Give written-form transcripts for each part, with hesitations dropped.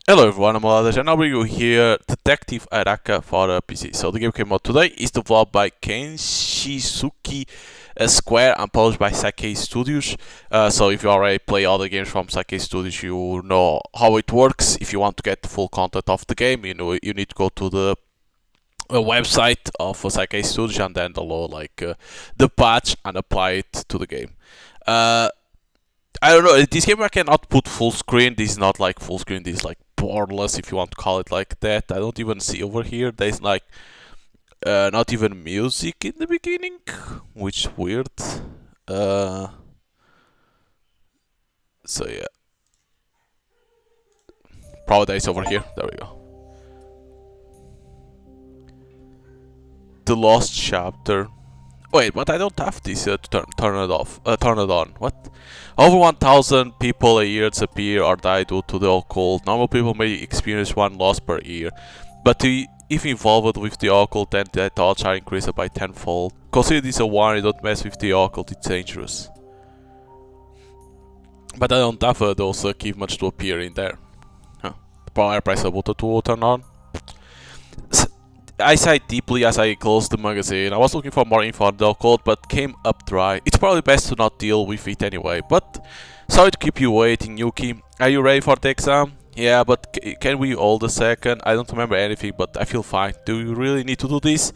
Hello everyone, I'm Aladesh and I'll bring you here Detective Araka for PC. So the game came out today, is developed by Kenshizuki Square and published by Sake Studios. So if you already play other games from Sake Studios, you know how it works. If you want to get the full content of the game, you need to go to the website of Sake Studios and then download the patch and apply it to the game. Uh, I don't know. This game I cannot put full screen. This is not like full screen. This is like borderless, if you want to call it like that. I don't even see over here. There's like not even music in the beginning, which is weird. Uh, so yeah, probably is over here. There we go. The Lost Chapter. Wait, but I don't have this to turn it off. Turn it on. What? Over 1,000 people a year disappear or die due to the occult. Normal people may experience one loss per year, but if involved with the occult, then the odds are increased by tenfold. Consider this a warning: don't mess with the occult; it's dangerous. But I don't have those achievements to appear in there. Huh. Probably I press a button to turn on. I sighed deeply as I closed the magazine. I was looking for more info on the occult, but came up dry. It's probably best to not deal with it anyway, but sorry to keep you waiting, Yuki. Are you ready for the exam? Yeah, but can we hold a second? I don't remember anything, but I feel fine. Do you really need to do this?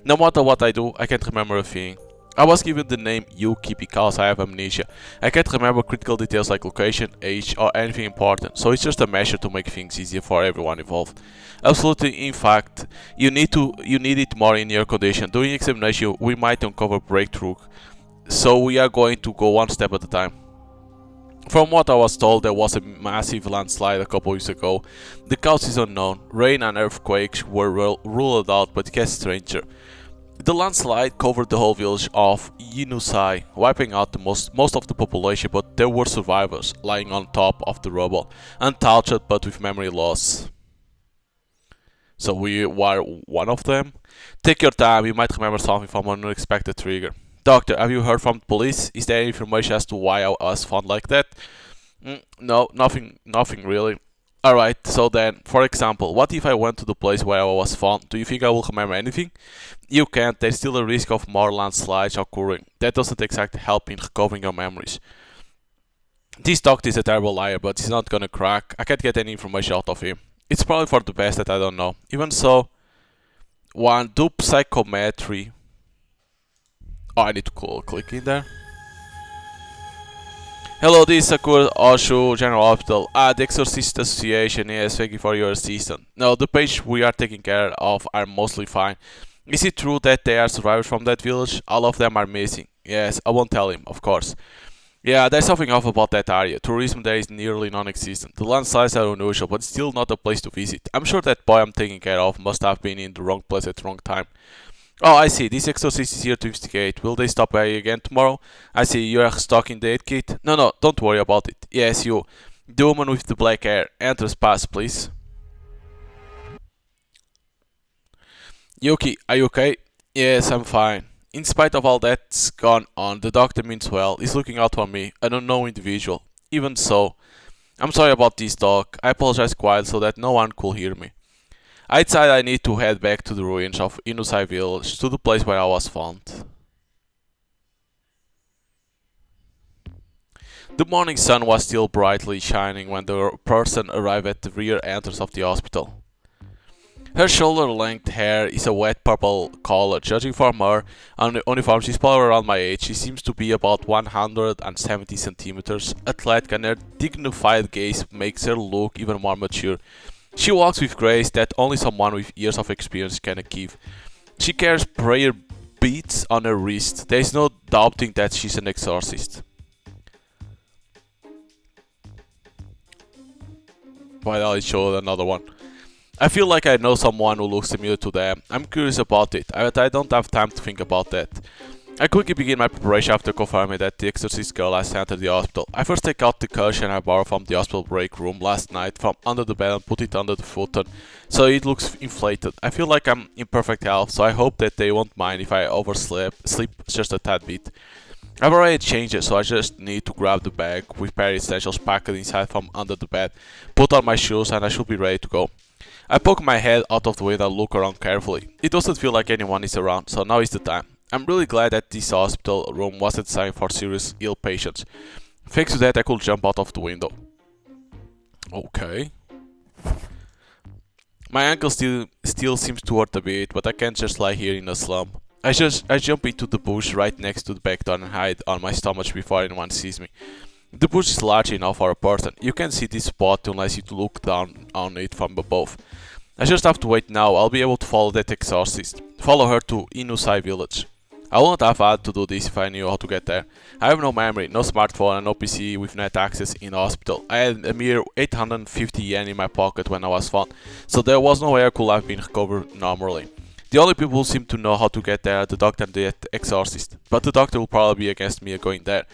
No matter what I do, I can't remember a thing. I was given the name Yuki because I have amnesia. I can't remember critical details like location, age, or anything important, so it's just a measure to make things easier for everyone involved. Absolutely, in fact, you need it more in your condition. During examination, we might uncover breakthrough, so we are going to go one step at a time. From what I was told, there was a massive landslide a couple weeks ago. The cause is unknown. Rain and earthquakes were ruled out, but it gets stranger. The landslide covered the whole village of Yinusai, wiping out most of the population, but there were survivors lying on top of the rubble, untouched but with memory loss. So we were one of them? Take your time, you might remember something from an unexpected trigger. Doctor, have you heard from the police? Is there any information as to why I was found like that? No, nothing really. Alright, so then, for example, what if I went to the place where I was found? Do you think I will remember anything? You can't, there's still a risk of more landslides occurring. That doesn't exactly help in recovering your memories. This doctor is a terrible liar, but he's not gonna crack. I can't get any information out of him. It's probably for the best that I don't know. Even so, one, do psychometry. Oh, I need to click in there. Hello, this is Sakura Oshu General Hospital. The Exorcist Association. Yes, thank you for your assistance. No, the patients we are taking care of are mostly fine. Is it true that they are survivors from that village? All of them are missing. Yes, I won't tell him, of course. Yeah, there's something off about that area. Tourism there is nearly non-existent. The landslides are unusual, but still not a place to visit. I'm sure that boy I'm taking care of must have been in the wrong place at the wrong time. Oh, I see. This exorcist is here to investigate. Will they stop by again tomorrow? I see. You are stuck in the 8 kit? No, don't worry about it. Yes, you. The woman with the black hair. Enter pass, please. Yuki, are you okay? Yes, I'm fine. In spite of all that's gone on, the doctor means well. He's looking out for me, an unknown individual. Even so, I'm sorry about this talk. I apologize quietly so that no one could hear me. I decided I need to head back to the ruins of Inusai village, to the place where I was found. The morning sun was still brightly shining when the person arrived at the rear entrance of the hospital. Her shoulder-length hair is a wet purple color. Judging from her uniform, she's probably around my age. She seems to be about 170 centimeters, athletic, and her dignified gaze makes her look even more mature. She walks with grace that only someone with years of experience can achieve. She carries prayer beads on her wrist. There is no doubting that she's an exorcist. Why did I show another one? I feel like I know someone who looks similar to them. I'm curious about it, but I don't have time to think about that. I quickly begin my preparation after confirming that the exorcist girl has entered the hospital. I first take out the cushion I borrowed from the hospital break room last night from under the bed and put it under the futon, so it looks inflated. I feel like I'm in perfect health, so I hope that they won't mind if I sleep just a tad bit. I've already changed it, so I just need to grab the bag with pair essentials packed inside from under the bed, put on my shoes, and I should be ready to go. I poke my head out of the window and look around carefully. It doesn't feel like anyone is around, so now is the time. I'm really glad that this hospital room wasn't designed for serious ill patients. Thanks to that, I could jump out of the window. Okay. My ankle still seems to hurt a bit, but I can't just lie here in a slump. I jump into the bush right next to the back door and hide on my stomach before anyone sees me. The bush is large enough for a person. You can't see this spot unless you look down on it from above. I just have to wait now. I'll be able to follow that exorcist. Follow her to Inusai village. I wouldn't have had to do this if I knew how to get there. I have no memory, no smartphone and no PC with net access in the hospital. I had a mere 850 yen in my pocket when I was found, so there was no way I could have been recovered normally. The only people who seem to know how to get there are the doctor and the exorcist, but the doctor will probably be against me going there.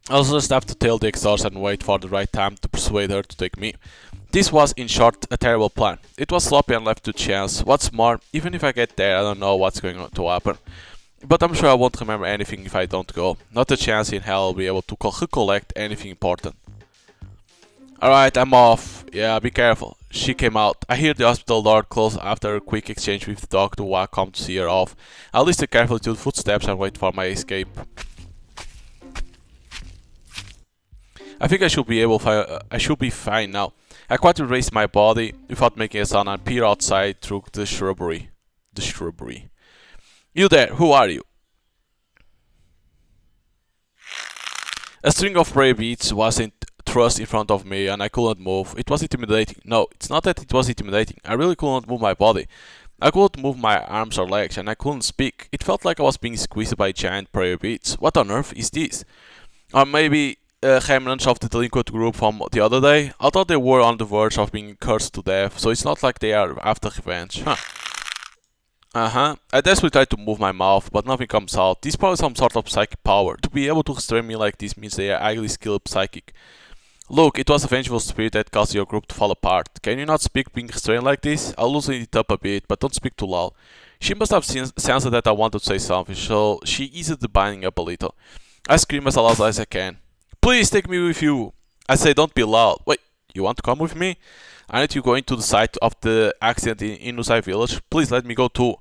I'll just have to tell the exorcist and wait for the right time to persuade her to take me. This was, in short, a terrible plan. It was sloppy and left to chance. What's more, even if I get there, I don't know what's going to happen. But I'm sure I won't remember anything if I don't go. Not a chance in hell I'll be able to recollect anything important. Alright, I'm off. Yeah, be careful. She came out. I hear the hospital door close after a quick exchange with the doctor who I come to see her off. I'll listen carefully to the footsteps and wait for my escape. I think I should be fine now. I quietly raise my body without making a sound and peer outside through the shrubbery. You there, who are you? A string of prayer beads was thrust in front of me and I couldn't move. It was intimidating. No, it's not that it was intimidating. I really couldn't move my body. I couldn't move my arms or legs and I couldn't speak. It felt like I was being squeezed by giant prayer beads. What on earth is this? Or maybe remnants of the delinquent group from the other day? I thought they were on the verge of being cursed to death, so it's not like they are after revenge. Huh. I desperately try to move my mouth, but nothing comes out. This is probably some sort of psychic power. To be able to restrain me like this means they are highly skilled psychic. Look, it was a vengeful spirit that caused your group to fall apart. Can you not speak being restrained like this? I'll loosen it up a bit, but don't speak too loud. She must have sensed that I wanted to say something, so she eased the binding up a little. I scream as loud as I can. Please take me with you! I say don't be loud. Wait, you want to come with me? Aren't you going to the site of the accident in Inusai village? Please let me go too.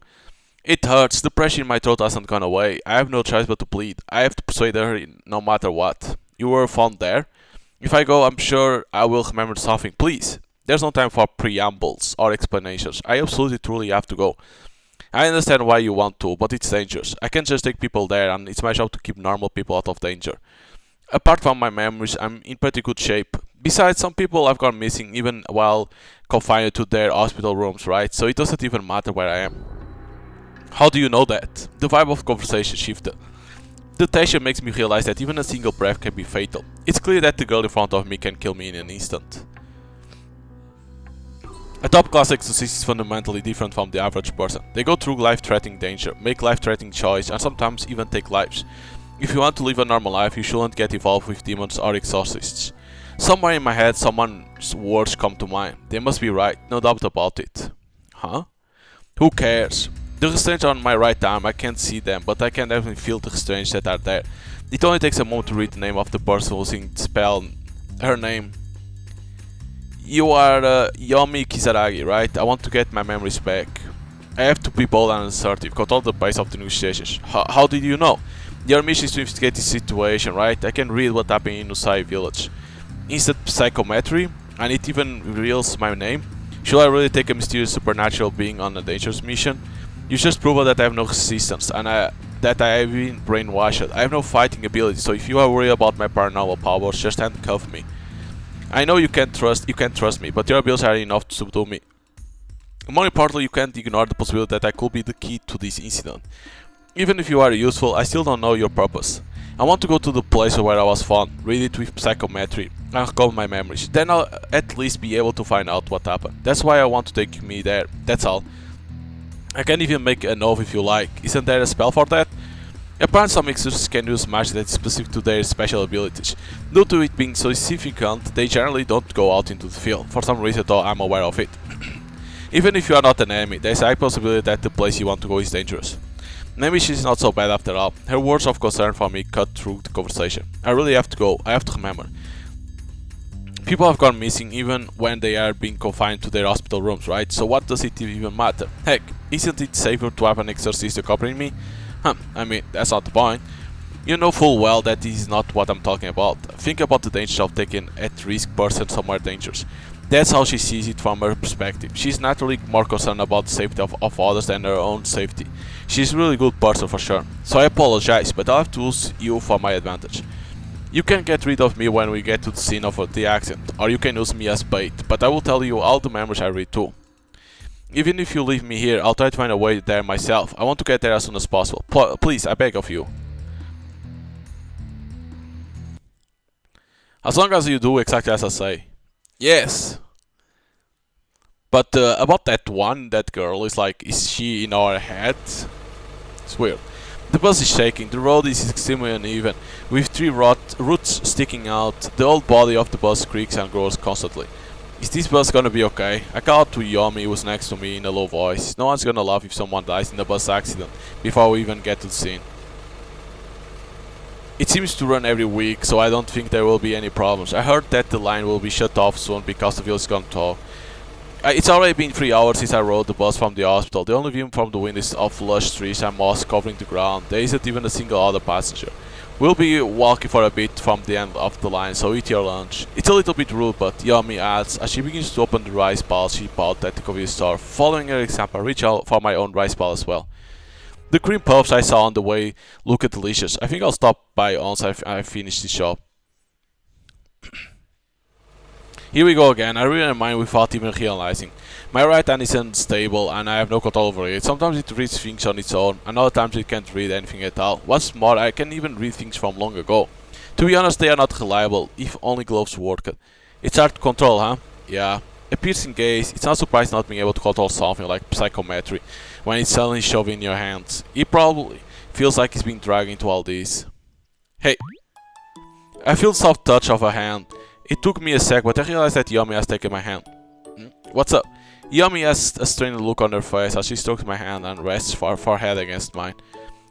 It hurts. The pressure in my throat hasn't gone away. I have no choice but to plead. I have to persuade her no matter what. You were found there? If I go, I'm sure I will remember something. Please. There's no time for preambles or explanations. I absolutely truly have to go. I understand why you want to, but it's dangerous. I can't just take people there and it's my job to keep normal people out of danger. Apart from my memories, I'm in pretty good shape. Besides, some people have gone missing even while confined to their hospital rooms, right? So it doesn't even matter where I am. How do you know that? The vibe of conversation shifted. The tension makes me realize that even a single breath can be fatal. It's clear that the girl in front of me can kill me in an instant. A top-class exorcist is fundamentally different from the average person. They go through life-threatening danger, make life-threatening choices, and sometimes even take lives. If you want to live a normal life, you shouldn't get involved with demons or exorcists. Somewhere in my head, someone's words come to mind. They must be right, no doubt about it. Huh? Who cares? The restraints are on my right arm, I can't see them, but I can definitely feel the restraints that are there. It only takes a moment to read the name of the person who's in the spell. Her name. You are Yomi Kisaragi, right? I want to get my memories back. I have to be bold and assertive, control the pace of the negotiations. How did you know? Your mission is to investigate this situation, right? I can read what happened in Usai village. Instant psychometry, and it even reveals my name. Should I really take a mysterious supernatural being on a dangerous mission? You just proved that I have no resistance, and that I have been brainwashed. I have no fighting ability, so if you are worried about my paranormal powers, just handcuff me. I know you can't trust me, but your abilities are enough to subdue me. More importantly, you can't ignore the possibility that I could be the key to this incident. Even if you are useful, I still don't know your purpose. I want to go to the place where I was found, read it with psychometry, and recover my memories. Then I'll at least be able to find out what happened. That's why I want to take me there, that's all. I can even make an oath if you like. Isn't there a spell for that? Apparently some exorcists can use magic that is specific to their special abilities. Due to it being so significant, they generally don't go out into the field. For some reason though, I'm aware of it. Even if you are not an enemy, there is a high possibility that the place you want to go is dangerous. Maybe she's not so bad after all. Her words of concern for me cut through the conversation. I really have to go. I have to remember. People have gone missing even when they are being confined to their hospital rooms, right? So what does it even matter? Heck, isn't it safer to have an exorcist accompanying me? I mean, that's not the point. You know full well that this is not what I'm talking about. Think about the danger of taking at-risk person somewhere dangerous. That's how she sees it from her perspective. She's naturally more concerned about the safety of others than her own safety. She's a really good person for sure. So I apologize, but I'll have to use you for my advantage. You can get rid of me when we get to the scene of the accident, or you can use me as bait, but I will tell you all the memories I read too. Even if you leave me here, I'll try to find a way there myself. I want to get there as soon as possible. Please, I beg of you. As long as you do exactly as I say. Yes. But about that one, that girl, is like, is she in our head? It's weird. The bus is shaking, the road is extremely uneven, with three roots sticking out. The old body of the bus creaks and grows constantly. Is this bus gonna be okay? I called to Yomi, who was next to me, in a low voice. No one's gonna laugh if someone dies in a bus accident, before we even get to the scene. It seems to run every week, so I don't think there will be any problems. I heard that the line will be shut off soon because the wheel's gone tall. It's already been 3 hours since I rode the bus from the hospital. The only view from the window is of lush trees and moss covering the ground. There isn't even a single other passenger. We'll be walking for a bit from the end of the line, so eat your lunch. It's a little bit rude, but Yami adds as she begins to open the rice balls she bought at the convenience store. Following her example, I reach out for my own rice ball as well. The cream puffs I saw on the way look delicious. I think I'll stop by once I finish the shop. Here we go again. I read my mind without even realizing. My right hand is unstable and I have no control over it. Sometimes it reads things on its own, and other times it can't read anything at all. What's more, I can even read things from long ago. To be honest, they are not reliable, if only gloves work. It's hard to control, huh? Yeah. A piercing gaze, it's not surprising not being able to control something like psychometry when it's suddenly shoved in your hands. It probably feels like he's being dragged into all this. Hey. I feel the soft touch of a hand. It took me a sec, but I realized that Yami has taken my hand. What's up? Yami has a strained look on her face as she strokes my hand and rests her forehead against mine.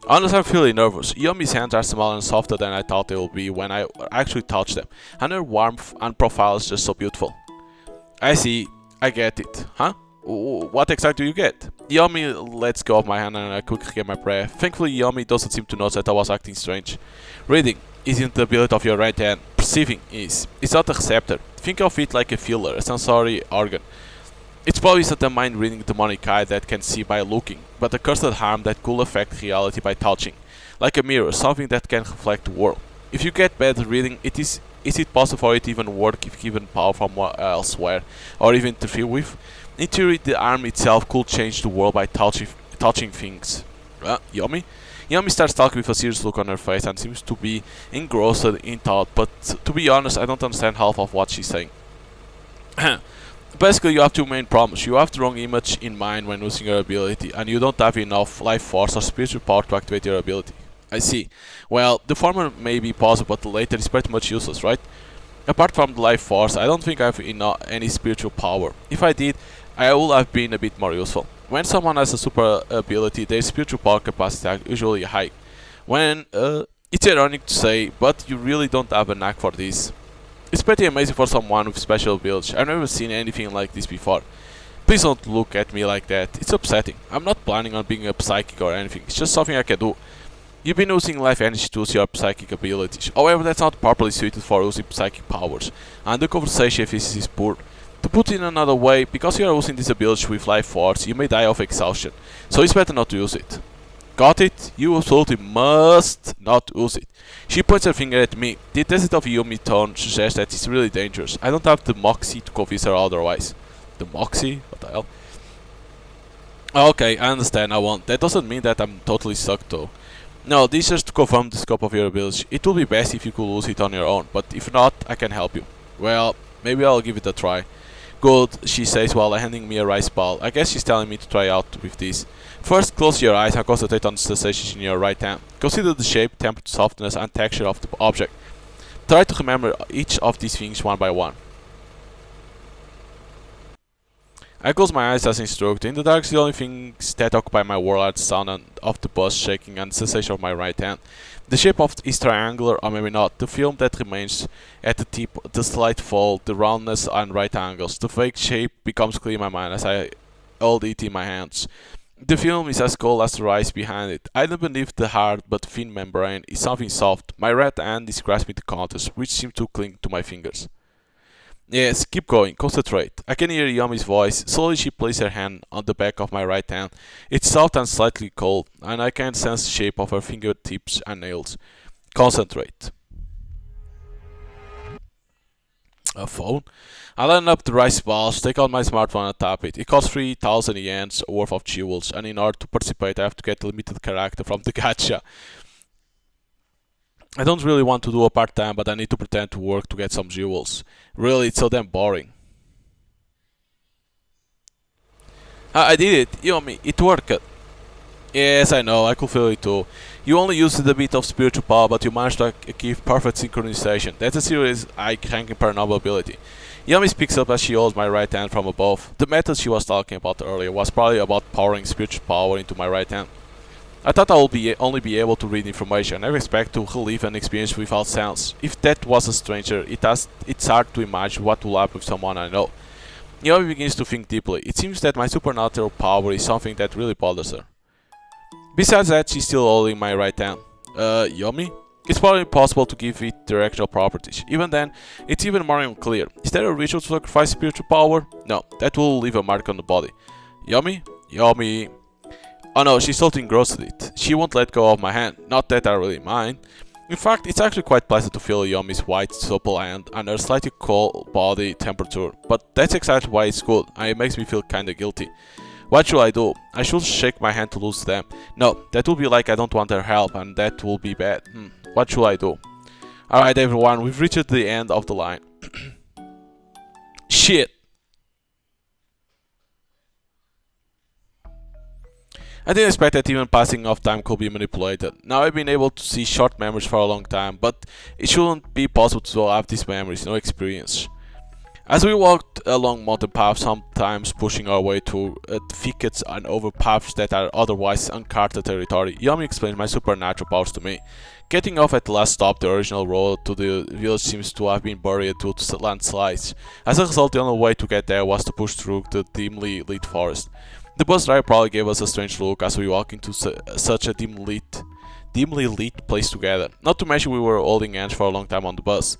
Honestly, I'm feeling nervous. Yami's hands are smaller and softer than I thought they would be when I actually touched them, and her warmth and profile is just so beautiful. I see. I get it. Huh? What exactly do you get? Yami lets go of my hand and I quickly get my breath. Thankfully, Yami doesn't seem to notice that I was acting strange. Reading isn't the ability of your right hand. Perceiving is. It's not a receptor. Think of it like a feeler, a sensory organ. It's probably not a mind-reading demonic eye that can see by looking, but a cursed harm that could affect reality by touching. Like a mirror, something that can reflect the world. If you get bad reading, is it possible for it to even work if given power from elsewhere, or even interfere with? In theory, the arm itself could change the world by touching things. Yummy? Yami starts talking with a serious look on her face and seems to be engrossed in thought, but to be honest, I don't understand half of what she's saying. Basically, you have two main problems. You have the wrong image in mind when using your ability, and you don't have enough life force or spiritual power to activate your ability. I see. Well, the former may be possible, but the latter is pretty much useless, right? Apart from the life force, I don't think I have any spiritual power. If I did, I would have been a bit more useful. When someone has a super ability, their spiritual power capacity are usually high. It's ironic to say, but you really don't have a knack for this. It's pretty amazing for someone with special abilities. I've never seen anything like this before. Please don't look at me like that. It's upsetting. I'm not planning on being a psychic or anything. It's just something I can do. You've been using life energy to use your psychic abilities. However, that's not properly suited for using psychic powers, and the conversation efficiency is poor. To put it another way, because you are using this ability with life force, you may die of exhaustion, so it's better not to use it. Got it? You absolutely must not use it. She points her finger at me. The intensity of Yumi's tone suggests that it's really dangerous. I don't have the moxie to convince her otherwise. The moxie? What the hell? Okay, I understand, I won't. That doesn't mean that I'm totally sucked though. No, this is just to confirm the scope of your ability. It would be best if you could use it on your own, but if not, I can help you. Well, maybe I'll give it a try. Good, she says while handing me a rice ball. I guess she's telling me to try out with this. First, close your eyes and concentrate on the sensations in your right hand. Consider the shape, temperature, softness, and texture of the object. Try to remember each of these things one by one. I close my eyes as instructed. In the dark, the only things that occupy my world are the sound of the bus shaking and the sensation of my right hand. The shape of it is triangular, or maybe not. The film that remains at the tip, the slight fold, the roundness and right angles. The fake shape becomes clear in my mind as I hold it in my hands. The film is as cold as the rice behind it. I don't believe the hard but thin membrane is something soft. My right hand is grasping the counters, which seem to cling to my fingers. Yes, keep going, concentrate. I can hear Yumi's voice. Slowly she places her hand on the back of my right hand. It's soft and slightly cold, and I can sense the shape of her fingertips and nails. Concentrate. A phone? I line up the rice balls, take out my smartphone and tap it. It costs 3,000 yens worth of jewels, and in order to participate I have to get a limited character from the gacha. I don't really want to do a part-time, but I need to pretend to work to get some jewels. Really, it's so damn boring. I did it, Yumi, it worked. Yes, I know, I could feel it too. You only used a bit of spiritual power, but you managed to achieve perfect synchronization. That's a serious eye-cranking paranormal ability. Yumi speaks up as she holds my right hand from above. The method she was talking about earlier was probably about powering spiritual power into my right hand. I thought I would only be able to read information. I never expect to relive an experience without sounds. If that was a stranger, it's hard to imagine what will happen with someone I know. Yumi begins to think deeply. It seems that my supernatural power is something that really bothers her. Besides that, she's still holding my right hand. Yumi? It's probably impossible to give it directional properties. Even then, it's even more unclear. Is there a ritual to sacrifice spiritual power? No, that will leave a mark on the body. Yumi? Yumi. Oh no, she's totally engrossed in it. She won't let go of my hand. Not that I really mind. In fact, it's actually quite pleasant to feel Yumi's white, supple hand and her slightly cold body temperature. But that's exactly why it's good, and it makes me feel kinda guilty. What should I do? I should shake my hand to lose them. No, that will be like I don't want her help, and that will be bad. What should I do? Alright everyone, we've reached the end of the line. Shit! I didn't expect that even passing of time could be manipulated. Now I've been able to see short memories for a long time, but it shouldn't be possible to have these memories, no experience. As we walked along mountain paths, sometimes pushing our way through thickets and over paths that are otherwise uncharted territory, Yumi explained my supernatural powers to me. Getting off at the last stop, the original road to the village seems to have been buried due to landslides. As a result, the only way to get there was to push through the dimly lit forest. The bus driver probably gave us a strange look as we walked into such a dimly lit place together. Not to mention we were holding hands for a long time on the bus.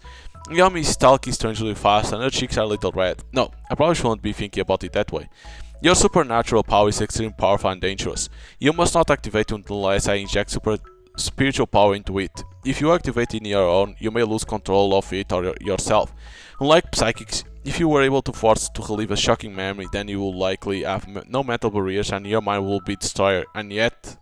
Yumi is talking strangely fast and her cheeks are a little red. No, I probably shouldn't be thinking about it that way. Your supernatural power is extremely powerful and dangerous. You must not activate it unless I inject spiritual power into it. If you activate it in your own, you may lose control of it or yourself. Unlike psychics, if you were able to force to relive a shocking memory, then you will likely have no mental barriers and your mind will be destroyed, and yet...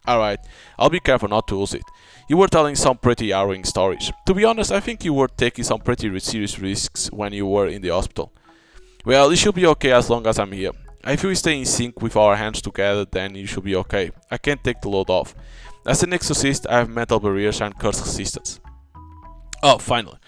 Alright, I'll be careful not to lose it. You were telling some pretty harrowing stories. To be honest, I think you were taking some pretty serious risks when you were in the hospital. Well, you should be okay as long as I'm here. If we stay in sync with our hands together, then you should be okay. I can't take the load off. As an exorcist, I have mental barriers and curse resistance. Oh, finally.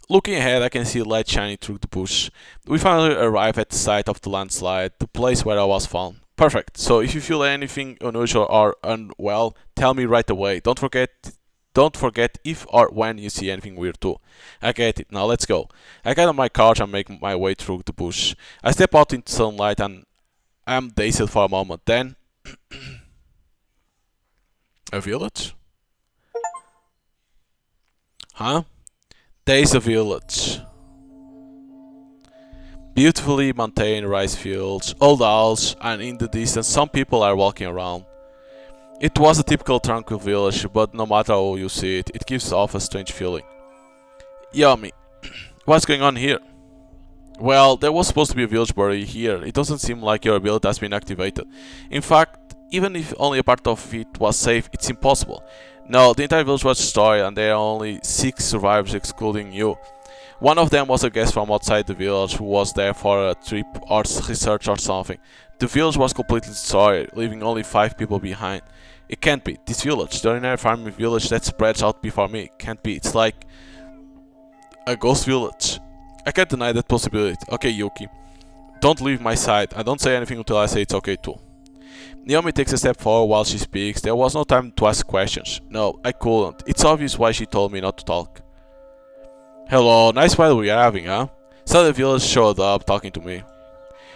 Looking ahead, I can see light shining through the bush. We finally arrive at the site of the landslide, the place where I was found. Perfect. So if you feel anything unusual or unwell, tell me right away. Don't forget if or when you see anything weird too. I get it. Now let's go. I get on my couch and make my way through the bush. I step out into sunlight and I'm dazed for a moment. Then a village? Huh? There's a village. Beautifully maintained rice fields, old owls, and in the distance some people are walking around. It was a typical tranquil village, but no matter how you see it, it gives off a strange feeling. Yummy. What's going on here? Well, there was supposed to be a village buried here. It doesn't seem like your ability has been activated. In fact, even if only a part of it was safe, it's impossible. No, the entire village was destroyed and there are only 6 survivors excluding you. One of them was a guest from outside the village who was there for a trip or research or something. The village was completely destroyed, leaving only 5 people behind. It can't be. This village, the ordinary farming village that spreads out before me, can't be. It's like a ghost village. I can't deny that possibility. Okay, Yuki. Don't leave my side. I don't say anything until I say it's okay too. Naomi takes a step forward while she speaks. There was no time to ask questions. No, I couldn't. It's obvious why she told me not to talk. Hello, nice fight we're having, huh? So the village showed up, talking to me.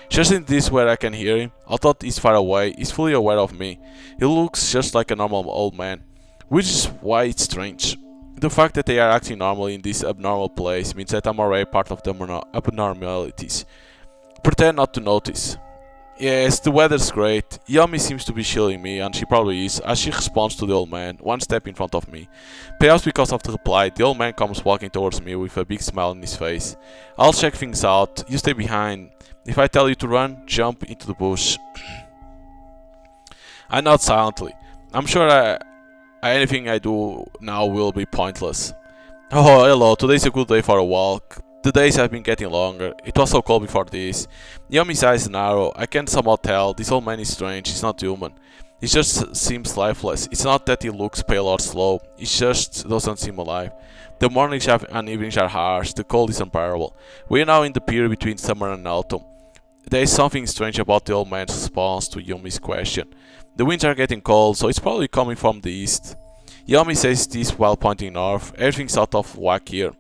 Just in this where I can hear him, although he's far away, he's fully aware of me. He looks just like a normal old man, which is why it's strange. The fact that they are acting normally in this abnormal place means that I'm already part of the abnormalities. Pretend not to notice. Yes, the weather's great. Yami seems to be shielding me, and she probably is, as she responds to the old man, one step in front of me. Perhaps because of the reply, the old man comes walking towards me with a big smile on his face. I'll check things out, you stay behind. If I tell you to run, jump into the bush. I nod silently. I'm sure anything I do now will be pointless. Oh, hello, today's a good day for a walk. The days have been getting longer. It was so cold before this. Yami's eyes narrow. I can somehow tell this old man is strange. He's not human. He just seems lifeless. It's not that he looks pale or slow. He just doesn't seem alive. The mornings and evenings are harsh. The cold is unbearable. We are now in the period between summer and autumn. There is something strange about the old man's response to Yumi's question. The winds are getting cold, so it's probably coming from the east. Yami says this while pointing north. Everything's out of whack here.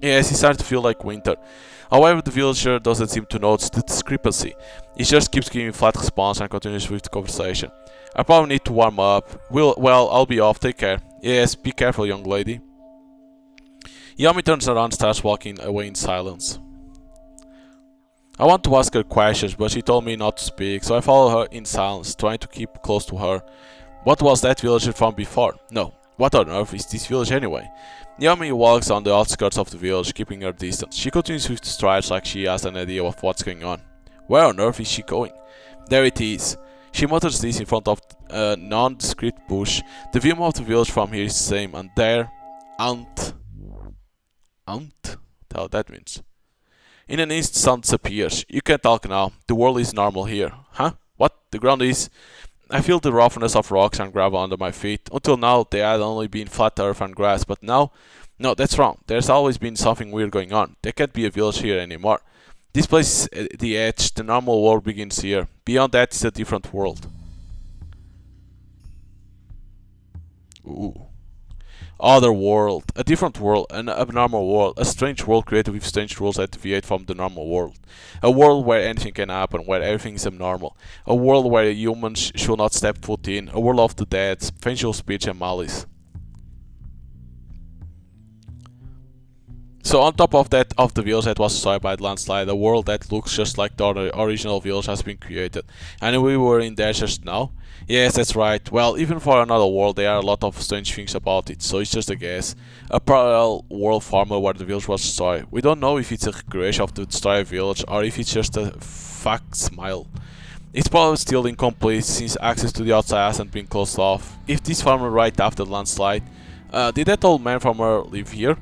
Yes, it starts to feel like winter. However, the villager doesn't seem to notice the discrepancy. He just keeps giving flat response and continues with the conversation. I probably need to warm up. Well, I'll be off. Take care. Yes, be careful, young lady. Yami turns around and starts walking away in silence. I want to ask her questions, but she told me not to speak, so I follow her in silence, trying to keep close to her. What was that villager from before? No. What on earth is this village anyway? Naomi walks on the outskirts of the village, keeping her distance. She continues with the strides like she has an idea of what's going on. Where on earth is she going? There it is. She mutters this in front of a nondescript bush. The view of the village from here is the same, and there... Aunt? What that means. In an instant, sun disappears. You can talk now. The world is normal here. Huh? What? The ground is... I feel the roughness of rocks and gravel under my feet. Until now, they had only been flat earth and grass, but now... No, that's wrong. There's always been something weird going on. There can't be a village here anymore. This place is the edge. The normal world begins here. Beyond that is a different world. Ooh. Other world. A different world. An abnormal world. A strange world created with strange rules that deviate from the normal world. A world where anything can happen, where everything is abnormal. A world where humans should not step foot in. A world of the dead, facial speech and malice. So on top of that, of the village that was destroyed by the landslide, a world that looks just like the original village has been created. And we were in there just now? Yes, that's right. Well, even for another world, there are a lot of strange things about it, so it's just a guess. A parallel world formula where the village was destroyed. We don't know if it's a recreation of the destroyed village or if it's just a fact smile. It's probably still incomplete since access to the outside hasn't been closed off. If this farmer right after the landslide, did that old man farmer live here?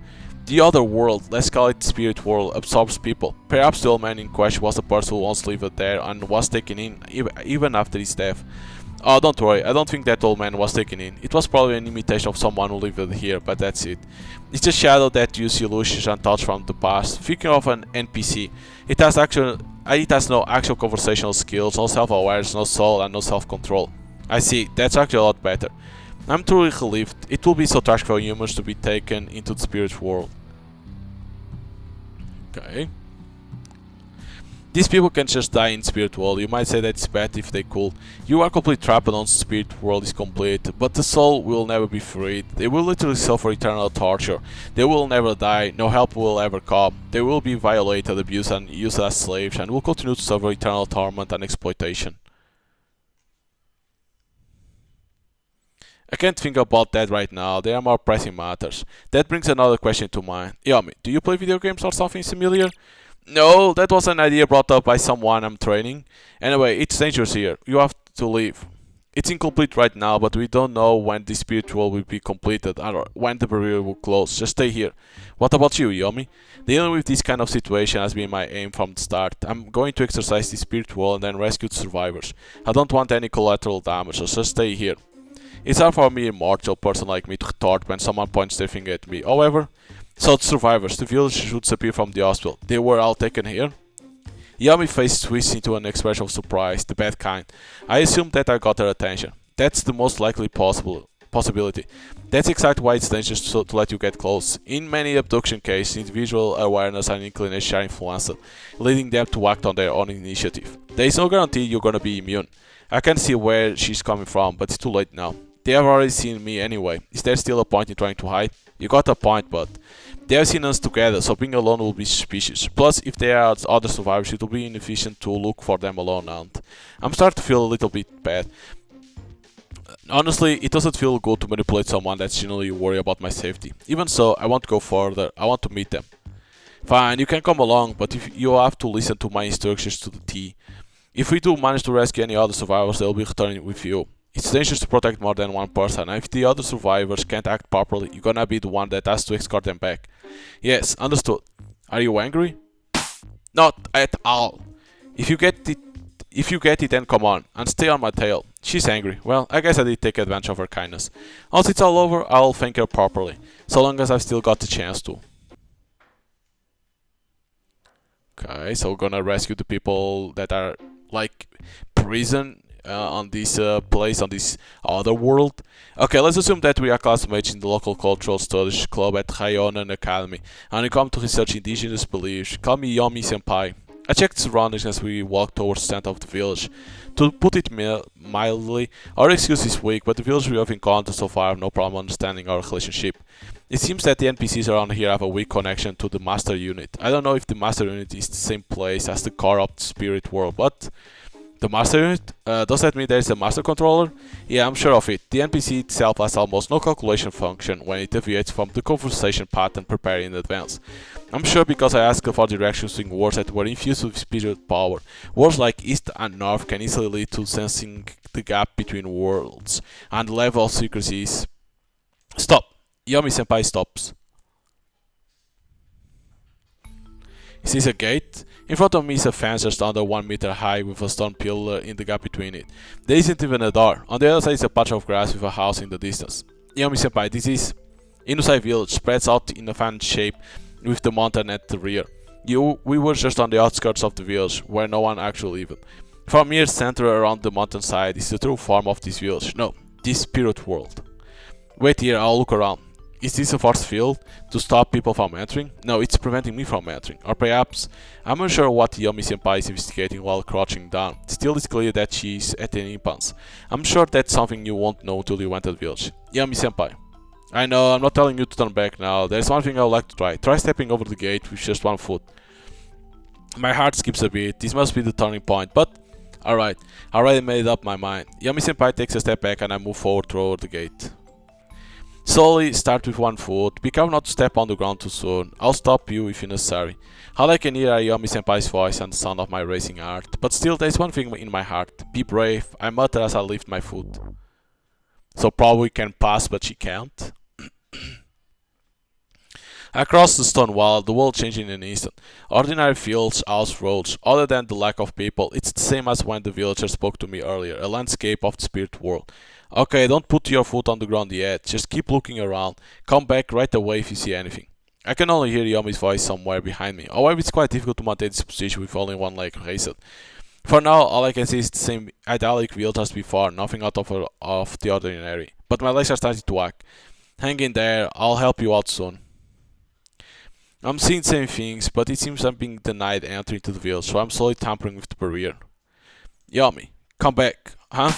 The other world, let's call it the spirit world, absorbs people. Perhaps the old man in question was the person who once lived there and was taken in even after his death. Oh, don't worry, I don't think that old man was taken in. It was probably an imitation of someone who lived here, but that's it. It's a shadow that uses illusions and thoughts from the past. Thinking of an NPC, it has no actual conversational skills, no self-awareness, no soul and no self-control. I see, that's actually a lot better. I'm truly relieved. It will be so tragic for humans to be taken into the spirit world. Okay. These people can just die in spirit world. You might say that it's bad if they could. You are completely trapped once the spirit world is complete, but the soul will never be freed. They will literally suffer eternal torture. They will never die, no help will ever come. They will be violated, abused and used as slaves and will continue to suffer eternal torment and exploitation. I can't think about that right now, there are more pressing matters. That brings another question to mind. Yami, do you play video games or something similar? No, that was an idea brought up by someone I'm training. Anyway, it's dangerous here, you have to leave. It's incomplete right now, but we don't know when the spiritual will be completed or when the barrier will close. Just stay here. What about you, Yomi? Dealing with this kind of situation has been my aim from the start. I'm going to exercise the spiritual and then rescue the survivors. I don't want any collateral damage, so just stay here. It's hard for a mere mortal person like me to retort when someone points their finger at me. However, so the survivors, the village should disappear from the hospital. They were all taken here? Yami's face twists into an expression of surprise, the bad kind. I assume that I got her attention. That's the most likely possibility. That's exactly why it's dangerous to let you get close. In many abduction cases, individual awareness and inclination are influenced, leading them to act on their own initiative. There is no guarantee you're gonna be immune. I can see where she's coming from, but it's too late now. They have already seen me anyway. Is there still a point in trying to hide? You got a point, but they have seen us together, so being alone will be suspicious. Plus, if there are other survivors, it will be inefficient to look for them alone, and I'm starting to feel a little bit bad. Honestly, it doesn't feel good to manipulate someone that's genuinely worried about my safety. Even so, I want to go further. I want to meet them. Fine, you can come along, but if you have to listen to my instructions to the T. If we do manage to rescue any other survivors, they'll be returning with you. It's dangerous to protect more than one person, and if the other survivors can't act properly, you're gonna be the one that has to escort them back. Yes, understood. Are you angry? Not at all. If you get it, then come on and stay on my tail. She's angry. Well, I guess I did take advantage of her kindness. Once it's all over, I'll thank her properly, so long as I've still got the chance to. Okay, so we're gonna rescue the people that are like prison on this place, on this other world. Okay, let's assume that we are classmates in the local cultural studies club at Rayonan Academy, and we come to research indigenous beliefs. Call me Yomi Senpai. I checked the surroundings as we walked towards the center of the village. To put it mildly, our excuse is weak, but the village we have encountered so far have no problem understanding our relationship. It seems that the NPCs around here have a weak connection to the Master Unit. I don't know if the Master Unit is the same place as the corrupt spirit world, but the Master Unit? Does that mean there is a Master Controller? Yeah, I'm sure of it. The NPC itself has almost no calculation function when it deviates from the conversation pattern prepared in advance. I'm sure because I asked for directions in words that were infused with spirit power. Words like East and North can easily lead to sensing the gap between worlds, and the level of secrecy is... Stop! Yomi Senpai stops. Is this a gate? In front of me is a fence just under 1 meter high with a stone pillar in the gap between it. There isn't even a door. On the other side is a patch of grass with a house in the distance. Yomi Senpai, this is Inusai village, spreads out in a fan shape with the mountain at the rear. We were just on the outskirts of the village, where no one actually lived. From here, centered around the mountainside is the true form of this village. No, this spirit world. Wait here, I'll look around. Is this a force field to stop people from entering? No, it's preventing me from entering. Or perhaps, I'm unsure what Yomi Senpai is investigating while crouching down. Still, it's clear that she's at an impasse. I'm sure that's something you won't know till you enter the village. Yomi Senpai. I know, I'm not telling you to turn back now. There's one thing I would like to try. Try stepping over the gate with just 1 foot. My heart skips a beat. This must be the turning point, but... Alright, I already made up my mind. Yomi Senpai takes a step back and I move forward toward the gate. Slowly, start with 1 foot. Be careful not to step on the ground too soon. I'll stop you if necessary. All I can hear are Yomi Senpai's voice and the sound of my racing heart. But still, there's one thing in my heart. Be brave, I mutter as I lift my foot. So probably can pass, but she can't. I crossed the stone wall, the world changed in an instant. Ordinary fields, house roads. Other than the lack of people, it's the same as when the villager spoke to me earlier. A landscape of the spirit world. Okay, don't put your foot on the ground yet. Just keep looking around. Come back right away if you see anything. I can only hear Yomi's voice somewhere behind me. However, it's quite difficult to maintain this position with only one leg raised. For now, all I can see is the same idyllic village as before, nothing out of the ordinary. But my legs are starting to ache. Hang in there, I'll help you out soon. I'm seeing the same things, but it seems I'm being denied entry into the village, so I'm slowly tampering with the barrier. Yomi, come back, huh?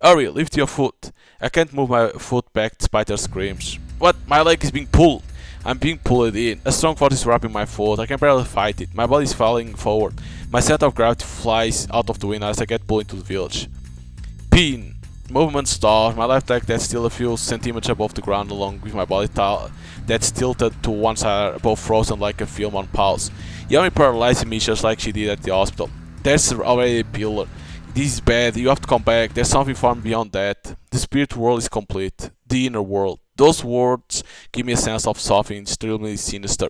Hurry, lift your foot. I can't move my foot back despite her screams. What? My leg is being pulled. I'm being pulled in. A strong force is wrapping my foot. I can barely fight it. My body is falling forward. My center of gravity flies out of the wind as I get pulled into the village. Pin. Movement stalled. My left leg that's still a few centimeters above the ground along with my body that's tilted to one side, both frozen like a film on pause. Yomi paralyzing me just like she did at the hospital. There's already a pillar. This is bad, you have to come back, there's something far beyond that. The spirit world is complete. The inner world. Those words give me a sense of something extremely sinister.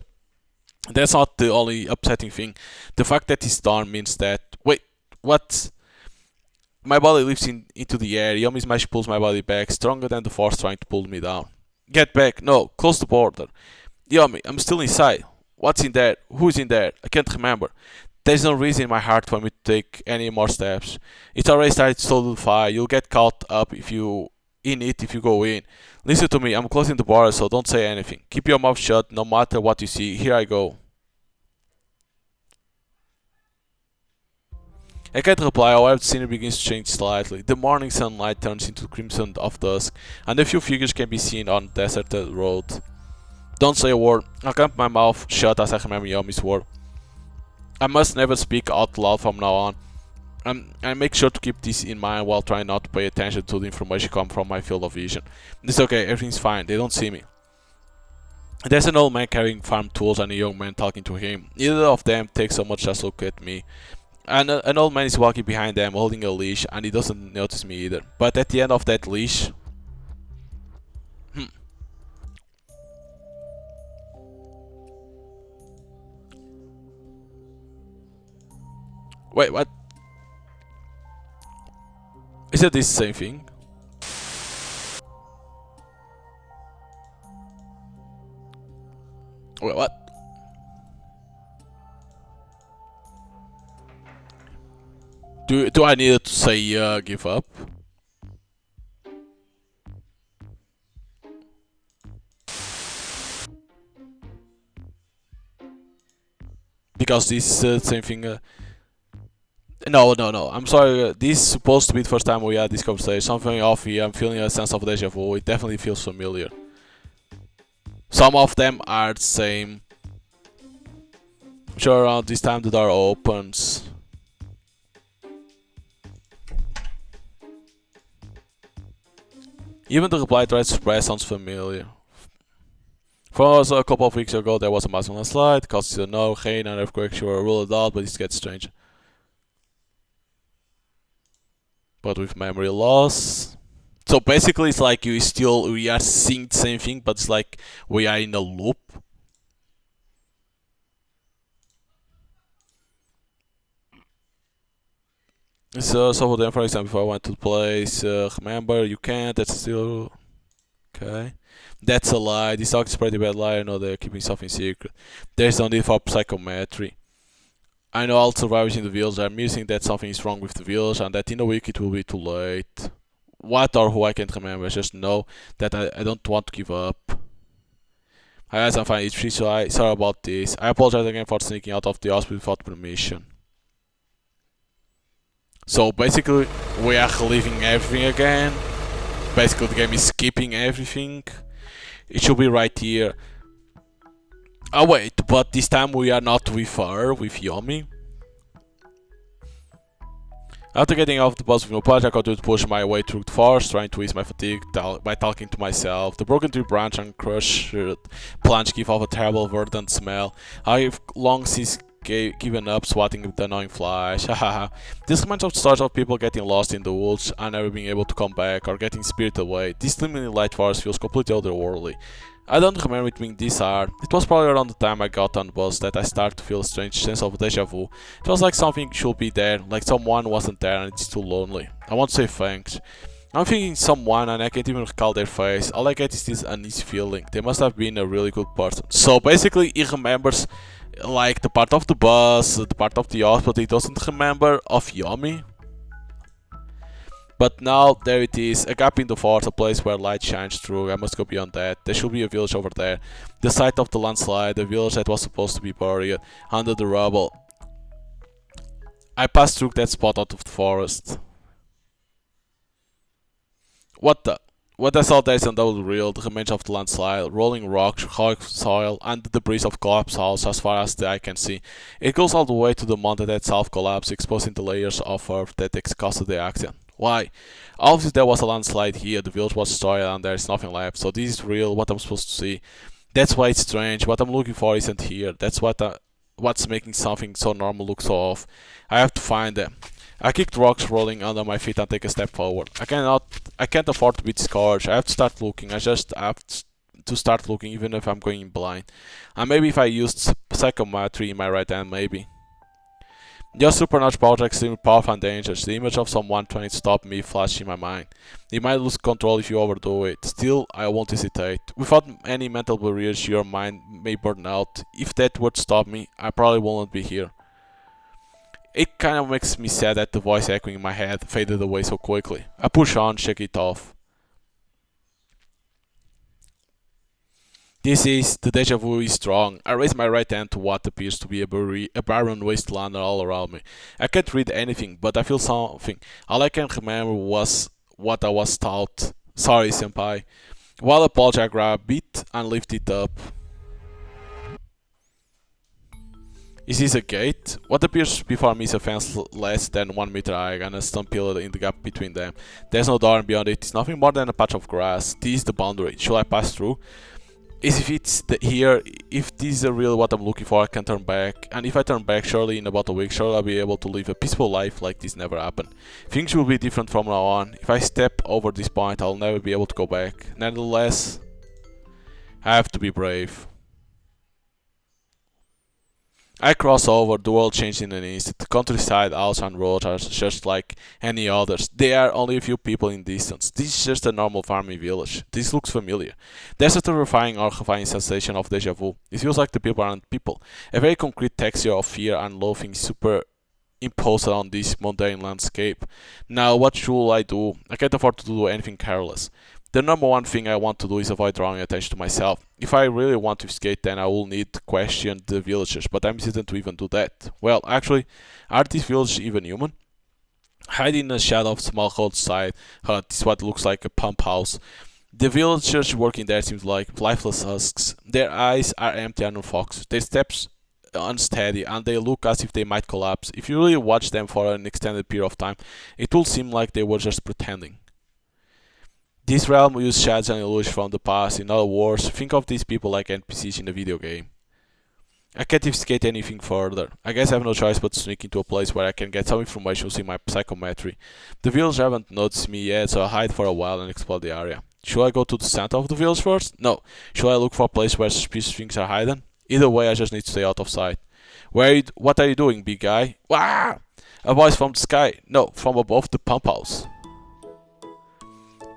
That's not the only upsetting thing. The fact that it's done means that... Wait, what? My body lifts into the air, Yomi's smash pulls my body back, stronger than the force trying to pull me down. Get back, no, close the border. Yomi, I'm still inside. What's in there? Who's in there? I can't remember. There's no reason in my heart for me to take any more steps. It's already started to solidify. You'll get caught up if you go in. Listen to me, I'm closing the bar, so don't say anything. Keep your mouth shut no matter what you see. Here I go. I can't reply, however the scene begins to change slightly. The morning sunlight turns into crimson of dusk, and a few figures can be seen on the deserted road. Don't say a word. I'll keep my mouth shut as I remember Yomi's word. I must never speak out loud from now on. I make sure to keep this in mind while trying not to pay attention to the information coming from my field of vision. It's okay, everything's fine, they don't see me. There's an old man carrying farm tools and a young man talking to him. Neither of them takes so much as look at me. And an old man is walking behind them holding a leash and he doesn't notice me either. But at the end of that leash... Wait, what? Is it this same thing? Wait, what? Do I need to say give up? Because this is the same thing. No. I'm sorry. This is supposed to be the first time we had this conversation. Something off here. I'm feeling a sense of deja vu. It definitely feels familiar. Some of them are the same. I'm sure around this time the door opens. Even the reply tried to express sounds familiar. For us, a couple of weeks ago, there was a massive landslide, caused no rain and earthquakes were ruled out, but it gets strange. But with memory loss. So basically, it's like we are seeing the same thing, but it's like we are in a loop. So for them, for example, if I went to the place, remember, you can't, that's still... Okay. That's a lie. This dog is a pretty bad lie. I know they're keeping something secret. There's no need for psychometry. I know all survivors in the village are missing that something is wrong with the village and that in a week it will be too late. What or who I can't remember. I just know that I don't want to give up. Hi guys, I'm fine. It's free, so sorry about this. I apologize again for sneaking out of the hospital without permission. So basically, we are leaving everything again. Basically, the game is skipping everything. It should be right here. Oh wait, but this time we are not with her, with Yomi. After getting off the bus with my patch, I continued to push my way through the forest, trying to ease my fatigue by talking to myself. The broken tree branch and crushed plants give off a terrible verdant smell. I've long since given up swatting the annoying flies. Hahaha. This reminds of stories of people getting lost in the woods and never being able to come back or getting spirited away. This seemingly light forest feels completely otherworldly. I don't remember it being this hard. It was probably around the time I got on the bus that I started to feel a strange sense of deja vu. It was like something should be there, like someone wasn't there and it's too lonely. I want to say thanks. I'm thinking someone and I can't even recall their face. All I get is this uneasy feeling. They must have been a really good person. So basically he remembers like the part of the bus, the part of the hospital, he doesn't remember of Yomi. But now there it is, a gap in the forest, a place where light shines through. I must go beyond that. There should be a village over there. The site of the landslide, the village that was supposed to be buried under the rubble. I passed through that spot out of the forest. What the? What I saw there is undoubtedly real, the remains of the landslide, rolling rocks, hard soil, and the debris of collapsed house as far as the eye can see. It goes all the way to the mountain that self-collapsed, exposing the layers of earth that caused the accident. Why? Obviously there was a landslide here, the village was destroyed and there is nothing left, so this is real, what I'm supposed to see. That's why it's strange, what I'm looking for isn't here, that's what's making something so normal look so off. I have to find them. I kicked rocks rolling under my feet and take a step forward. I can't afford to be discouraged. I have to start looking. I just have to start looking even if I'm going blind. And maybe if I used psychometry in my right hand, maybe. Your supernatural powers are extremely powerful and dangerous. The image of someone trying to stop me flashed in my mind. You might lose control if you overdo it. Still, I won't hesitate. Without any mental barriers, your mind may burn out. If that were to stop me, I probably wouldn't be here. It kind of makes me sad that the voice echoing in my head faded away so quickly. I push on, shake it off. This is the deja vu is strong. I raise my right hand to what appears to be a barren wasteland all around me. I can't read anything, but I feel something. All I can remember was what I was taught. Sorry, senpai. While I apologize, I grab a bit and lift it up. Is this a gate? What appears before me is a fence less than 1 meter high and a stone pillar in the gap between them. There's no door, and beyond it is nothing more than a patch of grass. This is the boundary. Should I pass through? If it's here, if this is really what I'm looking for, I can turn back. And if I turn back, surely in about a week, surely I'll be able to live a peaceful life like this never happened. Things will be different from now on. If I step over this point, I'll never be able to go back. Nevertheless, I have to be brave. I cross over, the world changed in an instant. The countryside, houses and roads are just like any others. There are only a few people in distance. This is just a normal farming village. This looks familiar. There's a terrifying or horrifying sensation of deja vu. It feels like the people aren't people. A very concrete texture of fear and loathing superimposed on this mundane landscape. Now, what should I do? I can't afford to do anything careless. The number one thing I want to do is avoid drawing attention to myself. If I really want to escape, then I will need to question the villagers, but I'm hesitant to even do that. Well, actually, are these villagers even human? Hiding in the shadow of a small roadside hut is what looks like a pump house. The villagers working there seem like lifeless husks. Their eyes are empty and unfocused. Their steps unsteady, and they look as if they might collapse. If you really watch them for an extended period of time, it will seem like they were just pretending. This realm uses shadows and illusions from the past. In other words, think of these people like NPCs in a video game. I can't investigate anything further. I guess I have no choice but to sneak into a place where I can get some information using my psychometry. The villagers haven't noticed me yet, so I hide for a while and explore the area. Should I go to the center of the village first? No. Should I look for a place where suspicious things are hidden? Either way, I just need to stay out of sight. What are you doing, big guy? Wah! A voice from the sky. No, from above the pump house.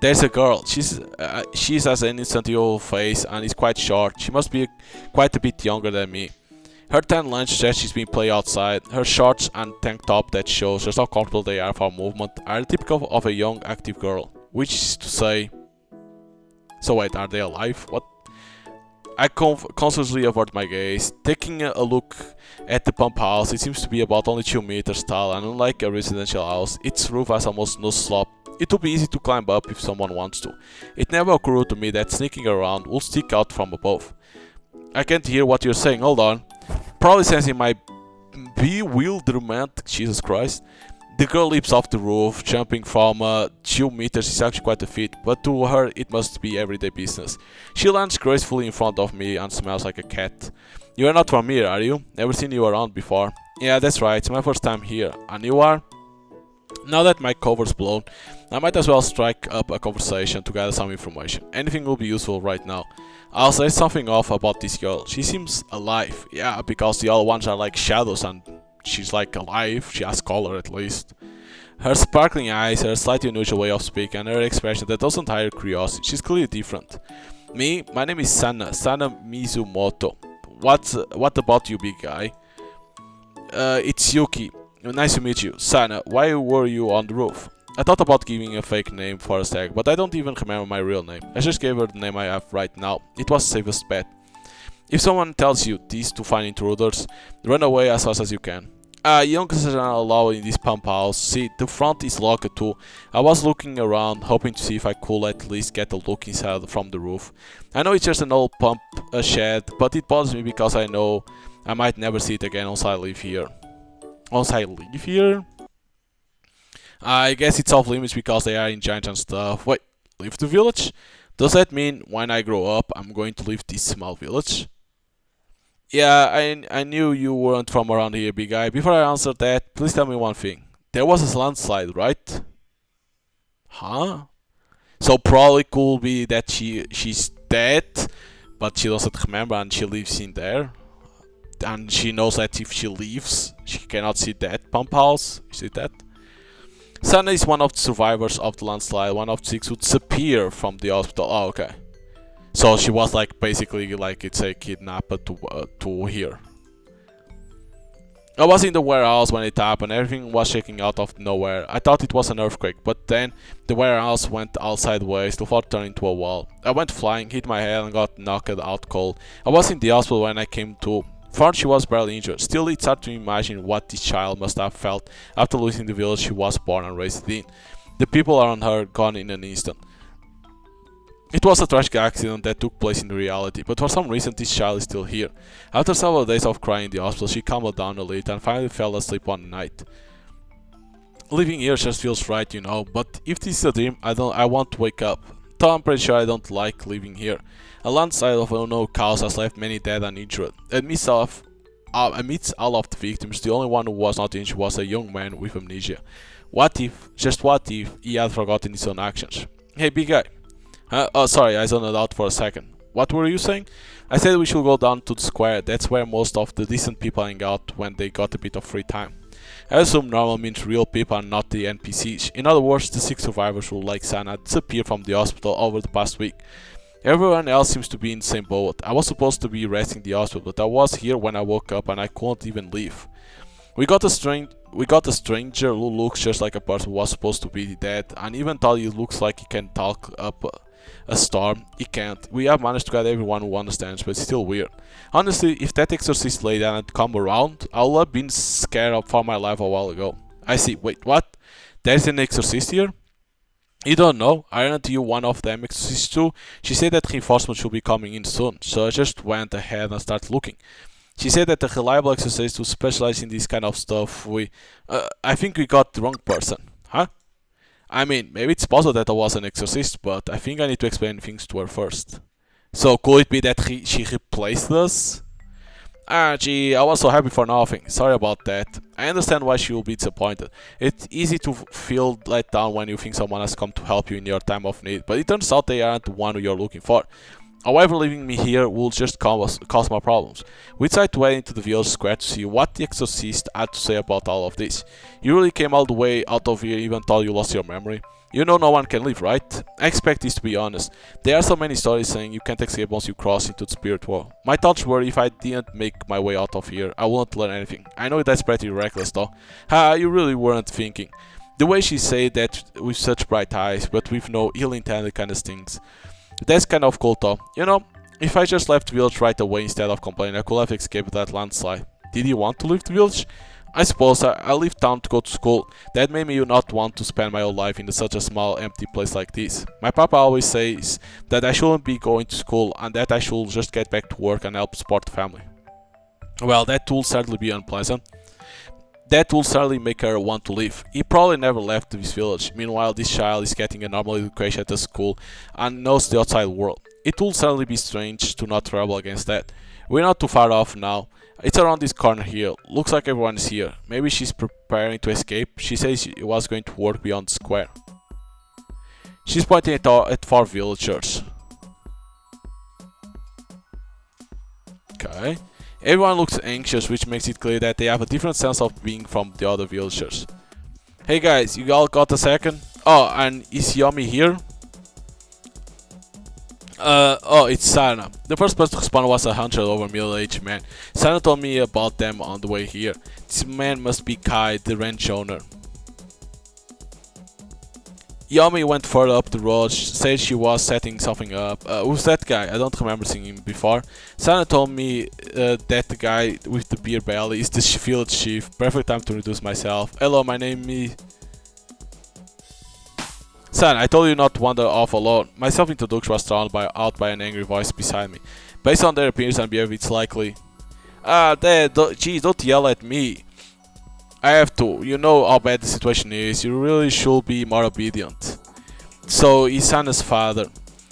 There's a girl. She has an innocent face and is quite short. She must be quite a bit younger than me. Her tan lines suggest she's been playing outside. Her shorts and tank top that shows just how comfortable they are for movement are typical of a young, active girl. Which is to say... So wait, are they alive? What? I consciously avert my gaze. Taking a look at the pump house, it seems to be about only 2 meters tall, and unlike a residential house, its roof has almost no slope. It would be easy to climb up if someone wants to. It never occurred to me that sneaking around will stick out from above. I can't hear what you're saying, hold on. Probably sensing my bewilderment, Jesus Christ. The girl leaps off the roof, jumping from 2 meters is actually quite a feat, but to her it must be everyday business. She lands gracefully in front of me and smells like a cat. You are not from here, are you? Never seen you around before. Yeah, that's right, it's my first time here. And you are? Now that my cover's blown, I might as well strike up a conversation to gather some information. Anything will be useful right now. I'll say something off about this girl. She seems alive. Yeah, because the other ones are like shadows and she's like alive. She has color at least. Her sparkling eyes, her slightly unusual way of speaking, and her expression that doesn't hide curiosity. She's clearly different. Me, my name is Sana Mizumoto. What about you, big guy? It's Yuki. Nice to meet you. Sana, why were you on the roof? I thought about giving a fake name for a sec, but I don't even remember my real name. I just gave her the name I have right now. It was the safest bet. If someone tells you this to find intruders, run away as fast as you can. Youngsters are not allowed in this pump house. See, the front is locked too. I was looking around, hoping to see if I could at least get a look inside from the roof. I know it's just an old pump shed, but it bothers me because I know I might never see it again once I live here. Once I leave here? I guess it's off limits because they are in giants and stuff. Wait, leave the village? Does that mean when I grow up I'm going to leave this small village? Yeah, I knew you weren't from around here, big guy. Before I answer that, please tell me one thing. There was a landslide, right? Huh? So probably could be that she's dead, but she doesn't remember and she lives in there. And she knows that if she leaves, she cannot see that pump house. You see that? Sana is one of the survivors of the landslide, one of the 6 who disappeared from the hospital. Oh, okay. So she was like basically like it's a kidnapper to here. I was in the warehouse when it happened. Everything was shaking out of nowhere. I thought it was an earthquake, but then the warehouse went all sideways before turning into a wall. I went flying, hit my head, and got knocked out cold. I was in the hospital when I came to. Found she was barely injured. Still, it's hard to imagine what this child must have felt after losing the village she was born and raised in. The people around her gone in an instant. It was a tragic accident that took place in reality, but for some reason this child is still here. After several days of crying in the hospital, she calmed down a little and finally fell asleep one night. Living here just feels right, you know, but if this is a dream, I want to wake up. Though I'm pretty sure I don't like living here. A landslide of unknown cause has left many dead and injured. Amidst all of the victims, the only one who was not injured was a young man with amnesia. What if, just what if, he had forgotten his own actions? Hey, big guy. Oh, sorry, I zoned out for a second. What were you saying? I said we should go down to the square. That's where most of the decent people hang out when they got a bit of free time. I assume normal means real people and not the NPCs. In other words, the 6 survivors who, like Sana, disappeared from the hospital over the past week. Everyone else seems to be in the same boat. I was supposed to be resting in the hospital, but I was here when I woke up and I couldn't even leave. We got a stranger who looks just like a person who was supposed to be dead, and even though he looks like he can talk up a storm, he can't. We have managed to get everyone who understands, but it's still weird. Honestly, if that exorcist lady hadn't come around, I would have been scared up for my life a while ago. I see. Wait, what? There's an exorcist here? You don't know? Aren't you one of them exorcists too? She said that reinforcements should be coming in soon, so I just went ahead and started looking. She said that a reliable exorcist who specializes in this kind of stuff, I think we got the wrong person. Huh? I mean, maybe it's possible that I was an exorcist, but I think I need to explain things to her first. So, could it be that she replaced us? Ah, gee, I was so happy for nothing. Sorry about that. I understand why she will be disappointed. It's easy to feel let down when you think someone has come to help you in your time of need, but it turns out they aren't the one who you're looking for. However, leaving me here will just cause more problems. We decided to head into the village square to see what the exorcist had to say about all of this. You really came all the way out of here even though you lost your memory? You know no one can live, right? I expect this to be honest. There are so many stories saying you can't escape once you cross into the spirit world. My thoughts were if I didn't make my way out of here, I wouldn't learn anything. I know that's pretty reckless though. Ha, you really weren't thinking. The way she said that with such bright eyes, but with no ill intent kind of stings. That's kind of cool though. You know, if I just left the village right away instead of complaining, I could have escaped that landslide. Did you want to leave the village? I suppose I left town to go to school. That made me not want to spend my whole life in such a small empty place like this. My papa always says that I shouldn't be going to school and that I should just get back to work and help support the family. Well, that will certainly be unpleasant. That will certainly make her want to leave. He probably never left this village. Meanwhile, this child is getting a normal education at the school and knows the outside world. It will certainly be strange to not rebel against that. We're not too far off now. It's around this corner here. Looks like everyone is here. Maybe she's preparing to escape. She says she was going to work beyond the square. She's pointing at 4 villagers. Okay. Everyone looks anxious, which makes it clear that they have a different sense of being from the other villagers. Hey guys, you all got a second? Oh, and is Yomi here? Oh, it's Sana. The first person to respond was a hunter over middle-aged man. Sana told me about them on the way here. This man must be Kai, the ranch owner. Yomi went further up the road, said she was setting something up. Who's that guy? I don't remember seeing him before. Sana told me that the guy with the beer belly is the village chief. Perfect time to introduce myself. Hello, my name is... Sana, I told you not to wander off alone. My self-introduction was drowned out by an angry voice beside me. Based on their appearance and behavior, it's likely... Dad, geez, don't yell at me. I have to. You know how bad the situation is. You really should be more obedient. So, he's Sana's father.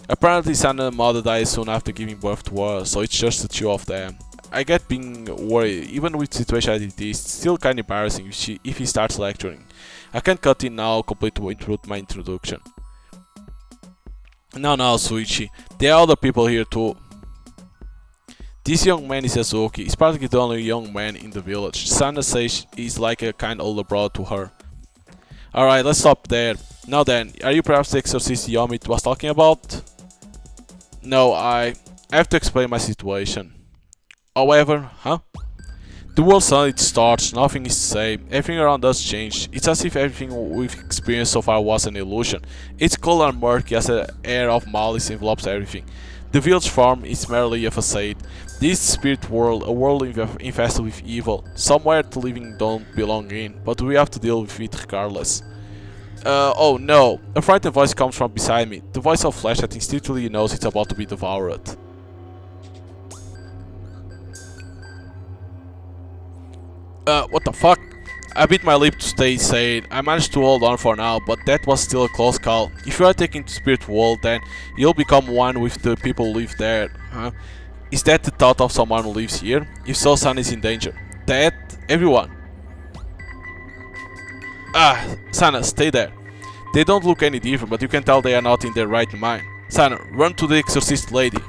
Apparently, Sana's mother died soon after giving birth to her, so it's just the two of them. I get being worried. Even with the situation as it is, it's still kinda embarrassing if he starts lecturing. I can't cut in now completely to interrupt my introduction. No, Suichi. There are other people here too. This young man is Azuki. He's practically the only young man in the village. Sana says he's like a kind older brother to her. Alright, let's stop there. Now then, are you perhaps the exorcist Yomi was talking about? No, I have to explain my situation. However, huh? The world suddenly starts, nothing is the same, everything around us changed. It's as if everything we've experienced so far was an illusion. It's cold and murky as an air of malice envelops everything. The village farm is merely a facade. This spirit world, a world infested with evil, somewhere the living don't belong in, but we have to deal with it regardless. Oh no, a frightened voice comes from beside me, the voice of flesh that instinctively knows it's about to be devoured. What the fuck? I bit my lip to stay sane. I managed to hold on for now, but that was still a close call. If you are taken to spirit world, then you'll become one with the people who live there. Huh? Is that the thought of someone who lives here? If so, Sana is in danger. That? Everyone. Ah, Sana, stay there. They don't look any different, but you can tell they are not in their right mind. Sana, run to the exorcist lady.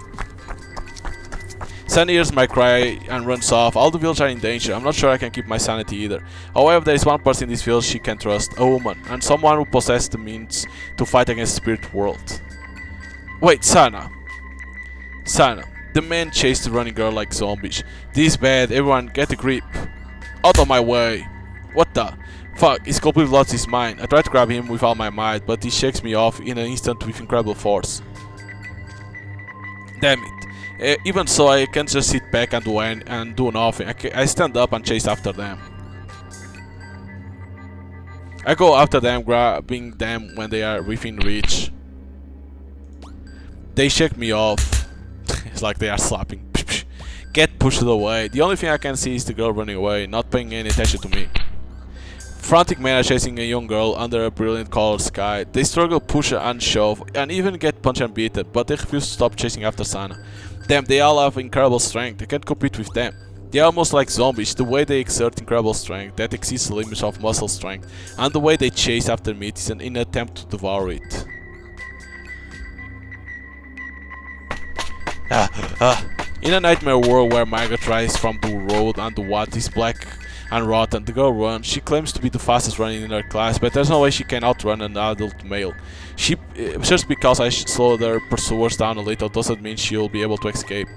Sana hears my cry and runs off. All the village are in danger. I'm not sure I can keep my sanity either. However, there is one person in this village she can trust, a woman, and someone who possesses the means to fight against the spirit world. Wait, Sana. Sana, the men chased the running girl like zombies. This is bad, everyone get a grip. Out of my way. What the? Fuck, he's completely lost his mind. I try to grab him with all my might, but he shakes me off in an instant with incredible force. Damn it. Even so, I can't just sit back and do nothing. I stand up and chase after them. I go after them, grabbing them when they are within reach. They shake me off. It's like they are slapping. Get pushed away. The only thing I can see is the girl running away, not paying any attention to me. Frantic men are chasing a young girl under a brilliant colored sky. They struggle, push and shove, and even get punched and beaten, but they refuse to stop chasing after Sana. Damn, they all have incredible strength. I can't compete with them. They are almost like zombies. The way they exert incredible strength that exceeds the limits of muscle strength, and the way they chase after meat is in an attempt to devour it. In a nightmare world where Margaret rises from the road and the water is black and rotten, the girl runs. She claims to be the fastest runner in her class, but there's no way she can outrun an adult male. Just because I slowed her pursuers down a little doesn't mean she'll be able to escape.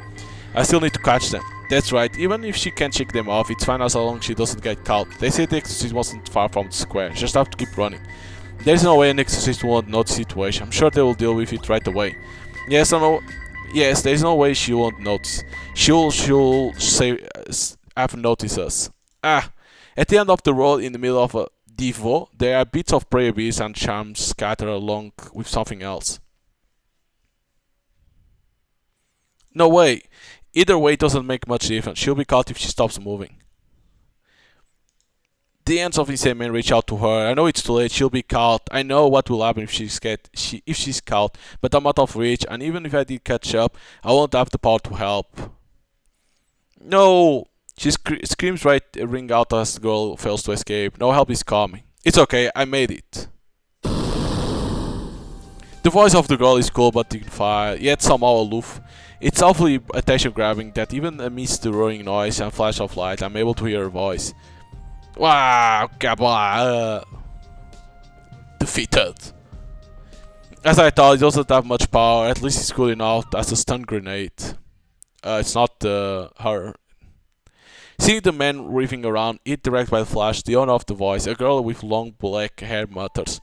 I still need to catch them. That's right, even if she can't shake them off, it's fine as long as she doesn't get caught. They say the exorcist wasn't far from the square, just have to keep running. There's no way an exorcist won't notice the situation. I'm sure they will deal with it right away. Yes, I know. Yes, there's no way she won't notice. She'll say, have noticed us. At the end of the road, in the middle of a Devo, there are bits of prayer beads and charms scattered along with something else. No way. Either way, it doesn't make much difference. She'll be caught if she stops moving. The ends of insane men reach out to her. I know it's too late. She'll be caught. I know what will happen if she's caught, but I'm out of reach. And even if I did catch up, I won't have the power to help. No. She screams right ring out as the girl fails to escape. No help is coming. It's okay, I made it. The voice of the girl is cool but dignified, yet somehow aloof. It's awfully attention-grabbing that even amidst the roaring noise and flash of light, I'm able to hear her voice. Wow, defeated. As I thought, it doesn't have much power. At least it's good enough as a stun grenade. It's not her. Seeing the man wreathing around, hit direct by the flash, the owner of the voice, a girl with long black hair, mutters.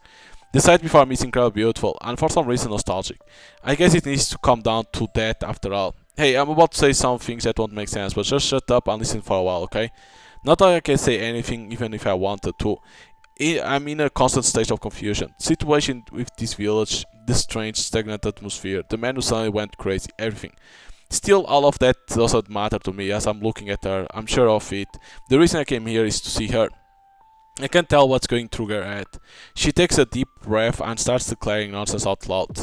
The sight before me is incredibly beautiful, and for some reason nostalgic. I guess it needs to come down to that after all. Hey, I'm about to say some things that won't make sense, but just shut up and listen for a while, okay? Not that I can say anything even if I wanted to. I'm in a constant state of confusion. The situation with this village, the strange, stagnant atmosphere, the man who suddenly went crazy, everything. Still, all of that doesn't matter to me as I'm looking at her. I'm sure of it. The reason I came here is to see her. I can't tell what's going through her head. She takes a deep breath and starts declaring nonsense out loud.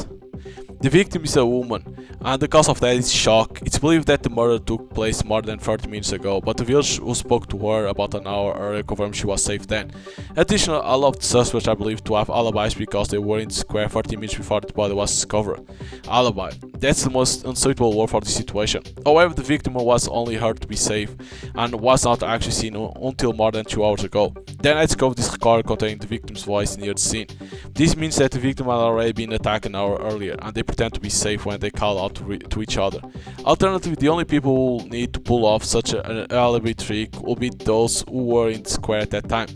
The victim is a woman, and the cause of that is shock. It's believed that the murder took place more than 30 minutes ago, but the village who spoke to her about an hour earlier confirmed she was safe then. Additionally, all of the suspects are believed to have alibis because they were in the square 30 minutes before the body was discovered. Alibi. That's the most unsuitable word for the situation. However, the victim was only heard to be safe and was not actually seen until more than 2 hours ago. Then I I discovered this card containing the victim's voice near the scene. This means that the victim had already been attacked an hour earlier, and they pretend to be safe when they call out to each other. Alternatively, the only people who will need to pull off such an alibi trick will be those who were in the square at that time.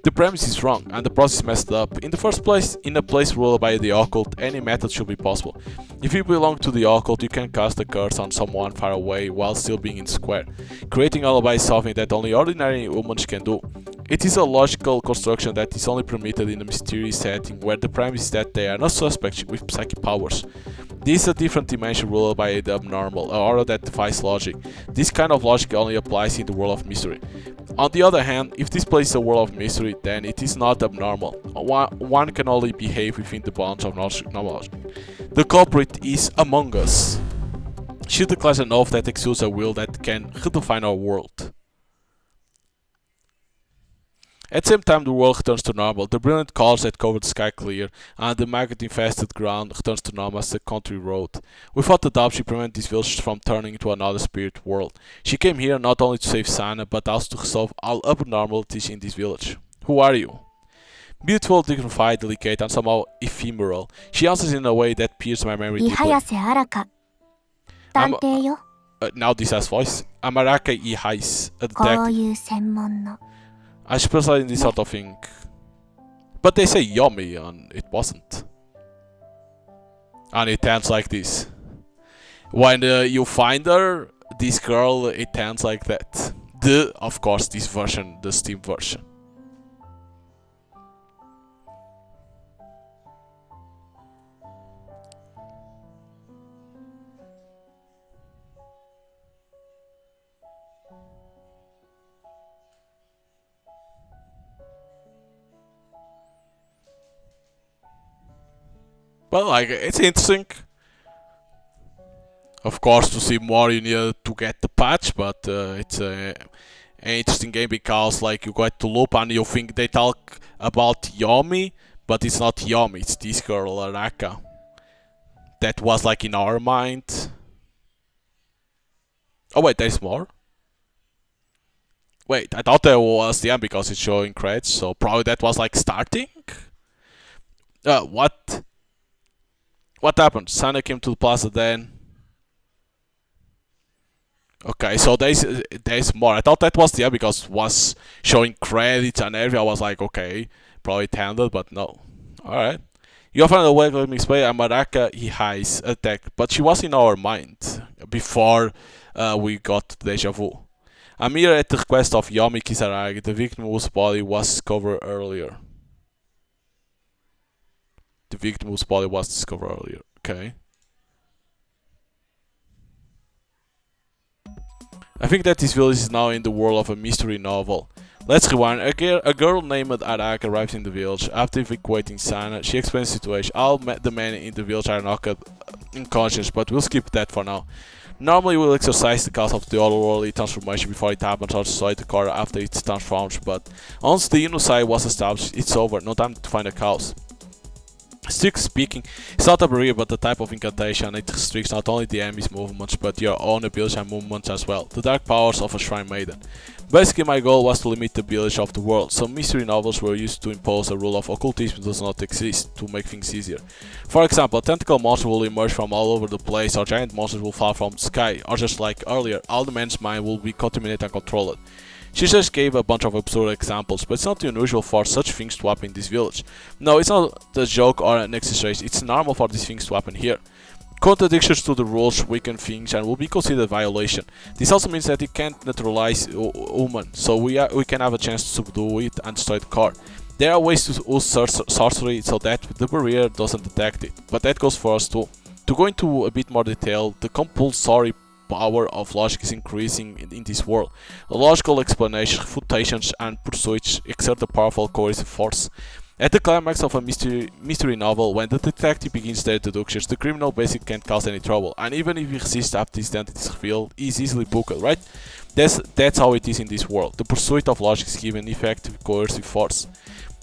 The premise is wrong, and the process messed up. In the first place, in a place ruled by the occult, any method should be possible. If you belong to the occult, you can cast a curse on someone far away while still being in the square. Creating alibi is something that only ordinary humans can do. It is a logical construction that is only permitted in a mysterious setting where the premise is that they are not suspects with psychic powers. This is a different dimension ruled by the abnormal, an aura that defies logic. This kind of logic only applies in the world of mystery. On the other hand, if this place is a world of mystery, then it is not abnormal. One can only behave within the bounds of knowledge. The culprit is among us. She declares an oath that exudes a will that can redefine our world. At the same time, the world returns to normal. The brilliant clouds that cover the sky clear, and the maggot-infested ground returns to normal as the country road. Without a doubt, she prevented this village from turning into another spirit world. She came here not only to save Sana, but also to resolve all abnormalities in this village. Who are you? Beautiful, dignified, delicate, and somehow ephemeral. She answers in a way that pierces my memory deeply. Araka. Now this has voice. I'm Araka Ihais, a detective. I specialize in this sort of thing. But they say yummy and it wasn't. And it ends like this. When you find her, this girl, it ends like that. Of course, this version, the Steam version. Well, like, it's interesting. Of course, to see more you need to get the patch, but it's an interesting game because, like, you get to loop and you think they talk about Yomi, but it's not Yomi, it's this girl, Araka. That was, like, in our mind. Oh wait, there's more? Wait, I thought there was the end because it's showing credits, so probably that was, like, starting? What? What happened? Sana came to the plaza then. Okay, so there's more. I thought that was the end because it was showing credits and everything. I was like, okay, probably it ended, but no. Alright. You found a way to let me explain. Araka Ihai's attack, but she was in our mind before we got deja vu. I'm here at the request of Yomi Kisaragi, the victim whose body was discovered earlier. The victim whose body was discovered earlier. Okay. I think that this village is now in the world of a mystery novel. Let's rewind. A girl named Araka arrives in the village. After evacuating Sana, she explains the situation. All the men in the village are knocked unconscious, but we'll skip that for now. Normally we'll exercise the cause of the otherworldly transformation before it happens or destroy the car after it's transformed, but once the Inusai was established, it's over. No time to find a cause. Strictly speaking, it's not a barrier but a type of incantation. It restricts not only the enemy's movements but your own abilities and movements as well. The dark powers of a shrine maiden. Basically my goal was to limit the abilities of the world. Some mystery novels were used to impose a rule of occultism does not exist to make things easier. For example, a tentacle monster will emerge from all over the place, or giant monsters will fall from the sky, or just like earlier, all the man's mind will be contaminated and controlled. She just gave a bunch of absurd examples, but it's not unusual for such things to happen in this village. No, it's not a joke or an exaggeration, it's normal for these things to happen here. Contradictions to the rules weaken things and will be considered violation. This also means that it can't neutralize human, so we can have a chance to subdue it and destroy the car. There are ways to use sorcery so that the barrier doesn't detect it, but that goes for us too. To go into a bit more detail, the compulsory power of logic is increasing in this world. Logical explanations, refutations, and pursuits exert a powerful coercive force. At the climax of a mystery novel, when the detective begins their deductions, the criminal basically can't cause any trouble, and even if he resists after his identity is revealed, he is easily booked, right? That's how it is in this world. The pursuit of logic is given effective coercive force.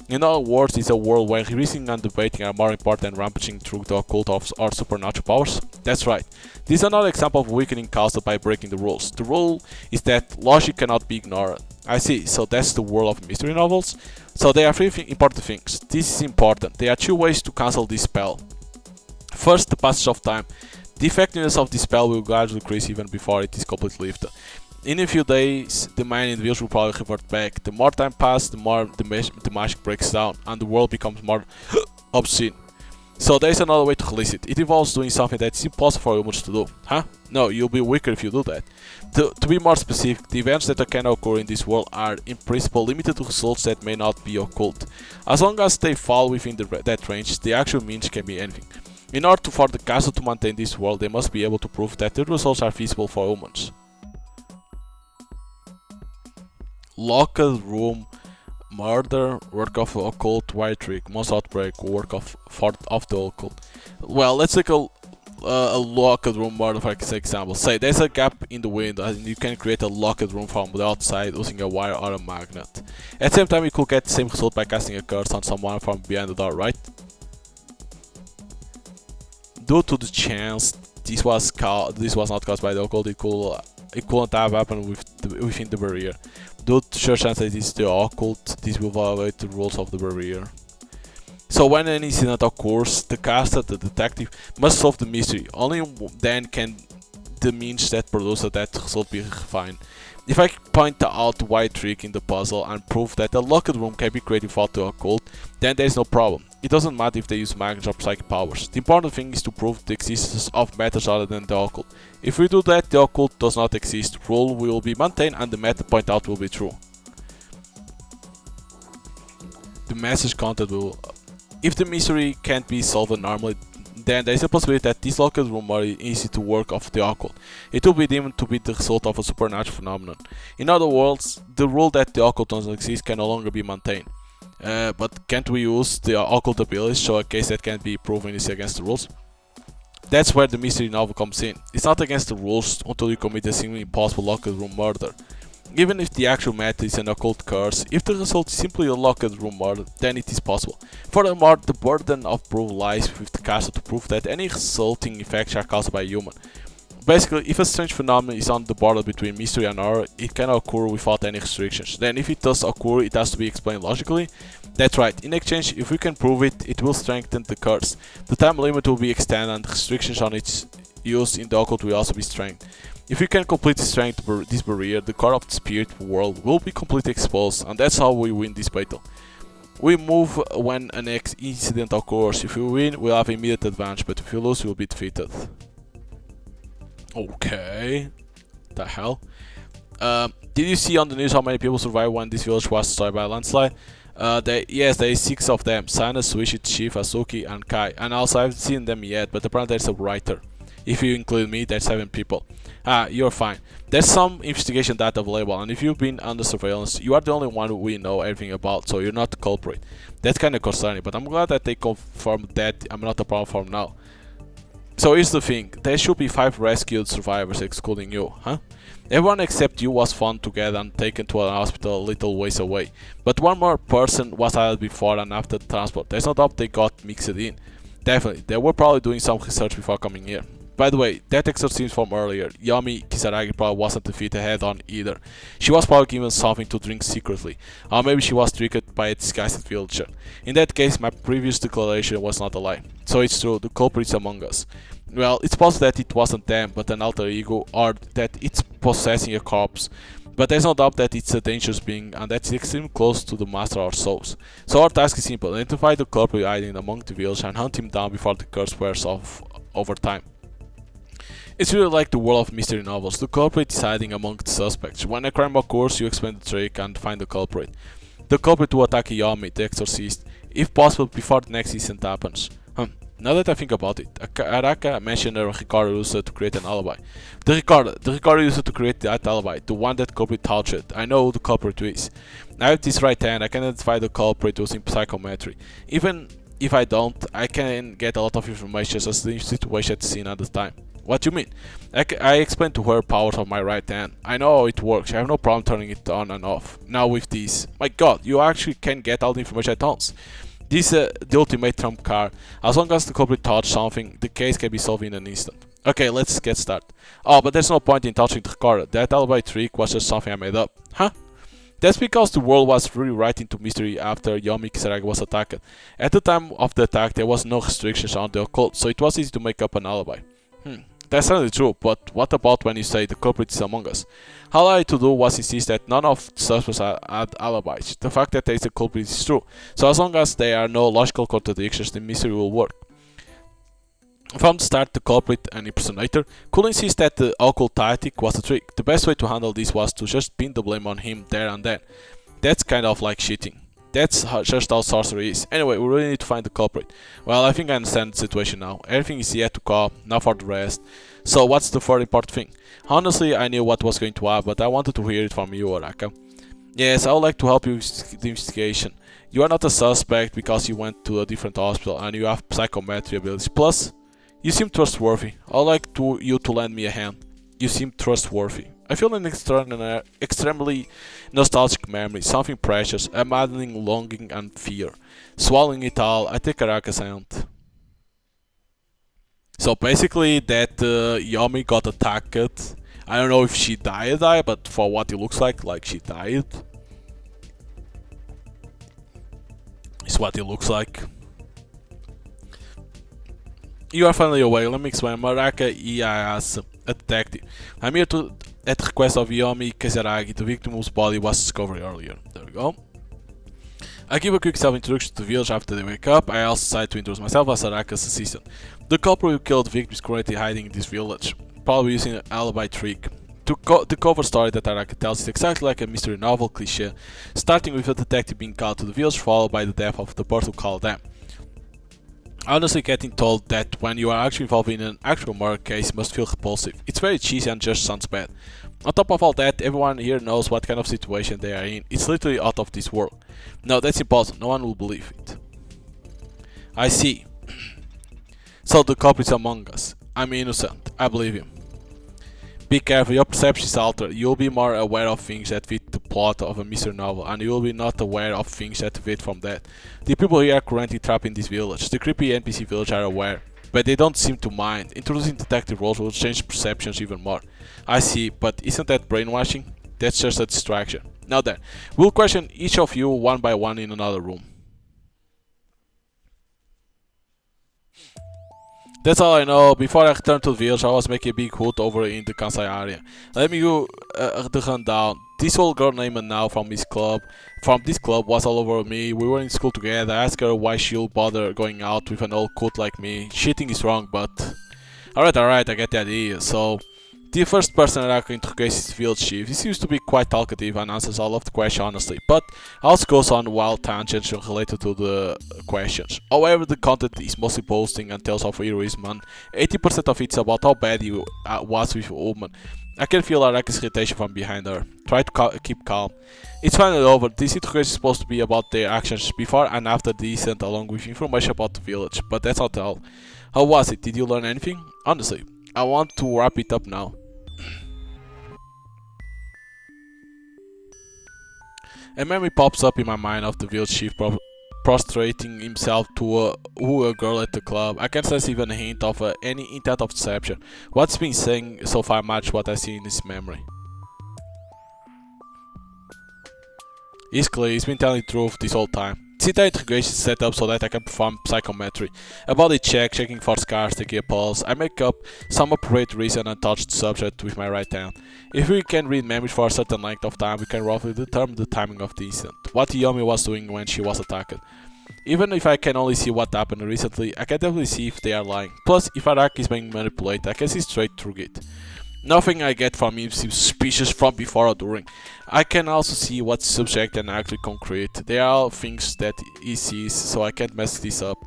In other words, it's a world where reasoning and debating are more important than rampaging through the occult of or supernatural powers. That's right. This is another example of weakening caused by breaking the rules. The rule is that logic cannot be ignored. I see, so that's the world of mystery novels. So there are three important things. This is important. There are two ways to cancel this spell. First, the passage of time. The effectiveness of this spell will gradually decrease even before it is completely lifted. In a few days, the main individuals will probably revert back. The more time passes, the more the magic breaks down, and the world becomes more obscene. So there's another way to release it. It involves doing something that's impossible for humans to do. Huh? No, you'll be weaker if you do that. To be more specific, the events that can occur in this world are, in principle, limited to results that may not be occult. As long as they fall within that range, the actual means can be anything. In order for the castle to maintain this world, they must be able to prove that the results are feasible for humans. Locked room, murder, work of occult, white trick, most outbreak, work of the occult. Well, let's take a locked room murder for example. Say there's a gap in the window and you can create a locked room from the outside using a wire or a magnet. At the same time, you could get the same result by casting a curse on someone from behind the door, right? Due to the chance this was not caused by the occult, it couldn't have happened within the barrier. Due to sure chance that it is the occult, this will violate the rules of the barrier. So when an incident occurs, the caster, the detective, must solve the mystery. Only then can the means that produce that result be refined. If I point out the white trick in the puzzle and prove that a locked room can be created without the occult, then there is no problem. It doesn't matter if they use magic or psychic powers. The important thing is to prove the existence of matters other than the occult. If we do that, the occult does not exist, the rule will be maintained and the method point out will be true. The message content will... If the mystery can't be solved normally, then there is a possibility that this locked room is easy to work of the occult. It will be deemed to be the result of a supernatural phenomenon. In other words, the rule that the occult doesn't exist can no longer be maintained. But can't we use the occult abilities so a case that can't be proven is against the rules? That's where the mystery novel comes in. It's not against the rules until you commit a seemingly impossible locked room murder. Even if the actual method is an occult curse, if the result is simply a locked room murder, then it is possible. Furthermore, the burden of proof lies with the caster to prove that any resulting effects are caused by a human. Basically, if a strange phenomenon is on the border between mystery and horror, it can occur without any restrictions. Then if it does occur, it has to be explained logically. That's right, in exchange, if we can prove it, it will strengthen the curse. The time limit will be extended and restrictions on its use in the occult will also be strengthened. If we can completely strengthen this barrier, the core of the spirit world will be completely exposed, and that's how we win this battle. We move when an incident occurs. If we win, we'll have immediate advantage, but if we lose, we'll be defeated. Okay. The hell? Did you see on the news how many people survived when this village was destroyed by a landslide? Yes, there is 6 of them. Sana, Suishi, Chief, Asuki, and Kai. And also I haven't seen them yet, but apparently there's a writer. If you include me, there's 7 people. You're fine. There's some investigation data available, and if you've been under surveillance, you are the only one we know everything about, so you're not the culprit. That's kinda concerning, but I'm glad that they confirmed that I'm not a problem for them now. So here's the thing, there should be 5 rescued survivors excluding you, huh? Everyone except you was found together and taken to a hospital a little ways away. But one more person was added before and after the transport. There's no doubt they got mixed in. Definitely, they were probably doing some research before coming here. By the way, that exorcism from earlier, Yami Kisaragi probably wasn't defeated head on either. She was probably given something to drink secretly, or maybe she was tricked by a disguised villager. In that case, my previous declaration was not a lie. So it's true, the culprit is among us. Well, it's possible that it wasn't them, but an alter ego, or that it's possessing a corpse. But there's no doubt that it's a dangerous being, and that's extremely close to the master of our souls. So our task is simple, identify the culprit hiding among the village and hunt him down before the curse wears off over time. It's really like the world of mystery novels. The culprit is hiding among the suspects. When a crime occurs, you explain the trick and find the culprit. The culprit will attack Yami, the exorcist, if possible before the next incident happens. Now that I think about it, Araka mentioned a recorder used to create an alibi. The recorder used to create that alibi, the one that culprit touched. I know who the culprit is. I have this right hand, I can identify the culprit using psychometry. Even if I don't, I can get a lot of information as the situation at the scene at the time. What do you mean? I explained to her powers of my right hand. I know how it works. I have no problem turning it on and off. Now with this, my god, you actually can get all the information at once. This is the ultimate trump card. As long as the culprit touches something, the case can be solved in an instant. Okay, let's get started. Oh, but there's no point in touching the recorder. That alibi trick was just something I made up. Huh? That's because the world was rewriting to mystery after Yomi Kisaragi was attacked. At the time of the attack, there was no restrictions on the occult, so it was easy to make up an alibi. That's certainly true, but what about when you say the culprit is among us? All I had to do was insist that none of the suspects had alibis. The fact that there is a culprit is true, so as long as there are no logical contradictions, the mystery will work. From the start, the culprit, an impersonator, could insist that the occult tactic was a trick. The best way to handle this was to just pin the blame on him there and then. That's kind of like cheating. That's just how sorcery is. Anyway, we really need to find the culprit. Well, I think I understand the situation now. Everything is yet to come, now for the rest. So what's the third important thing? Honestly, I knew what was going to happen, but I wanted to hear it from you, Araka. Yes, I would like to help you with the investigation. You are not a suspect because you went to a different hospital and you have psychometry abilities. Plus, you seem trustworthy. I'd like you to lend me a hand. You seem trustworthy. I feel an extremely nostalgic memory, something precious, a maddening longing and fear. Swallowing it all, I take Araka's hand. So basically that Yomi got attacked. I don't know if she died, but for what it looks like she died. It's what it looks like. You are finally awake. Let me explain. Araka Ias, a detective. I'm here at the request of Yomi Kisaragi, the victim whose body was discovered earlier. There we go. I give a quick self-introduction to the village after they wake up. I also decide to introduce myself as Araka's assistant. The culprit who killed the victim is currently hiding in this village, probably using an alibi trick. The cover story that Araka tells is exactly like a mystery novel cliché, starting with a detective being called to the village, followed by the death of the person who called them. Honestly, getting told that when you are actually involved in an actual murder case must feel repulsive. It's very cheesy and just sounds bad. On top of all that, everyone here knows what kind of situation they are in. It's literally out of this world. No, that's impossible. No one will believe it. I see. So the culprit is among us. I'm innocent. I believe him. Be careful, your perception is altered. You'll be more aware of things that fit the plot of a mystery novel, and you will be not aware of things that fit from that. The people here are currently trapped in this village. The creepy NPC village are aware, but they don't seem to mind. Introducing detective roles will change perceptions even more. I see, but isn't that brainwashing? That's just a distraction. Now then, we'll question each of you one by one in another room. That's all I know. Before I returned to the village, I was making a big hoot over in the Kansai area. Let me go the rundown. This old girl named Now from this club was all over me. We were in school together. I asked her why she'll bother going out with an old coot like me. Cheating is wrong, but alright, I get the idea. So the first person Araka interrogates is the village chief. He seems to be quite talkative and answers all of the questions honestly, but also goes on wild tangents related to the questions. However, the content is mostly boasting and tales of heroism, and 80% of it is about how bad he was with a woman. I can feel Araka's irritation from behind her. Try to keep calm. It's finally over. This interrogation is supposed to be about their actions before and after the incident, along with information about the village, but that's not all. How was it? Did you learn anything? Honestly, I want to wrap it up now. A memory pops up in my mind of the village chief prostrating himself to a girl at the club. I can't sense even a hint of any intent of deception. What's been saying so far matches what I see in this memory. It's clear, he's been telling the truth this whole time. The entire integration is set up so that I can perform psychometry, a body check, checking for scars, taking a pulse. I make up some appropriate reason and touch the subject with my right hand. If we can read memories for a certain length of time, we can roughly determine the timing of the incident, what Yomi was doing when she was attacked. Even if I can only see what happened recently, I can definitely see if they are lying. Plus, if Araka is being manipulated, I can see straight through it. Nothing I get from him seems suspicious from before or during. I can also see what's subject and actually concrete. They are all things that he sees, so I can't mess this up.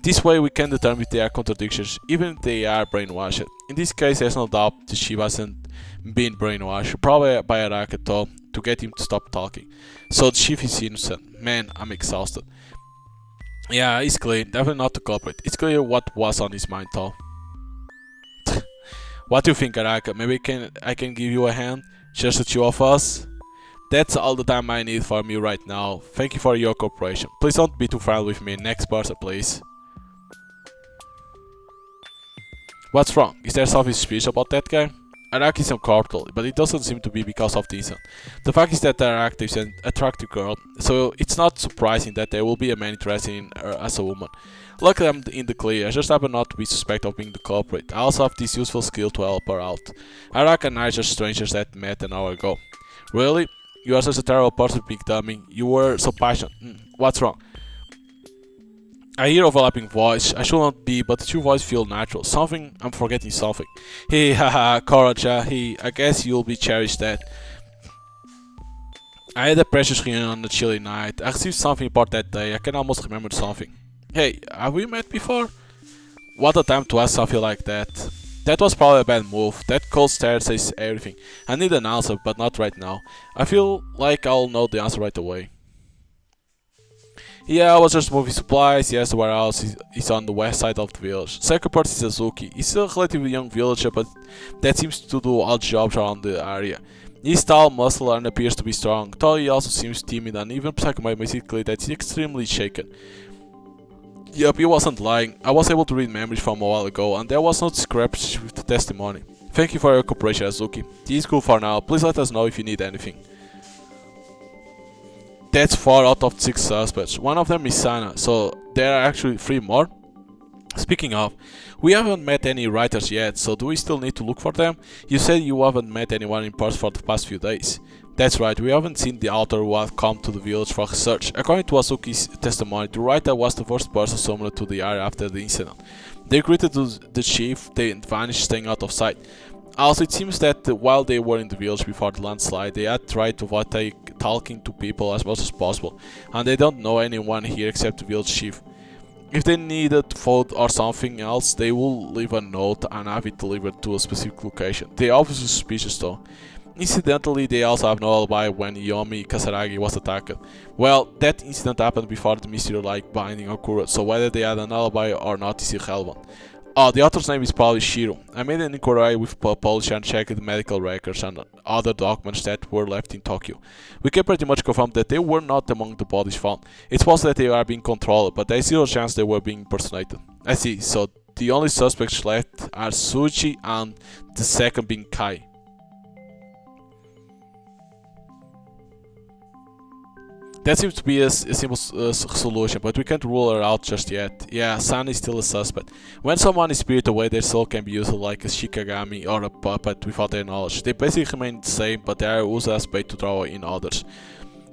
This way we can determine if they are contradictions, even if they are brainwashed. In this case, there's no doubt that she wasn't being brainwashed, probably by Araka though, to get him to stop talking. So the chief is innocent. Man, I'm exhausted. Yeah, it's clear, definitely not the culprit. It's clear what was on his mind though. What do you think, Araka? Maybe I can give you a hand? Just the two of us? That's all the time I need from you right now. Thank you for your cooperation. Please don't be too friendly with me. Next person, please. What's wrong? Is there something suspicious about that guy? Araka is uncomfortable, but it doesn't seem to be because of the incident. The fact is that Araka is an attractive girl, so it's not surprising that there will be a man interested in her as a woman. Luckily I'm in the clear, I just happen not to be suspected of being the culprit. I also have this useful skill to help her out. Araka and I are just strangers that met an hour ago. Really? You are such a terrible person, big dummy. You were so passionate. What's wrong? I hear overlapping voice. I should not be, but the two voices feel natural. Something, I'm forgetting something. Hey, haha, Coraja, hey, I guess you'll be cherished that. I had a precious reunion on a chilly night. I received something important that day. I can almost remember something. Hey, have we met before? What a time to ask something like that. That was probably a bad move. That cold stare says everything. I need an answer, but not right now. I feel like I'll know the answer right away. Yeah, I was just moving supplies. Yes, the warehouse is on the west side of the village. Second part is Suzuki. He's a relatively young villager, but that seems to do odd jobs around the area. He's tall, muscular, and appears to be strong. Though he also seems timid, and even Psychomat makes it clear that he's extremely shaken. Yup, he wasn't lying. I was able to read memories from a while ago, and there was no discrepancy with the testimony. Thank you for your cooperation, Azuki. He's cool for now. Please let us know if you need anything. That's 4 out of 6 suspects. One of them is Sana, so there are actually 3 more. Speaking of, we haven't met any writers yet, so do we still need to look for them? You said you haven't met anyone in person for the past few days. That's right, we haven't seen the author who had come to the village for research. According to Azuki's testimony, the writer was the first person summoned to the area after the incident. They greeted the chief, they vanished, staying out of sight. Also, it seems that while they were in the village before the landslide, they had tried to avoid talking to people as much as possible, and they don't know anyone here except the village chief. If they needed food or something else, they will leave a note and have it delivered to a specific location. They are obviously suspicious though. Incidentally, they also have no alibi when Yomi Kasaragi was attacked. Well, that incident happened before the mystery-like binding occurred, so whether they had an alibi or not is irrelevant. Oh, the author's name is probably Shiro. I made an inquiry with a publisher and checked the medical records and other documents that were left in Tokyo. We can pretty much confirm that they were not among the bodies found. It's possible that they are being controlled, but there is zero chance they were being impersonated. I see, so the only suspects left are Suchi and the second being Kai. That seems to be a simple solution, but we can't rule her out just yet. Yeah, San is still a suspect. When someone is spirited away, their soul can be used like a shikigami or a puppet without their knowledge. They basically remain the same, but they are used as bait to draw in others.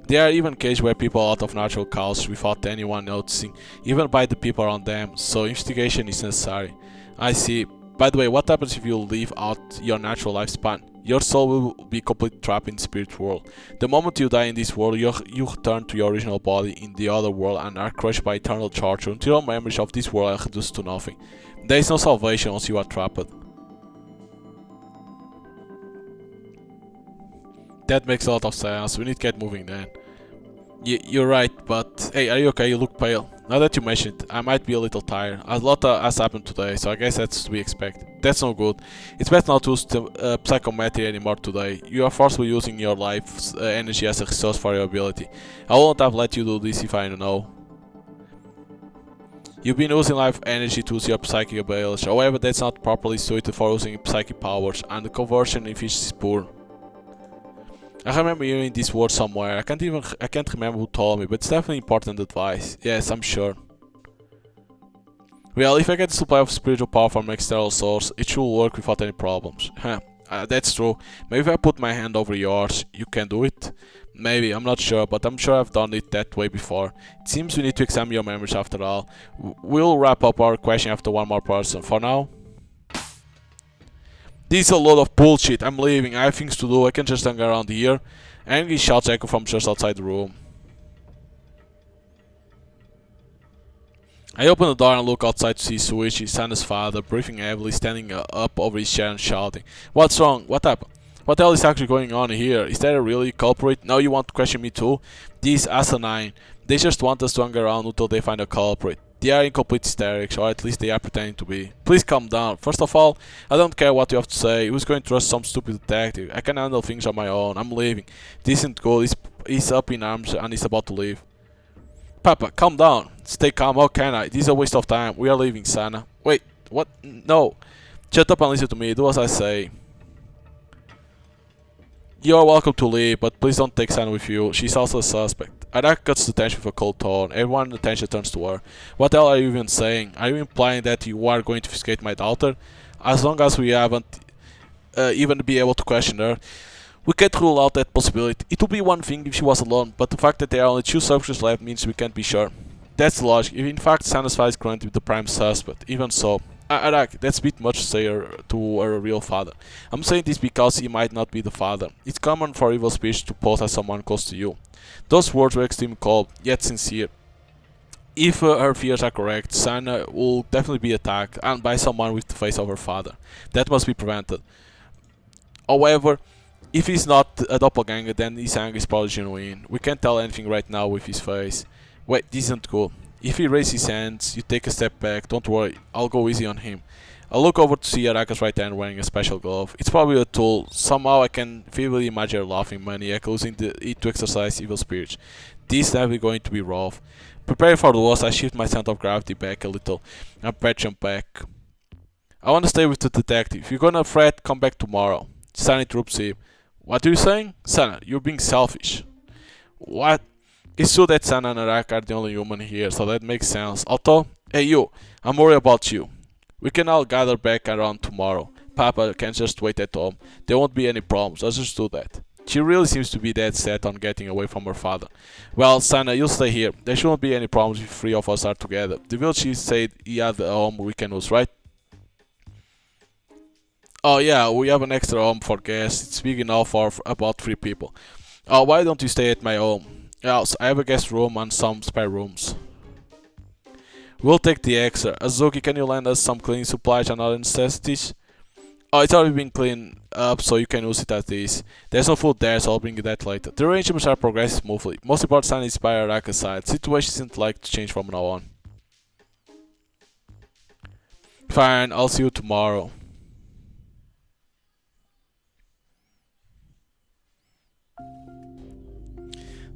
There are even cases where people out of natural causes without anyone noticing, even by the people around them, so investigation is necessary. I see. By the way, what happens if you leave out your natural lifespan? Your soul will be completely trapped in the spirit world. The moment you die in this world, you return to your original body in the other world and are crushed by eternal torture until your memories of this world are reduced to nothing. There is no salvation once you are trapped. That makes a lot of sense. We need to get moving then. You're right, but hey, are you okay? You look pale. Now that you mention it, I might be a little tired. A lot has happened today, so I guess that's to be expected. That's no good. It's best not to use psychometry anymore today. You are forcibly using your life's energy as a resource for your ability. I wouldn't have let you do this if I know. You've been using life energy to use your psychic abilities. However, that's not properly suited for using psychic powers, and the conversion efficiency is poor. I remember hearing this word somewhere. I can't remember who told me, but it's definitely important advice. Yes, I'm sure. Well, if I get a supply of spiritual power from an external source, it should work without any problems. That's true. Maybe if I put my hand over yours, you can do it? Maybe, I'm not sure, but I'm sure I've done it that way before. It seems we need to examine your memories after all. We'll wrap up our question after one more person. For now, this is a load of bullshit. I'm leaving. I have things to do. I can't just hang around here. Angry shouts echo from just outside the room. I open the door and look outside to see Suichi, Sana's father, breathing heavily, standing up over his chair and shouting. What's wrong? What happened? What the hell is actually going on here? Is there a really culprit? Now you want to question me too? These asinine. They just want us to hang around until they find a culprit. They are in complete hysterics, or at least they are pretending to be. Please calm down. First of all, I don't care what you have to say. Who's going to trust some stupid detective? I can handle things on my own. I'm leaving. This isn't good. He's up in arms and he's about to leave. Papa, calm down. Stay calm. How can I? This is a waste of time. We are leaving, Sana. Wait, what? No. Shut up and listen to me. Do as I say. You are welcome to leave, but please don't take Sana with you. She's also a suspect. Araka cuts the tension with a cold tone. Everyone's attention turns to her. What the hell are you even saying? Are you implying that you are going to investigate my daughter? As long as we haven't even be able to question her, we can't rule out that possibility. It would be one thing if she was alone, but the fact that there are only 2 suspects left means we can't be sure. That's the logic. If in fact Sana's file is currently with the prime suspect, even so. Araka, that's a bit much to say to her real father. I'm saying this because he might not be the father. It's common for evil spirits to pose as someone close to you. Those words were extremely cold, yet sincere. If her fears are correct, Sana will definitely be attacked, and by someone with the face of her father. That must be prevented. However, if he's not a doppelganger, then his anger is probably genuine. We can't tell anything right now with his face. Wait, this isn't cool. If he raises his hands, you take a step back, don't worry, I'll go easy on him. I look over to see Araka's right hand wearing a special glove. It's probably a tool. Somehow I can vividly imagine her laughing maniac using it to exercise evil spirits. This is definitely going to be rough. Preparing for the worst, I shift my center of gravity back a little and patch him back. I want to stay with the detective. If you're gonna fret, come back tomorrow. Sana interrupts him. What are you saying? Sana, you're being selfish. What? It's true that Sana and Araka are the only human here, so that makes sense. Although, hey you, I'm worried about you. We can all gather back around tomorrow. Papa can just wait at home. There won't be any problems, I just do that. She really seems to be dead set on getting away from her father. Well, Sana, you'll stay here. There shouldn't be any problems if 3 of us are together. The village she said he had a home we can use, right? Oh yeah, we have an extra home for guests. It's big enough for about 3 people. Oh, why don't you stay at my home? Yes, I have a guest room and some spare rooms. We'll take the extra. Azuki, can you lend us some cleaning supplies and other necessities? Oh, it's already been cleaned up, so you can use it as is. There's no food there, so I'll bring you that later. The arrangements are progressing smoothly. Most important sign is by Araka's side. Situation isn't like to change from now on. Fine, I'll see you tomorrow.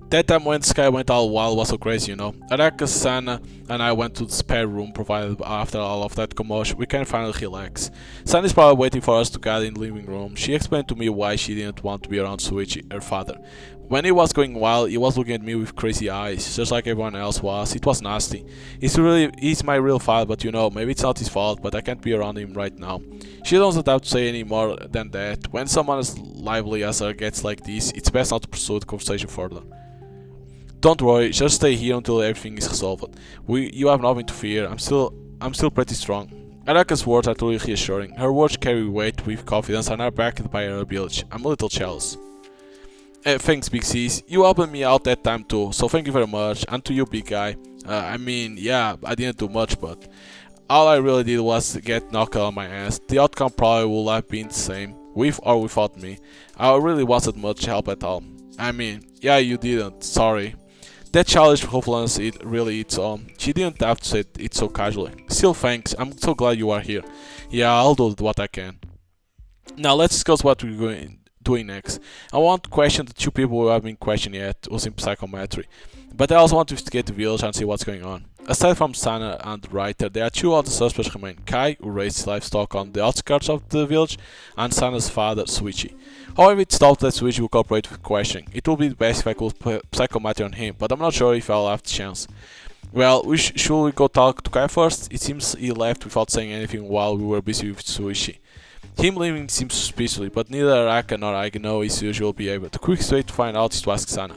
That time when the sky went all wild was so crazy, you know. Araka, Sana, and I went to the spare room provided after all of that commotion. We can finally relax. Sana is probably waiting for us to gather in the living room. She explained to me why she didn't want to be around Suichi, her father. When he was going wild, he was looking at me with crazy eyes, just like everyone else was. It was nasty. He's my real father, but you know, maybe it's not his fault, but I can't be around him right now. She doesn't have to say any more than that. When someone as lively as her gets like this, it's best not to pursue the conversation further. Don't worry, just stay here until everything is resolved. You have nothing to fear. I'm still pretty strong. Araka's words are truly reassuring. Her words carry weight with confidence and are backed by her ability. I'm a little jealous. Thanks, Big Sis. You helped me out that time too, so thank you very much. And to you, big guy. I mean, yeah, I didn't do much, but all I really did was get knocked on my ass. The outcome probably would have been the same, with or without me. I really wasn't much help at all. I mean, yeah, you didn't. Sorry. That childish hopefulness it really eats on. She didn't have to say it so casually. Still thanks, I'm so glad you are here. Yeah, I'll do what I can. Now let's discuss what we're doing next. I want to question the 2 people who have been questioned yet using psychometry. But I also want to investigate the village and see what's going on. Aside from Sana and the writer, there are 2 other suspects remain. Kai, who raised livestock on the outskirts of the village, and Sana's father, Suichi. However, it's thought that Suichi will cooperate with questioning. It would be best if I could psychometry on him, but I'm not sure if I'll have the chance. Well, should we go talk to Kai first? It seems he left without saying anything while we were busy with Suichi. Him leaving seems suspiciously, but neither Araka nor I know his usual behavior. The quickest way to find out is to ask Sana.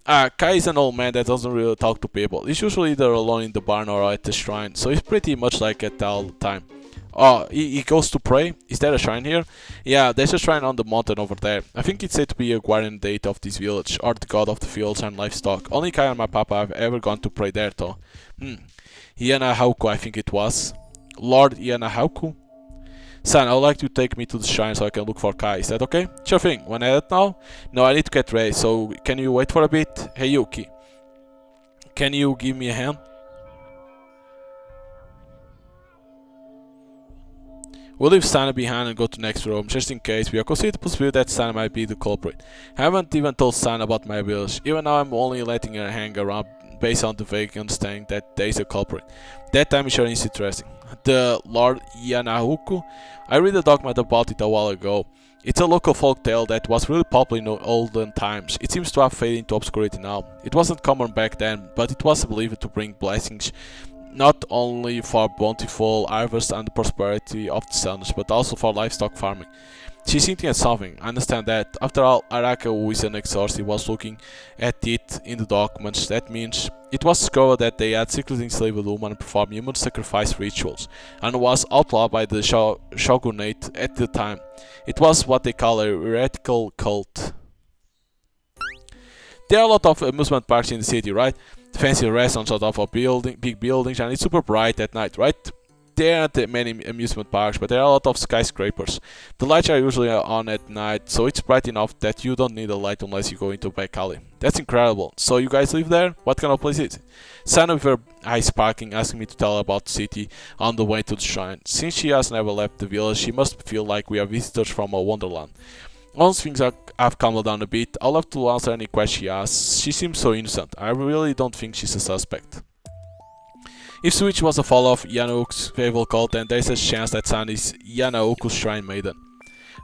Kai is an old man that doesn't really talk to people. He's usually either alone in the barn or at the shrine, so he's pretty much like that all the time. Oh, he goes to pray? Is there a shrine here? Yeah, there's a shrine on the mountain over there. I think it's said to be a guardian deity of this village, or the god of the fields and livestock. Only Kai and my papa have ever gone to pray there though. Iana Hauku, I think it was. Lord Iana Hauku? San, I would like you to take me to the shrine so I can look for Kai. Is that okay? Sure thing. Wanna head now? No, I need to get ready, so can you wait for a bit? Hey Yuki. Can you give me a hand? We leave Sana behind and go to the next room, just in case. We are considering the possibility that Sana might be the culprit. I haven't even told Sana about my abilities. Even now I'm only letting her hang around based on the vague understanding that there is a culprit. That time is sure is interesting. The Lord Yanahuku? I read a document about it a while ago. It's a local folk tale that was really popular in olden times. It seems to have faded into obscurity now. It wasn't common back then, but it was believed to bring blessings not only for bountiful harvest and the prosperity of the descendants, but also for livestock farming. She's hinting at something, I understand that. After all, Araka, who is an exorcist, was looking at it in the documents. That means it was discovered that they had secretly enslaved a woman and performed human sacrifice rituals, and was outlawed by the shogunate at the time. It was what they call a heretical cult. There are a lot of amusement parks in the city, right? Fancy restaurants on top of big buildings, and it's super bright at night, right? There aren't many amusement parks, but there are a lot of skyscrapers. The lights are usually on at night, so it's bright enough that you don't need a light unless you go into a back alley. That's incredible. So you guys live there? What kind of place is it? Sana with her eyes sparkling, asking me to tell her about the city on the way to the shrine. Since she has never left the village, she must feel like we are visitors from a wonderland. Once things have calmed down a bit, I'll have to answer any question she asks. She seems so innocent. I really don't think she's a suspect. If Switch was a follower of Yanauku's rival cult, then there's a chance that San is Yanauku's shrine maiden.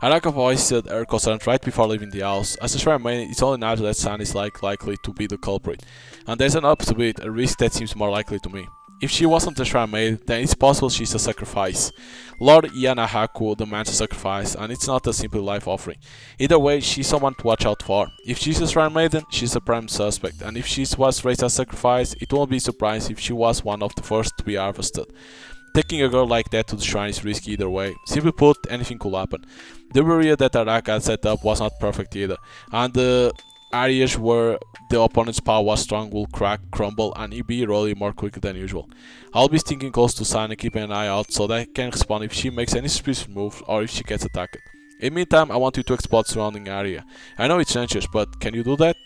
Araka voiced her concern right before leaving the house. As a shrine maiden, it's only natural that San is likely to be the culprit. And there's an opposite, a risk that seems more likely to me. If she wasn't a shrine maiden, then it's possible she's a sacrifice. Lord Yanahaku demands a sacrifice, and it's not a simple life offering. Either way, she's someone to watch out for. If she's a shrine maiden, she's a prime suspect, and if she was raised as a sacrifice, it won't be surprised if she was one of the first to be harvested. Taking a girl like that to the shrine is risky either way. Simply put, anything could happen. The barrier that Araka had set up was not perfect either, and the areas where the opponent's power was strong will crack, crumble, and be eroded more quickly than usual. I'll be sticking close to Sana, keeping an eye out so that I can respond if she makes any suspicious moves or if she gets attacked. In the meantime, I want you to explore the surrounding area. I know it's dangerous, but can you do that?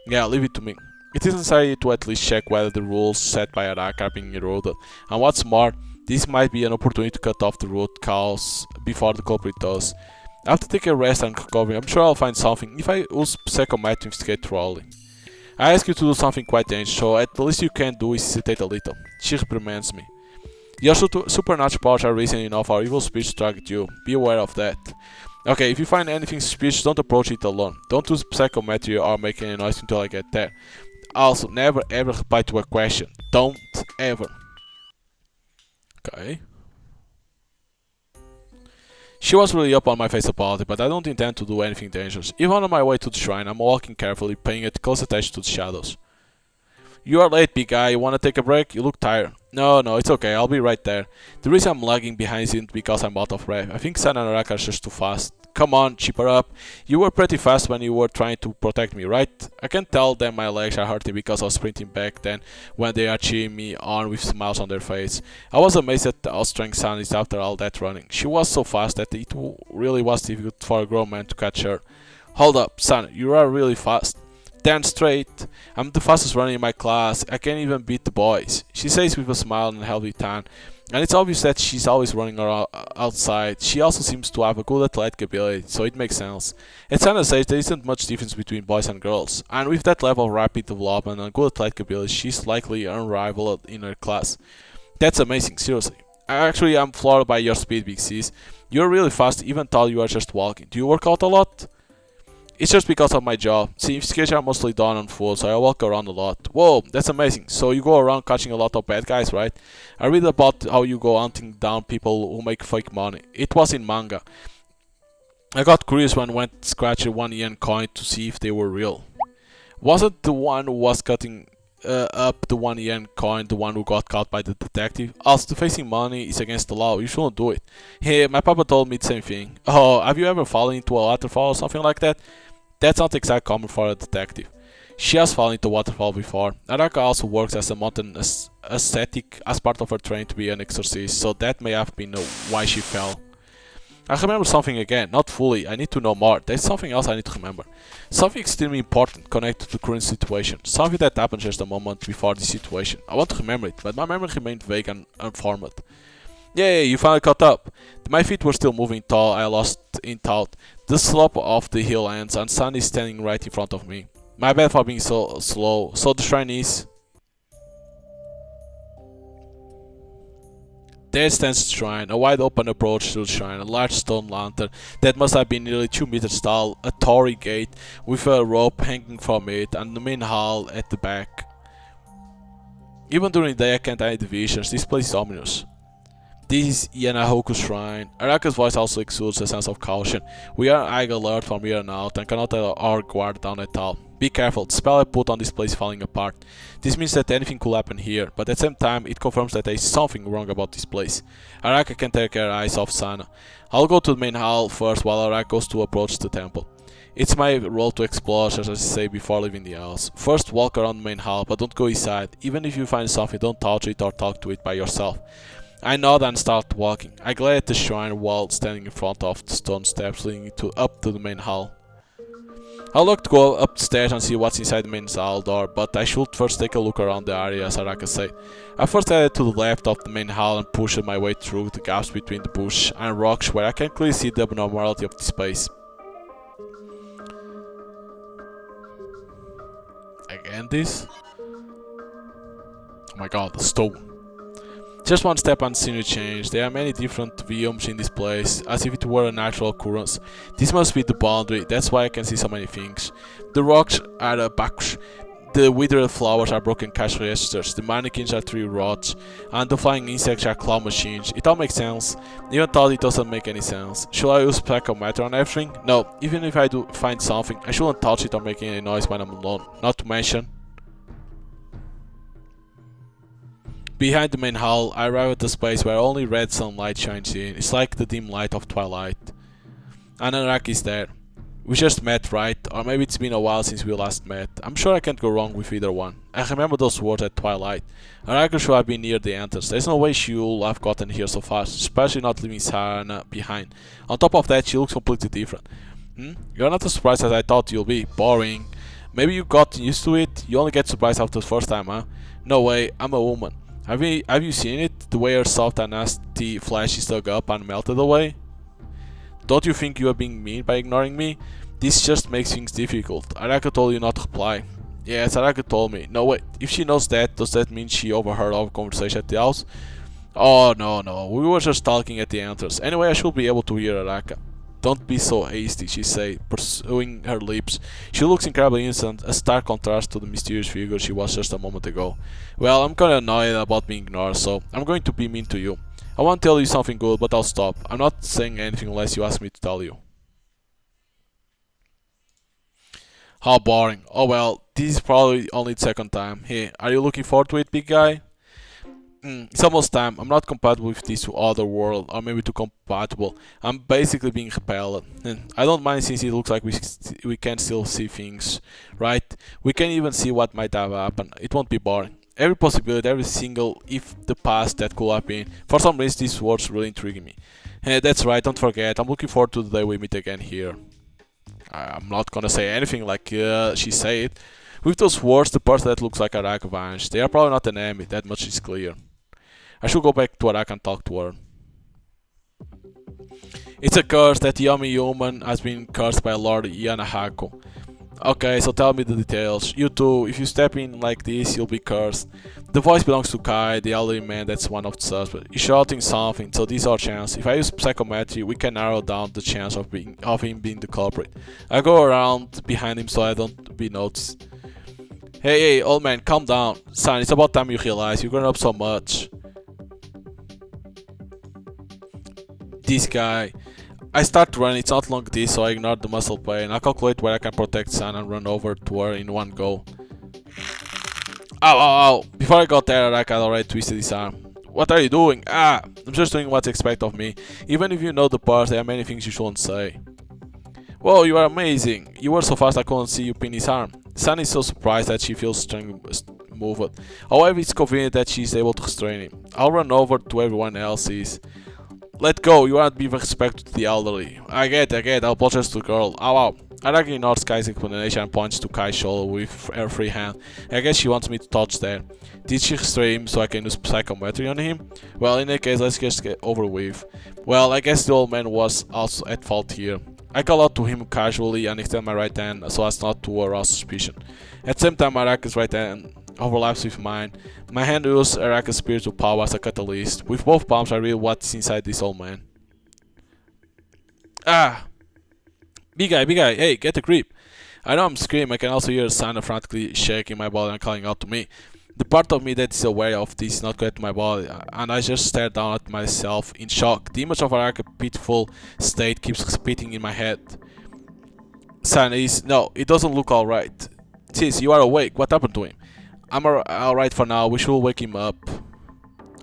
Yeah, leave it to me. It is necessary to at least check whether the rules set by Araka are being eroded, and what's more, this might be an opportunity to cut off the root cause before the culprit does. After taking a rest and recovering, I'm sure I'll find something if I use psychomet to investigate thoroughly. I ask you to do something quite dangerous, so at the least you can do is hesitate a little. She reprimands me. Your supernatural powers are reason enough for evil speech to target you. Be aware of that. Okay, if you find anything suspicious, don't approach it alone. Don't use psychometry or make any noise until I get there. Also, never ever reply to a question. Don't ever. Okay. She was really up on my face about it, but I don't intend to do anything dangerous. Even on my way to the shrine, I'm walking carefully, paying close attention to the shadows. You are late, big guy. You wanna take a break? You look tired. No, it's okay. I'll be right there. The reason I'm lagging behind isn't because I'm out of breath. I think San and Araka are just too fast. Come on, cheaper up. You were pretty fast when you were trying to protect me, right? I can tell that my legs are hurting because I was sprinting back then when they are cheering me on with smiles on their face. I was amazed at how strong San is after all that running. She was so fast that it really was difficult for a grown man to catch her. Hold up, San, you are really fast. Damn straight. I'm the fastest runner in my class. I can't even beat the boys. She says with a smile and a healthy tan. And it's obvious that she's always running around outside. She also seems to have a good athletic ability, so it makes sense. At Sana's age, there isn't much difference between boys and girls, and with that level of rapid development and good athletic ability, she's likely unrivaled in her class. That's amazing, seriously. Actually, I'm floored by your speed, Big Sis. You're really fast, even though you are just walking. Do you work out a lot? It's just because of my job. See, investigations are mostly done on foot, so I walk around a lot. Whoa, that's amazing. So you go around catching a lot of bad guys, right? I read about how you go hunting down people who make fake money. It was in manga. I got curious when I went scratching 1 yen coin to see if they were real. Wasn't the one who was cutting up the 1 yen coin the one who got caught by the detective? Also, facing money is against the law. You shouldn't do it. Hey, my papa told me the same thing. Oh, have you ever fallen into a waterfall or something like that? That's not exactly common for a detective. She has fallen into a waterfall before. Araka also works as a mountain ascetic as part of her training to be an exorcist, so that may have been why she fell. I remember something again, not fully. I need to know more. There's something else I need to remember. Something extremely important connected to the current situation. Something that happened just a moment before the situation. I want to remember it, but my memory remained vague and unformed. Yay, you finally caught up. My feet were still moving tall, I lost in thought. The slope of the hill ends, and sun is standing right in front of me. My bad for being so slow. So the shrine is... There stands the shrine, a wide open approach to the shrine, a large stone lantern that must have been nearly 2 meters tall, a torii gate with a rope hanging from it, and the main hall at the back. Even during the day I can't hide the visions, this place is ominous. This is Yanahoku's shrine. Araka's voice also exudes a sense of caution. We are high alert from here on out and cannot let our guard down at all. Be careful, the spell I put on this place is falling apart. This means that anything could happen here, but at the same time it confirms that there is something wrong about this place. Araka can take her eyes off Sana. I'll go to the main hall first while Araka goes to approach the temple. It's my role to explore, as I say before leaving the house. First walk around the main hall, but don't go inside. Even if you find something, don't touch it or talk to it by yourself. I nod and start walking. I glare at the shrine while standing in front of the stone steps leading up to the main hall. I'll look to go up the stairs and see what's inside the main hall door, but I should first take a look around the area, as Araka said. I first headed to the left of the main hall and pushed my way through the gaps between the bush and rocks where I can clearly see the abnormality of the space. Again this? Oh my god, the stone. Just one step and scenery change. There are many different biomes in this place, as if it were a natural occurrence. This must be the boundary, that's why I can see so many things. The rocks are a baksh, the withered flowers are broken cash registers, the mannequins are tree rods, and the flying insects are claw machines. It all makes sense, even though it doesn't make any sense. Should I use psychometer on everything? No, even if I do find something, I shouldn't touch it or make any noise when I'm alone. Not to mention... Behind the main hall, I arrive at a space where only red sunlight shines in. It's like the dim light of twilight. And Araka is there. We just met, right? Or maybe it's been a while since we last met. I'm sure I can't go wrong with either one. I remember those words at twilight. Araka should have been near the entrance. There's no way she'll have gotten here so fast, especially not leaving Sarana behind. On top of that, she looks completely different. You're not as surprised as I thought you'll be. Boring. Maybe you got used to it? You only get surprised after the first time, huh? No way, I'm a woman. Have you seen it? The way her soft and nasty flesh is dug up and melted away? Don't you think you are being mean by ignoring me? This just makes things difficult. Araka told you not to reply. Yes, Araka told me. No wait, if she knows that, does that mean she overheard our conversation at the house? Oh no, we were just talking at the entrance. Anyway, I should be able to hear Araka. Don't be so hasty, she said, pursuing her lips. She looks incredibly innocent, a stark contrast to the mysterious figure she was just a moment ago. Well, I'm kinda annoyed about being ignored, so I'm going to be mean to you. I want to tell you something good, but I'll stop. I'm not saying anything unless you ask me to tell you. How boring. Oh well, this is probably only the second time. Hey, are you looking forward to it, big guy? It's almost time. I'm not compatible with this other world, or maybe too compatible. I'm basically being repelled. I don't mind since it looks like we can still see things, right? We can even see what might have happened. It won't be boring. Every possibility, every single if the past that could have been. For some reason, these words really intriguing me. That's right, don't forget. I'm looking forward to the day we meet again here. I'm not gonna say anything like she said. With those words, the person that looks like Araka vanished. They are probably not an enemy, that much is clear. I should go back to Araka and talk to her. It's a curse that the Yomi human has been cursed by Lord Yanahaku. Okay, so tell me the details. You too, if you step in like this, you'll be cursed. The voice belongs to Kai, the elderly man that's one of the suspects. He's shouting something, so this is our chance. If I use psychometry, we can narrow down the chance of him being the culprit. I go around behind him so I don't be noticed. Hey, old man, calm down. Son, it's about time you realize you're growing up so much. This guy. I start running, it's not long this, so I ignore the muscle pain. I calculate where I can protect San and run over to her in one go. Ow! Before I got there, Araka had already twisted his arm. What are you doing? I'm just doing what's expected of me. Even if you know the parts, there are many things you shouldn't say. Whoa, you are amazing. You were so fast I couldn't see you pin his arm. San is so surprised that she feels moved. However, it's convenient that she is able to restrain him. I'll run over to everyone else's. Let go, you aren't being respectful to the elderly. I get, I'll apologize to the girl. Ow. Araka ignores Kai's explanation and points to Kai's shoulder with her free hand. I guess she wants me to touch there. Did she stream so I can use psychometry on him? Well, in that case, let's just get over with. Well, I guess the old man was also at fault here. I call out to him casually and extend my right hand so as not to arouse suspicion. At the same time, Araka's right hand overlaps with mine. My hand uses Araka's spiritual power as a catalyst. With both palms, I reveal what's inside this old man. Ah! Big guy, hey, get a grip. I know I'm screaming, I can also hear Sana frantically shaking my body and calling out to me. The part of me that is aware of this is not connected to my body, and I just stare down at myself in shock. The image of Araka's pitiful state keeps spitting in my head. Sana is... no, it doesn't look alright. Sis, you are awake, what happened to him? I'm alright for now, we should wake him up.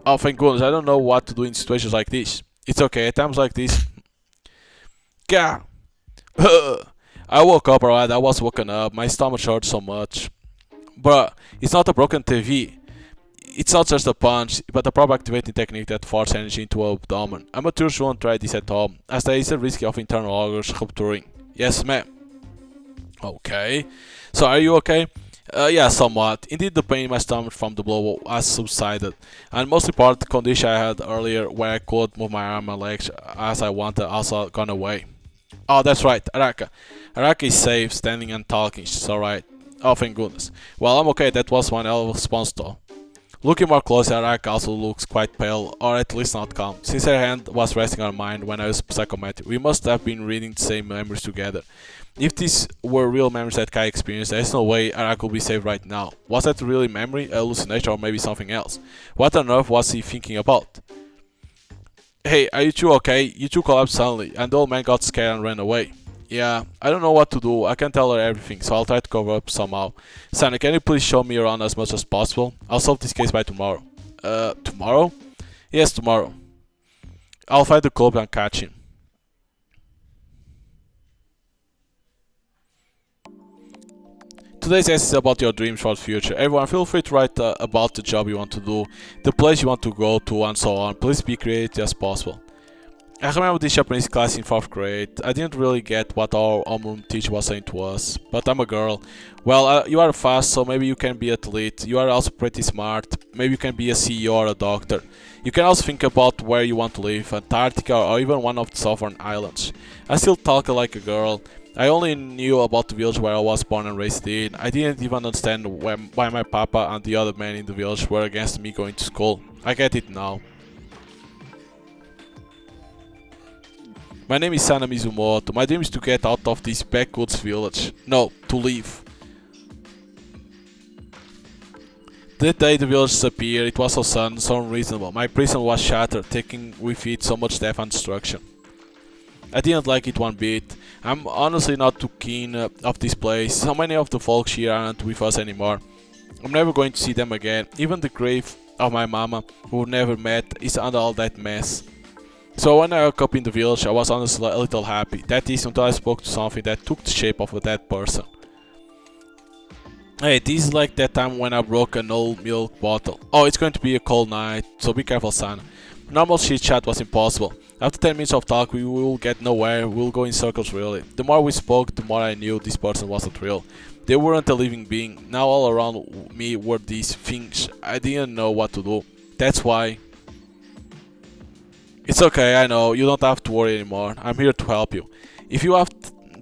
Oh, thank goodness, I don't know what to do in situations like this. It's okay, at times like this... Gah! I woke up, alright, I was woken up, my stomach hurt so much. But it's not a broken TV. It's not just a punch, but a proper activating technique that forces energy into our abdomen. Amateurs won't try this at home, as there is a risk of internal organs rupturing. Yes, ma'am. Okay. So are you okay? Yeah, somewhat. Indeed, the pain in my stomach from the blow has subsided, and mostly part of the condition I had earlier where I could move my arm and legs as I wanted also gone away. Oh, that's right, Araka. Araka is safe, standing and talking, she's alright. Oh, thank goodness. Well, I'm okay, that was one hell of a response though. Looking more closely, Araka also looks quite pale, or at least not calm. Since her hand was resting on mine when I was psychometric, we must have been reading the same memories together. If these were real memories that Kai experienced, there's no way Araka would be safe right now. Was that really memory, a hallucination, or maybe something else? What on earth was he thinking about? Hey, are you two okay? You two collapsed suddenly, and the old man got scared and ran away. Yeah, I don't know what to do. I can't tell her everything, so I'll try to cover up somehow. Sana, can you please show me around as much as possible? I'll solve this case by tomorrow. Tomorrow? Yes, tomorrow. I'll find the culprit and catch him. Today's essay is about your dreams for the future. Everyone, feel free to write about the job you want to do, the place you want to go to, and so on. Please be creative as possible. I remember this Japanese class in 4th grade. I didn't really get what our homeroom teacher was saying to us, but I'm a girl. Well, you are fast, so maybe you can be an athlete. You are also pretty smart. Maybe you can be a CEO or a doctor. You can also think about where you want to live, Antarctica or even one of the southern islands. I still talk like a girl. I only knew about the village where I was born and raised in. I didn't even understand why my papa and the other men in the village were against me going to school. I get it now. My name is Sana Mizumoto. My dream is to get out of this backwoods village. No, to leave. That day the village disappeared. It was so sudden, so unreasonable. My prison was shattered, taking with it so much death and destruction. I didn't like it one bit. I'm honestly not too keen of this place. So many of the folks here aren't with us anymore. I'm never going to see them again. Even the grave of my mama, who we never met, is under all that mess. So when I woke up in the village, I was honestly a little happy. That is, until I spoke to something that took the shape of a dead person. Hey, this is like that time when I broke an old milk bottle. Oh, it's going to be a cold night, so be careful, Sana. Normal chit chat was impossible. After 10 minutes of talk, we will get nowhere, we'll go in circles really. The more we spoke, the more I knew this person wasn't real. They weren't a living being. Now all around me were these things. I didn't know what to do. That's why... It's okay, I know, you don't have to worry anymore. I'm here to help you. If you have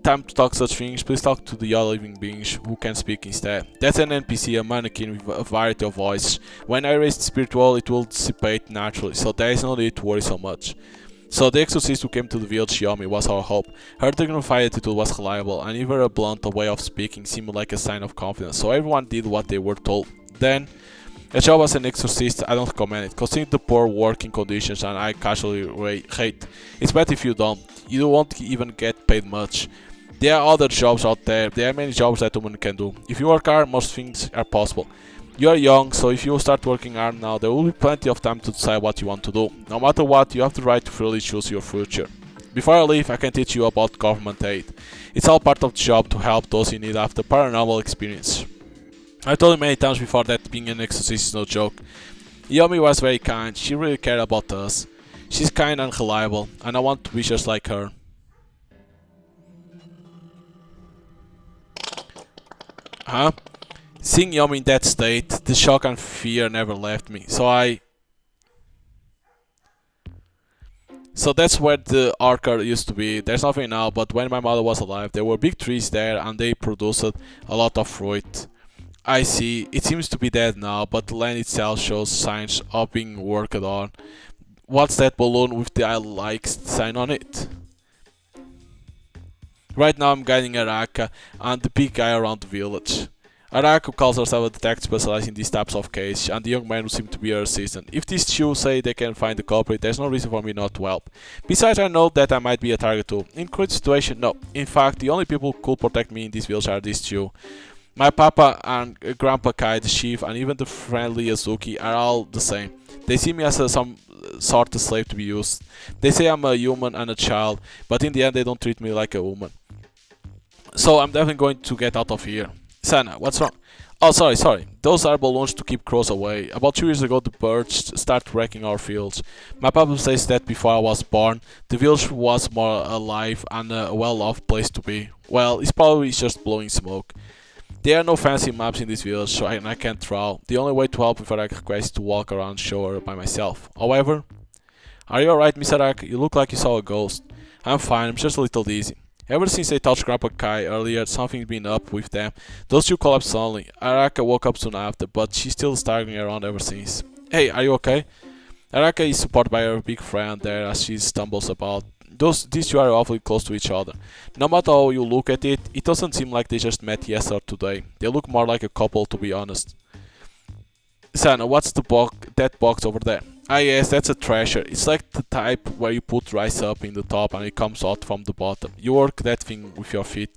time to talk such things, please talk to the other living beings who can speak instead. That's an NPC, a mannequin with a variety of voices. When I raise the spiritual, it will dissipate naturally, so there is no need to worry so much. So the exorcist who came to the village Yomi was our hope. Her dignified attitude was reliable, and even her blunt way of speaking seemed like a sign of confidence, so everyone did what they were told. Then, a job as an exorcist, I don't recommend it, considering the poor working conditions and I casually hate. It's better if you don't. You won't even get paid much. There are other jobs out there. There are many jobs that a woman can do. If you work hard, most things are possible. You are young, so if you start working hard now, there will be plenty of time to decide what you want to do. No matter what, you have the right to freely choose your future. Before I leave, I can teach you about government aid. It's all part of the job to help those in need after paranormal experience. I told you many times before that being an exorcist is no joke. Yomi was very kind, she really cared about us. She's kind and reliable, and I want to be just like her. Huh? Seeing Yami in that state, the shock and fear never left me. So that's where the Araka used to be. There's nothing now, but when my mother was alive, there were big trees there and they produced a lot of fruit. I see, it seems to be dead now, but the land itself shows signs of being worked on. What's that balloon with the I like sign on it? Right now I'm guiding Araka and the big guy around the village. Araka calls herself a detective specialized in these types of cases, and the young man who seems to be her assistant. If these two say they can find the culprit, there's no reason for me not to help. Besides, I know that I might be a target too. In current situation, no. In fact, the only people who could protect me in this village are these two. My papa and grandpa Kai, the chief, and even the friendly Azuki are all the same. They see me as some sort of slave to be used. They say I'm a human and a child, but in the end they don't treat me like a woman. So I'm definitely going to get out of here. Sana, what's wrong? Oh, sorry. Those are balloons to keep crows away. About 2 years ago, the birds started wrecking our fields. My papa says that before I was born, the village was more alive and a well-off place to be. Well, it's probably just blowing smoke. There are no fancy maps in this village, so I can't travel. The only way to help with Araka request is to walk around and show her by myself. However, are you alright, Miss Araka? You look like you saw a ghost. I'm fine, I'm just a little dizzy. Ever since I touched Grandpa Kai earlier, something's been up with them. Those two collapsed suddenly. Araka woke up soon after, but she's still staggering around ever since. Hey, are you okay? Araka is supported by her big friend there as she stumbles about. These two are awfully close to each other. No matter how you look at it, it doesn't seem like they just met yesterday or today. They look more like a couple, to be honest. Sana, what's that box over there? Ah yes, that's a treasure. It's like the type where you put rice up in the top and it comes out from the bottom. You work that thing with your feet.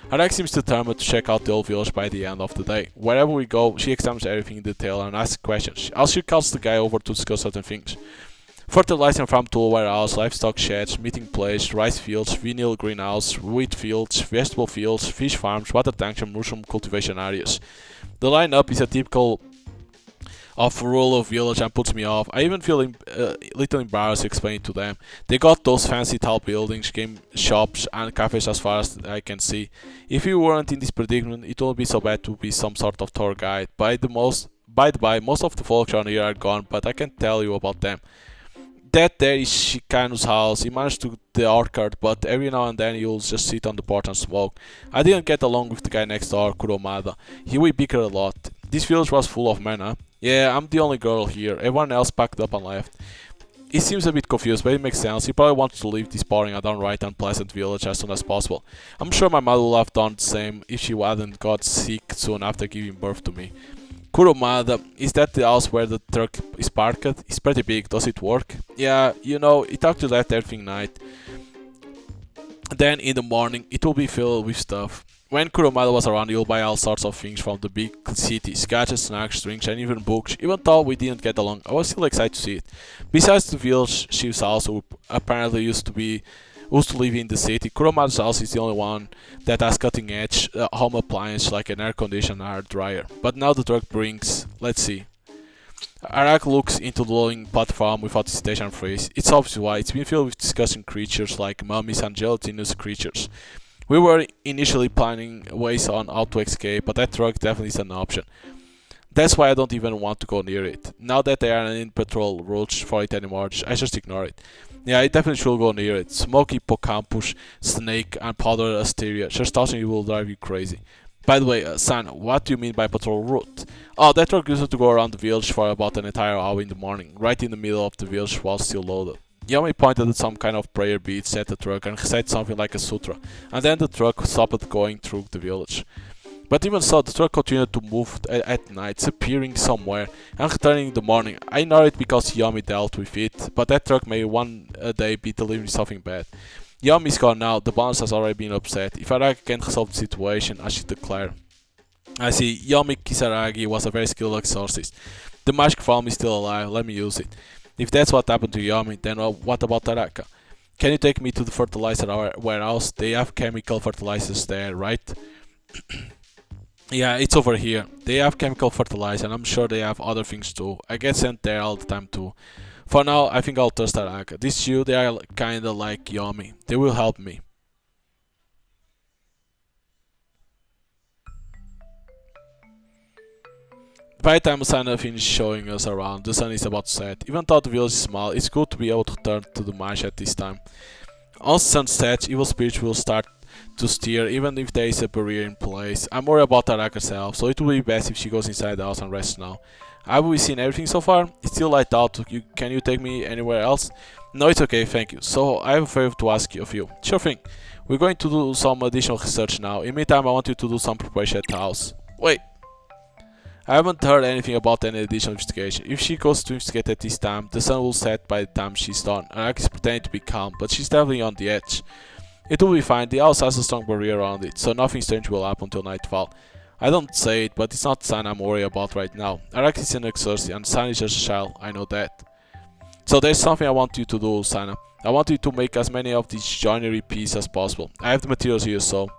Arek seems determined to check out the old village by the end of the day. Wherever we go, she examines everything in detail and asks questions. Also, she calls the guy over to discuss certain things. Fertilizer farm tool warehouse, livestock sheds, meeting place, rice fields, vinyl greenhouse, wheat fields, vegetable fields, fish farms, water tanks and mushroom cultivation areas. The lineup is a typical of rural village and puts me off. I even feel a little embarrassed explaining to them. They got those fancy tall buildings, game shops and cafes as far as I can see. If you weren't in this predicament, it wouldn't be so bad to be some sort of tour guide. By the by, most of the folks around here are gone, but I can tell you about them. That there is Shikanu's house. He managed to the orchard, but every now and then he'll just sit on the porch and smoke. I didn't get along with the guy next door, Kuromada. He would bicker a lot. This village was full of men, huh? Yeah, I'm the only girl here. Everyone else packed up and left. He seems a bit confused, but it makes sense. He probably wants to leave this boring and downright unpleasant village as soon as possible. I'm sure my mother would have done the same if she hadn't got sick soon after giving birth to me. Kuromada, is that the house where the truck is parked? It's pretty big, does it work? Yeah, you know, it actually left everything night. Then in the morning, it will be filled with stuff. When Kuromada was around, you'll buy all sorts of things from the big cities, gadgets, snacks, drinks, and even books. Even though we didn't get along, I was still excited to see it. Besides the village chief's house, who apparently used to live in the city, Kuromada's house is the only one that has cutting-edge home appliances like an air conditioner and hair dryer. But now the truck brings, let's see. Araka looks into the glowing platform without hesitation and phrase. It's obvious why. It's been filled with disgusting creatures like mummies and gelatinous creatures. We were initially planning ways on how to escape, but that truck definitely is an option. That's why I don't even want to go near it. Now that there aren't any patrol routes for it anymore, I just ignore it. Yeah, I definitely should go near it. Smoky hippocampus, snake, and powdered asteria. Just touching it will drive you crazy. By the way, San, what do you mean by patrol route? Oh, that truck used to go around the village for about an entire hour in the morning, right in the middle of the village while still loaded. Yami pointed at some kind of prayer beads at the truck and said something like a sutra, and then the truck stopped going through the village. But even so, the truck continued to move at night, disappearing somewhere and returning in the morning. I know it because Yami dealt with it, but that truck may one day be delivering something bad. Yami's gone now, the boss has already been upset. If Araki can't resolve the situation, I should declare. I see, Yami Kisaragi was a very skilled exorcist. The magic form is still alive, let me use it. If that's what happened to Yami, then what about Araka? Can you take me to the fertilizer warehouse? They have chemical fertilizers there, right? Yeah, it's over here. They have chemical fertilizer and I'm sure they have other things too. I get sent there all the time too. For now, I think I'll trust Araka. These two, they are kinda like Yami. They will help me. By the time Sana finishes showing us around, the sun is about to set. Even though the village is small, it's good to be able to turn to the marsh at this time. Once the sun sets, evil spirits will start to steer, even if there is a barrier in place. I'm worried about Araka herself, so it will be best if she goes inside the house and rests now. Have we seen everything so far? It's still light out. Can you take me anywhere else? No, it's okay, thank you. So, I have a favor to ask you of you. Sure thing. We're going to do some additional research now. In the meantime, I want you to do some preparation at the house. Wait. I haven't heard anything about any additional investigation. If she goes to investigate at this time, the sun will set by the time she's done. Araka is pretending to be calm, but she's definitely on the edge. It will be fine, the house has a strong barrier around it, so nothing strange will happen until nightfall. I don't say it, but it's not Sana I'm worried about right now. Araka is an exorcist and Sana is just a child, I know that. So there's something I want you to do, Sana. I want you to make as many of these joinery pieces as possible. I have the materials here, so...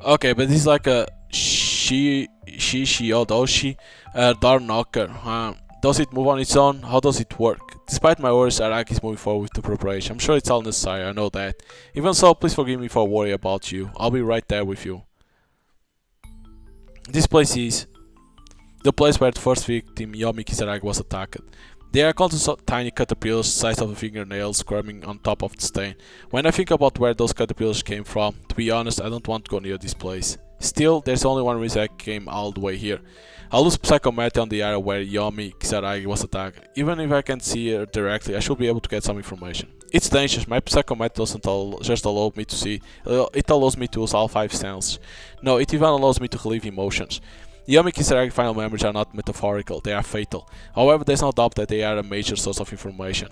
Okay, but this is like a door knocker. Does it move on its own? How does it work? Despite my worries, Araka is moving forward with the preparation. I'm sure it's all necessary, I know that. Even so, please forgive me for worrying about you. I'll be right there with you. This place is the place where the first victim, Yomi Kisaragi, was attacked. There are countless tiny caterpillars the size of a fingernail squirming on top of the stain. When I think about where those caterpillars came from, to be honest, I don't want to go near this place. Still, there's only one reason I came all the way here. I'll use psychometry on the area where Yomi Kisaragi was attacked. Even if I can't see her directly, I should be able to get some information. It's dangerous, my psychometry doesn't just allow me to see, it allows me to use all 5 senses. No, it even allows me to relieve emotions. Yomi Kisaragi's final memories are not metaphorical, they are fatal. However, there's no doubt that they are a major source of information.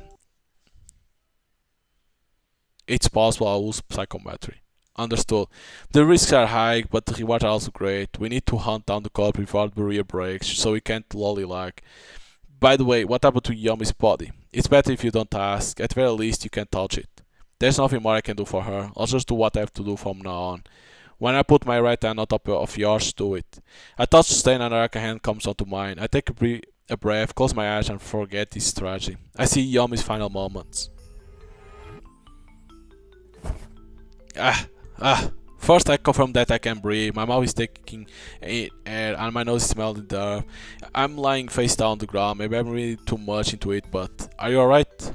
It's possible I'll use psychometry. Understood. The risks are high, but the rewards are also great. We need to hunt down the culprit before the barrier breaks, so we can't lollygag. By the way, what happened to Yomi's body? It's better if you don't ask. At the very least, you can touch it. There's nothing more I can do for her. I'll just do what I have to do from now on. When I put my right hand on top of yours, do it. I touch the stain and Araka's hand comes onto mine. I take a breath, close my eyes and forget this tragedy. I see Yomi's final moments. First I confirm that I can breathe, my mouth is taking air and my nose is smelling the earth. I'm lying face down on the ground, maybe I'm reading too much into it, but are you alright?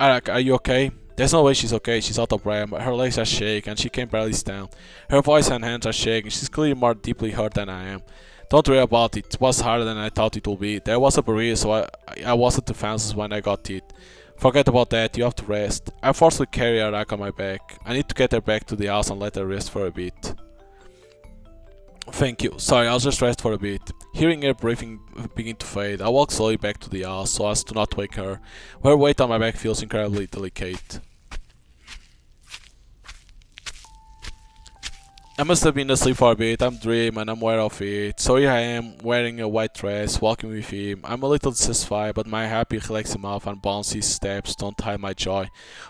Araka, are you okay? There's no way she's okay, she's out of breath, her legs are shaking and she can barely stand. Her voice and hands are shaking, she's clearly more deeply hurt than I am. Don't worry about it, it was harder than I thought it would be. There was a barrier, so I wasn't defenseless when I got hit. Forget about that, you have to rest. I forcefully carry Araka on my back. I need to get her back to the house and let her rest for a bit. Thank you. Sorry, I'll just rest for a bit. Hearing her breathing begin to fade, I walk slowly back to the house so as to not wake her. Her weight on my back feels incredibly delicate. I must have been asleep for a bit, I'm dreaming and I'm aware of it. So here I am, wearing a white dress, walking with him. I'm a little dissatisfied, but my happy, relaxing mouth and bouncy steps don't hide my joy.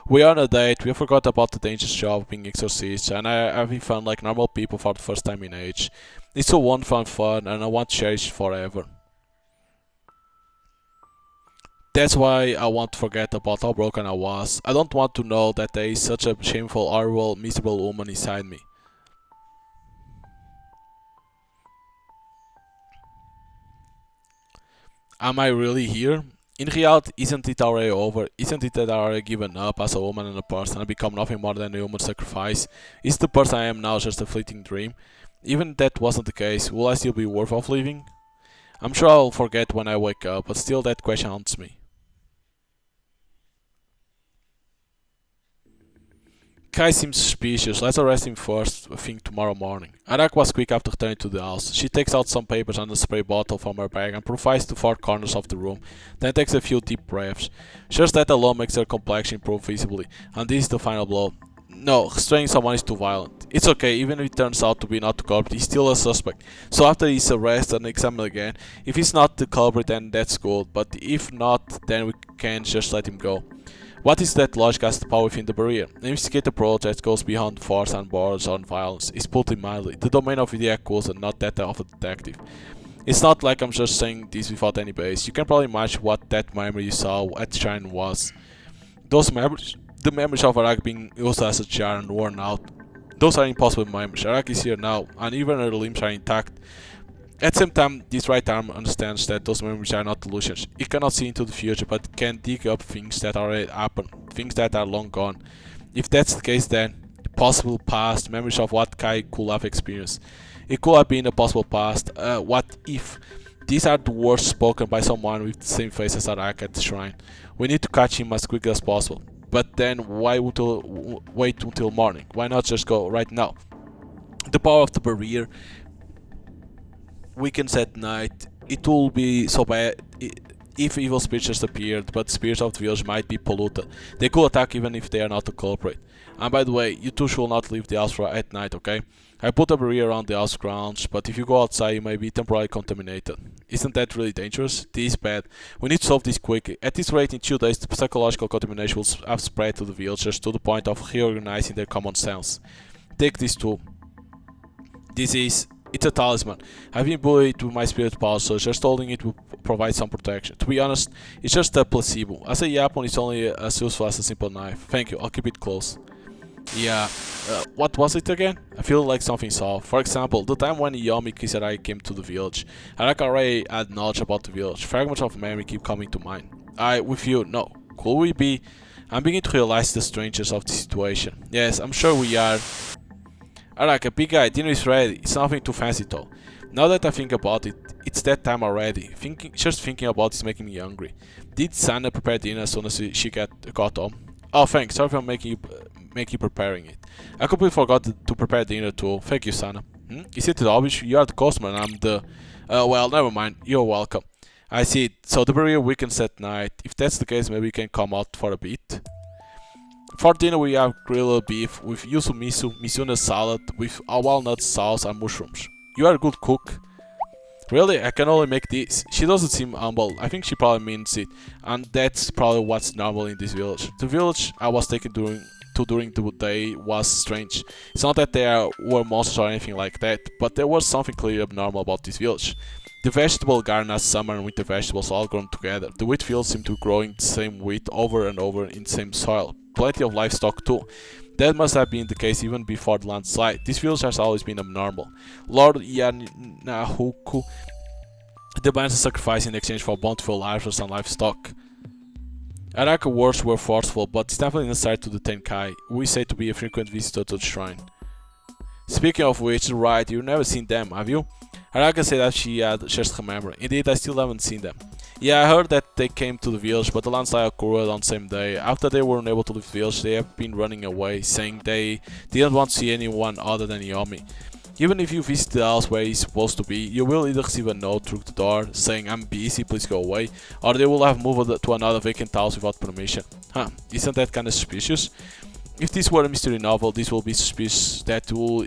We are on a date, we forgot about the dangerous job of being exorcists, and I have fun like normal people for the first time in age. It's so wonderful and fun, and I want to cherish it forever. That's why I want to forget about how broken I was. I don't want to know that there is such a shameful, horrible, miserable woman inside me. Am I really here? In reality, isn't it already over? Isn't it that I already given up as a woman and a person and become nothing more than a human sacrifice? Is the person I am now just a fleeting dream? Even if that wasn't the case, will I still be worth of living? I'm sure I'll forget when I wake up, but still that question haunts me. Kai seems suspicious, let's arrest him first thing tomorrow morning. Araka was quick after returning to the house. She takes out some papers and a spray bottle from her bag and provides the 4 corners of the room, then takes a few deep breaths. Just that alone makes her complexion improve visibly, and this is the final blow. No, restraining someone is too violent. It's okay, even if it turns out to be not the culprit, he's still a suspect. So after he's arrested and examined again, if he's not the culprit then that's good, but if not, then we can't just let him go. What is that logic has the power within the barrier? An investigative project goes beyond force and borders on violence, is put it mildly, the domain of the Yakuza and not that of a detective. It's not like I'm just saying this without any base. You can probably imagine what that memory you saw at Shrine was. Those memories, the memories of Araka being used as a jar and worn out. Those are impossible memories. Araka is here now, and even her limbs are intact. At the same time, this right arm understands that those memories are not illusions. It cannot see into the future, but it can dig up things that already happened, things that are long gone. If that's the case, then possible past memories of what Kai could have experienced. It could have been a possible past. What if? These are the words spoken by someone with the same face as Araka at the shrine. We need to catch him as quickly as possible. But then why wait until morning? Why not just go right now? The power of the barrier weekends at night. It will be so bad if evil spirits just appeared, but spirits of the village might be polluted. They could attack even if they are not the culprit. And by the way, you two should not leave the house at night, okay? I put a barrier around the house grounds, but if you go outside you may be temporarily contaminated. Isn't that really dangerous? This is bad. We need to solve this quickly. At this rate, in 2 days the psychological contamination will have spread to the villagers to the point of reorganizing their common sense. Take this too. It's a talisman. I've been bullied with my spirit power, so just holding it will provide some protection. To be honest, it's just a placebo. As a Yapon, it's only as useful as a simple knife. Thank you, I'll keep it close. Yeah, what was it again? I feel like something's off. For example, the time when Yomi Kisarai came to the village. Araka already had knowledge about the village. Fragments of memory keep coming to mind. With you, no. Could we be? I'm beginning to realize the strangeness of the situation. Yes, I'm sure we are. Araka, big guy, dinner is ready. It's nothing too fancy though. Now that I think about it, it's that time already. Just thinking about it is making me hungry. Did Sana prepare dinner as soon as she got home? Oh, thanks. Sorry for making you preparing it. I completely forgot to prepare dinner too. Thank you, Sana. Is it obvious? You are the customer and I'm the... well, never mind. You're welcome. I see it. So the barrier weekends at night. If that's the case, maybe we can come out for a bit. For dinner we have grilled beef with yuzu mizuna salad with a walnut sauce and mushrooms. You are a good cook. Really? I can only make this. She doesn't seem humble. I think she probably means it. And that's probably what's normal in this village. The village I was taken during the day was strange. It's not that there were monsters or anything like that, but there was something clearly abnormal about this village. The vegetable garden has summer and winter vegetables all grown together. The wheat fields seem to grow in the same wheat over and over in the same soil. Plenty of livestock too. That must have been the case even before the landslide. This village has always been abnormal. Lord Yanahuku demands a sacrifice in exchange for bountiful harvest and livestock. Araka words were forceful, but it's definitely necessary to the Tenkai, who is said to be a frequent visitor to the shrine. Speaking of which, right, you've never seen them, have you? Araka said that she had just remembered. Indeed, I still haven't seen them. Yeah, I heard that they came to the village, but the landslide occurred on the same day. After they were unable to leave the village, they have been running away, saying they didn't want to see anyone other than Yomi. Even if you visit the house where he's supposed to be, you will either receive a note through the door saying I'm busy, please go away, or they will have moved to another vacant house without permission. Isn't that kinda suspicious? If this were a mystery novel, this will be suspicious. That will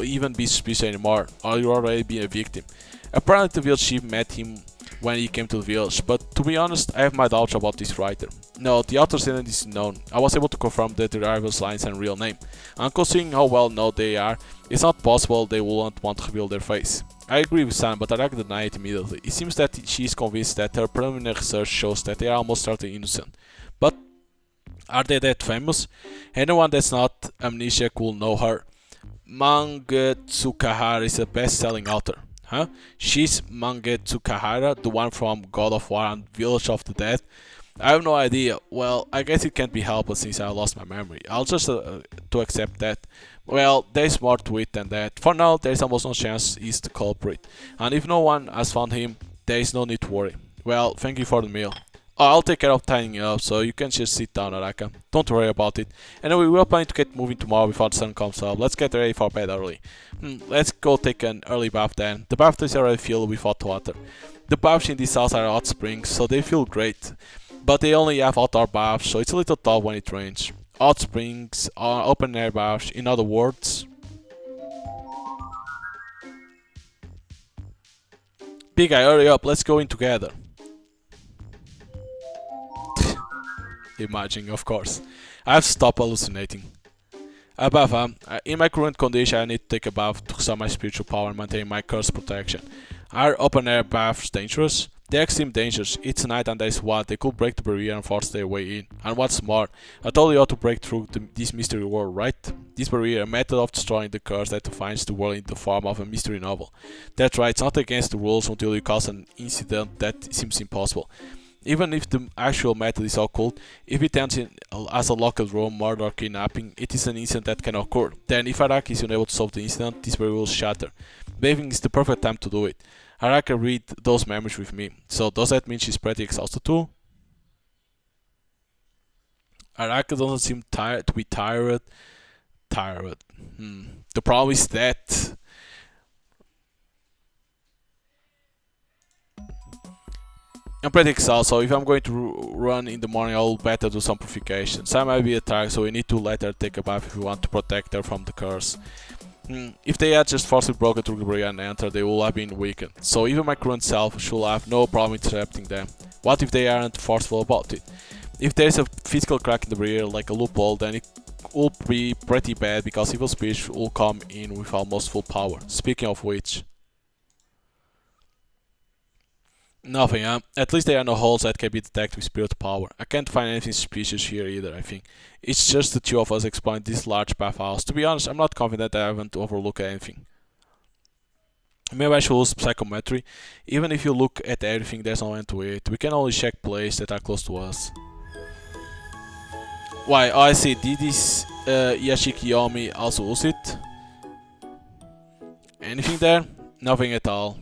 even be suspicious anymore, or you'll already be a victim. Apparently the village chief met him when he came to the village, but to be honest, I have my doubts about this writer. No, the author's name is known. I was able to confirm that the driver's lines and real name, and considering how well known they are, it's not possible they wouldn't want to reveal their face. I agree with Sam, but Araka denied it immediately. It seems that she is convinced that her preliminary research shows that they are almost certainly innocent. But are they that famous? Anyone that's not amnesiac will know her. Mange Tsukahara is a best-selling author. She's Mange Tsukahara, the one from God of War and Village of the Dead. I have no idea. Well, I guess it can't be helped since I lost my memory. I'll just to accept that. Well, there's more to it than that. For now, there's almost no chance he's the culprit. And if no one has found him, there is no need to worry. Well, thank you for the meal. I'll take care of tidying up, so you can just sit down, Araka. Don't worry about it. Anyway, we're planning to get moving tomorrow before the sun comes up. Let's get ready for bed early. Let's go take an early bath then. The bath is already filled with hot water. The baths in this house are hot springs, so they feel great. But they only have outdoor baths, so it's a little tough when it rains. Hot springs are open air baths, in other words. Big guy, hurry up, let's go in together. Imagine, of course. I've stopped hallucinating. A bath, in my current condition I need to take a bath to restore my spiritual power and maintain my curse protection. Are open air baths dangerous? They're extreme dangers. It's night and there's what, they could break the barrier and force their way in. And what's more, I told you how to break through this mystery world, right? This barrier, a method of destroying the curse that defines the world in the form of a mystery novel. That's right, it's not against the rules until you cause an incident that seems impossible. Even if the actual method is occult, if it ends in as a locked room, murder or kidnapping, it is an incident that can occur. Then if Araka is unable to solve the incident, this barrier will shatter. Bathing is the perfect time to do it. Araka read those memories with me, so does that mean she's pretty exhausted too? Araka doesn't seem tired to be tired. Tired. The problem is that I'm pretty exhausted, so if I'm going to run in the morning, I'll better do some purification. Sam might be a target, so we need to let her take a bath if we want to protect her from the curse. If they had just forcibly broken through the barrier and entered, they would have been weakened, so even my current self should have no problem intercepting them. What if they aren't forceful about it? If there's a physical crack in the barrier, like a loophole, then it will be pretty bad because evil spirits will come in with almost full power. Speaking of which... Nothing, huh? At least there are no holes that can be detected with spirit power. I can't find anything suspicious here either, I think. It's just the two of us exploring this large bathhouse. To be honest, I'm not confident I haven't overlooked anything. Maybe I should use psychometry. Even if you look at everything, there's no end to it. We can only check places that are close to us. Why? Oh, I see. Did this Yashikiyomi also use it? Anything there? Nothing at all.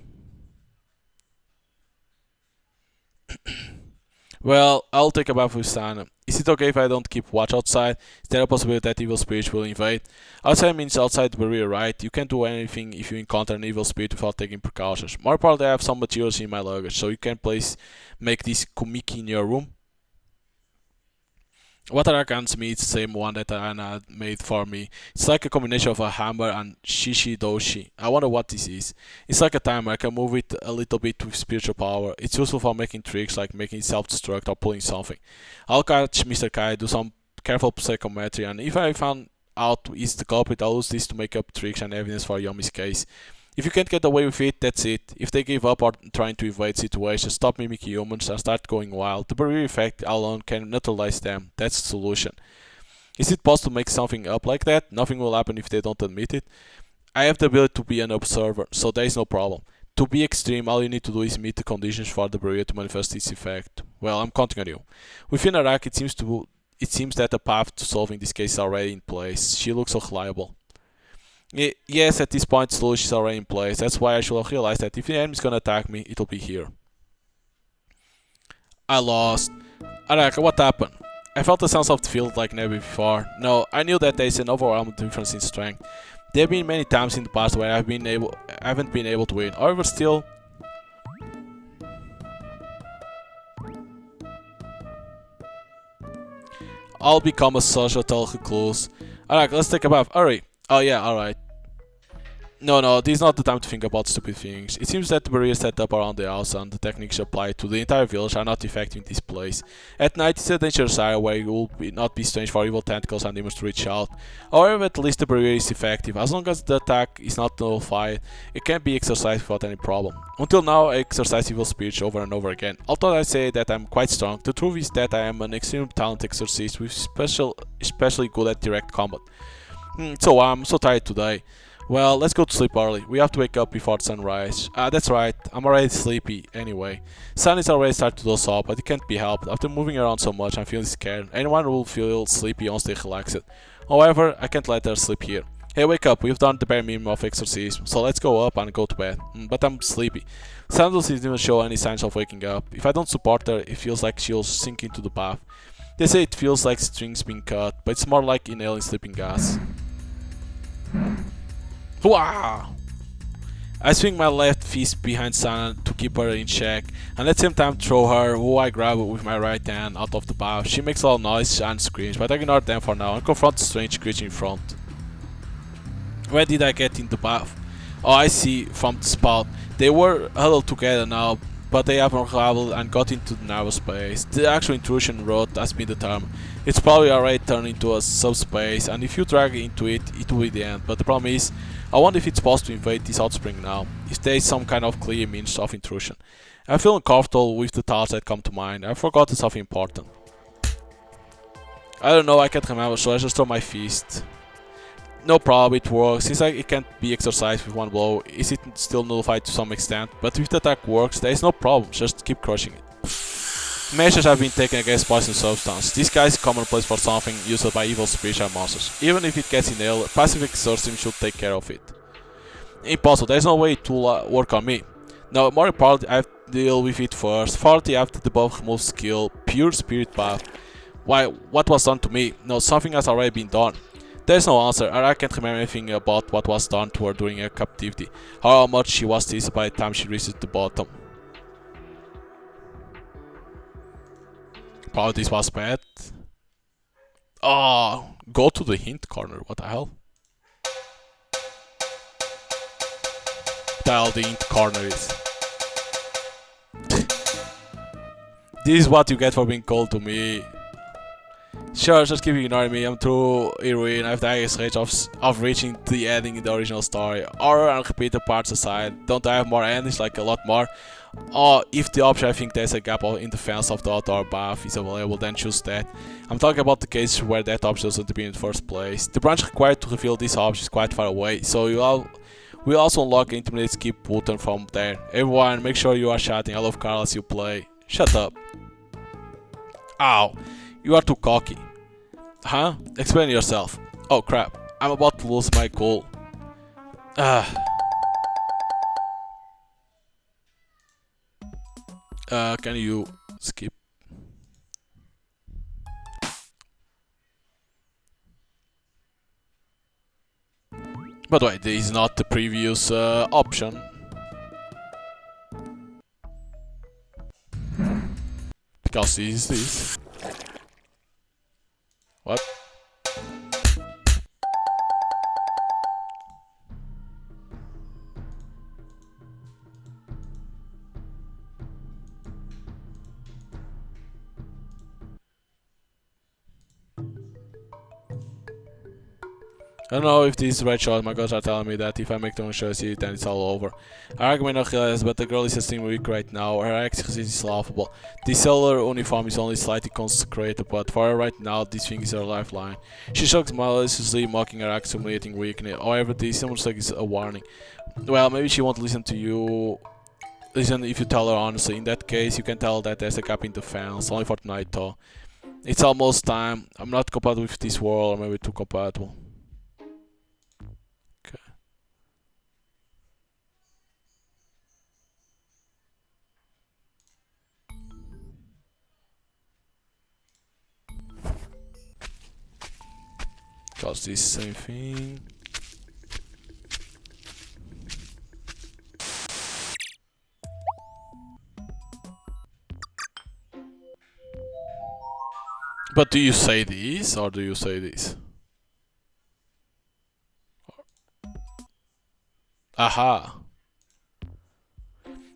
Well, I'll take a bath with Sana. Is it okay if I don't keep watch outside? Is there a possibility that evil spirits will invade? Outside means outside the barrier, right? You can't do anything if you encounter an evil spirit without taking precautions. More importantly, I have some materials in my luggage, so you can make this kumiki in your room. What Araka hands me is the same one that Anna made for me. It's like a combination of a hammer and shishidoshi. I wonder what this is. It's like a timer. I can move it a little bit with spiritual power. It's useful for making tricks like making self-destruct or pulling something. I'll catch Mr. Kai, do some careful psychometry, and if I found out is the culprit, I'll use this to make up tricks and evidence for Yomi's case. If you can't get away with it, that's it. If they give up or trying to evade situations, stop mimicking humans and start going wild, the barrier effect alone can neutralize them. That's the solution. Is it possible to make something up like that? Nothing will happen if they don't admit it. I have the ability to be an observer, so there is no problem. To be extreme, all you need to do is meet the conditions for the barrier to manifest its effect. Well, I'm counting on you. Within Araka, it seems that the path to solving this case is already in place. She looks so reliable. Yes, at this point, the solution is already in place. That's why I should have realized that if the enemy is gonna attack me, it'll be here. I lost. Araka, what happened? I felt a sense of the field like never before. No, I knew that there is an overwhelming difference in strength. There have been many times in the past where I haven't been able to win. However, still, I'll become a social recluse. Alright, let's take a bath. Hurry. Oh yeah, alright. No, this is not the time to think about stupid things. It seems that the barriers set up around the house and the techniques applied to the entire village are not effective in this place. At night it's a dangerous area where it will not be strange for evil tentacles and demons to reach out. However, at least the barrier is effective. As long as the attack is not nullified, it can be exercised without any problem. Until now, I exercise evil spirits over and over again. Although I say that I'm quite strong, the truth is that I am an extremely talented exorcist with especially good at direct combat. So I'm so tired today. Well, let's go to sleep early. We have to wake up before the sunrise. That's right, I'm already sleepy anyway. Sun is already starting to doze off, but it can't be helped. After moving around so much, I'm feeling scared. Anyone will feel sleepy once they relax it. However, I can't let her sleep here. Hey, wake up, we've done the bare minimum of exorcism, so let's go up and go to bed. But I'm sleepy. Sun doesn't even show any signs of waking up. If I don't support her, it feels like she'll sink into the bath. They say it feels like strings being cut, but it's more like inhaling sleeping gas. Wow! I swing my left fist behind Sana to keep her in check, and at the same time throw her, who I grab with my right hand, out of the bath. She makes a lot of noise and screams, but I ignore them for now and confront the strange creature in front. Where did I get in the bath? Oh, I see, from the spout. They were huddled together now, but they have unraveled and got into the narrow space. The actual intrusion route has been determined. It's probably already turned into a subspace, and if you drag into it, it will be the end. But the problem is, I wonder if it's possible to invade this hot spring now, if there is some kind of clear means of intrusion. I'm feeling comfortable with the thoughts that come to mind. I've forgotten something important. I don't know, I can't remember, so I just throw my fist. No problem, it works. Since it can't be exercised with one blow, is it still nullified to some extent? But if the attack works, there is no problem, just keep crushing it. Measures have been taken against poison substance. This guy is commonplace for something used by evil spiritual monsters. Even if it gets inhaled, passive exorcism should take care of it. Impossible, there's no way it will work on me. No, more importantly, I have to deal with it first. 40 after the buff removes skill, pure spirit buff. Why, what was done to me? No, something has already been done. There's no answer, and I can't remember anything about what was done to her during her captivity. How much she was teased by the time she reached the bottom. Probably this was bad. Oh, go to the hint corner, what the hell? What the hell the hint corner is? This is what you get for being cold to me. Sure, just keep ignoring me. I'm through heroine. I have the highest rate of reaching the ending in the original story. Horror and repeated parts aside, don't I have more endings, like a lot more? Or if the option I think there's a gap in the fence of the outdoor bath is available, then choose that. I'm talking about the cases where that option doesn't appear in the first place. The branch required to reveal this option is quite far away, so we'll also unlock an intermediate skip button from there. Everyone, make sure you are shouting I love Carl as you play. Shut up. Ow. You are too cocky. Huh? Explain yourself. Oh crap, I'm about to lose my cool. Can you skip? By the way, this is not the previous option. Because this is this. What? I don't know if this is the right shot. My gods are telling me that if I make the wrong choice here, then it's all over. Araka may not realize, but the girl is extremely weak right now. Her accuracy is laughable. The cellular uniform is only slightly consecrated, but for her right now, this thing is her lifeline. She shrugs maliciously, mocking Araka's humiliating weakness. However, this almost like is a warning. Well, maybe she won't listen to you. Listen if you tell her honestly. In that case, you can tell that there's a gap in the fence. Only for tonight, though. It's almost time. I'm not compatible with this world, or maybe too compatible. Because this same thing. But do you say this or do you say this? Aha.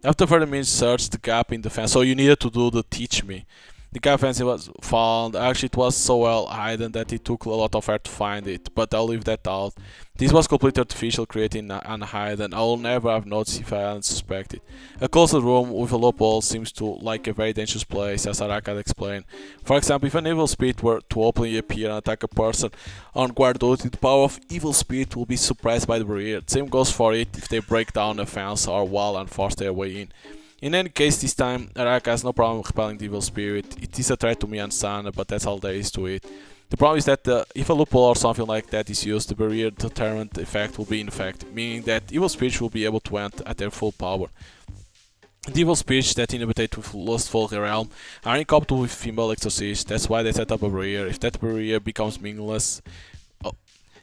After 30 minutes search the gap in the fence. So you needed to do the teach me. The gap fence was found. Actually, it was so well hidden that it took a lot of effort to find it, but I'll leave that out. This was completely artificial, created and hidden. I will never have noticed if I hadn't suspected. A closed room with a loophole seems to like a very dangerous place, as Araka had explained. For example, if an evil spirit were to openly appear and attack a person on guard duty, the power of evil spirit will be suppressed by the barrier. The same goes for it if they break down a fence or wall and force their way in. In any case, this time, Araka has no problem repelling the evil spirit. It is a threat to me and Sana, but that's all there is to it. The problem is that if a loophole or something like that is used, the barrier deterrent effect will be in effect, meaning that evil spirits will be able to enter at their full power. The evil spirits that inhabit with lustful realm are incompatible with female exorcists. That's why they set up a barrier. If that barrier becomes meaningless... Oh,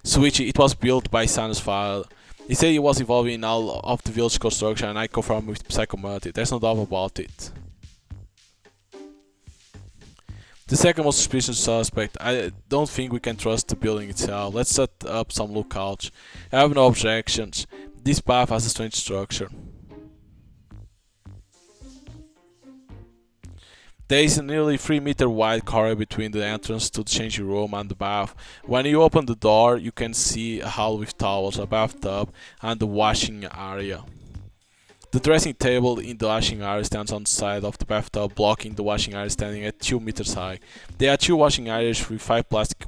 Switchy, it was built by Sana's father. He said he was involved in all of the village construction, and I confirm with Psychomanty. There's no doubt about it. The second most suspicious suspect. I don't think we can trust the building itself. Let's set up some lookouts. I have no objections. This path has a strange structure. There is a nearly 3 meter wide corridor between the entrance to the changing room and the bath. When you open the door, you can see a hall with towels, a bathtub, and the washing area. The dressing table in the washing area stands on the side of the bathtub, blocking the washing area standing at 2 meters high. There are two washing areas with 5 plastic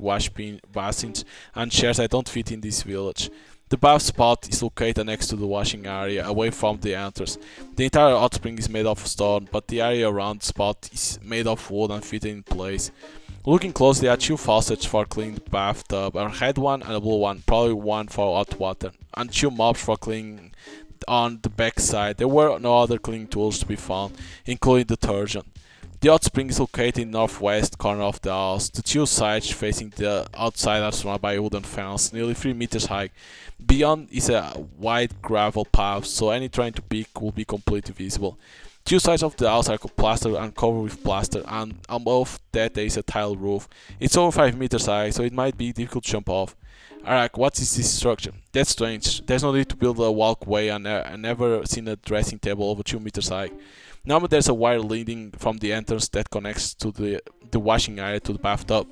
basins and chairs that don't fit in this village. The bath spot is located next to the washing area, away from the entrance. The entire hot spring is made of stone, but the area around the spot is made of wood and fitted in place. Looking closely, there are two faucets for cleaning the bathtub, a red one and a blue one, probably one for hot water, and two mops for cleaning on the back side. There were no other cleaning tools to be found, including detergent. The hot spring is located in the northwest corner of the house. The two sides facing the outside are surrounded by a wooden fence, nearly 3 meters high. Beyond is a wide gravel path, so any trying to peek will be completely visible. Two sides of the house are plastered and covered with plaster, and above that there is a tile roof. It's over 5 meters high, so it might be difficult to jump off. Araka, what is this structure? That's strange. There's no need to build a walkway, and I never seen a dressing table over 2 meters high. Normally there's a wire leading from the entrance that connects to the washing area to the bathtub,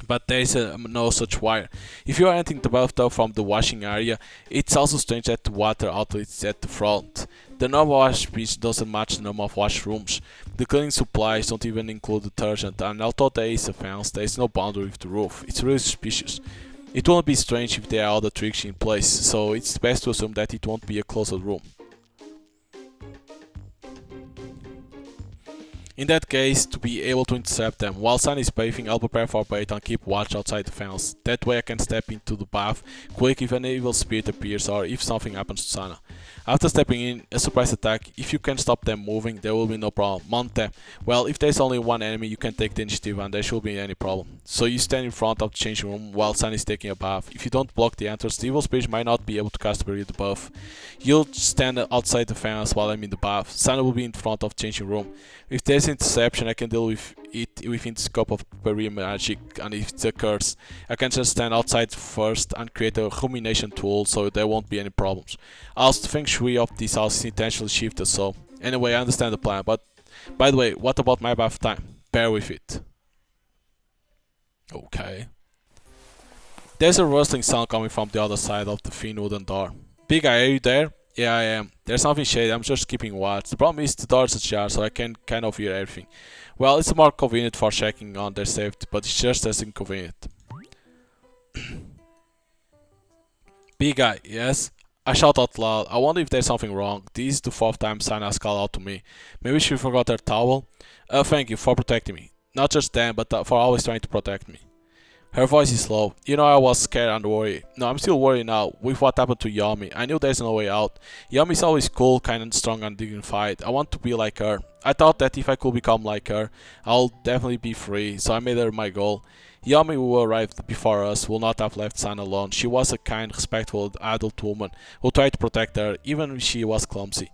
but there is no such wire. If you are entering the bathtub from the washing area, it's also strange that the water outlet is at the front. The normal wash pitch doesn't match the number of washrooms. The cleaning supplies don't even include detergent, and although there is a fence, there is no boundary with the roof. It's really suspicious. It won't be strange if there are other tricks in place, so it's best to assume that it won't be a closed room. In that case, to be able to intercept them, while Sun is bathing, I'll prepare for bait and keep watch outside the fence. That way I can step into the bath quick if an evil spirit appears or if something happens to Sana. After stepping in, a surprise attack. If you can stop them moving, there will be no problem. Monte. Well, if there's only one enemy, you can take the initiative and there shouldn't be any problem. So you stand in front of the changing room while Sun is taking a bath. If you don't block the entrance, the evil spirit might not be able to cast a barrier buff. You'll stand outside the fence while I'm in the bath. Sana will be in front of the changing room. If there's interception, I can deal with it within the scope of barrier magic, and if it occurs, I can just stand outside first and create a rumination tool so there won't be any problems. Also, the feng shui of this house is intentionally shifted, so anyway, I understand the plan, but by the way, what about my bath time? Bear with it. Okay. There's a rustling sound coming from the other side of the thin wooden door. Big guy, are you there? Yeah, I am. There's nothing shady, I'm just keeping watch. The problem is the door is ajar, so I can kind of hear everything. Well, it's more convenient for checking on their safety, but it's just as inconvenient. Big guy, yes? I shout out loud. I wonder if there's something wrong. This is the fourth time Sana has called out to me. Maybe she forgot her towel? Thank you for protecting me. Not just then, but for always trying to protect me. Her voice is low. You know, I was scared and worried. No, I'm still worried now, with what happened to Yami. I knew there's no way out. Yami's always cool, kind and strong and dignified. I want to be like her. I thought that if I could become like her, I'll definitely be free, so I made her my goal. Yami, who arrived before us, will not have left Sana alone. She was a kind, respectful adult woman who tried to protect her, even if she was clumsy.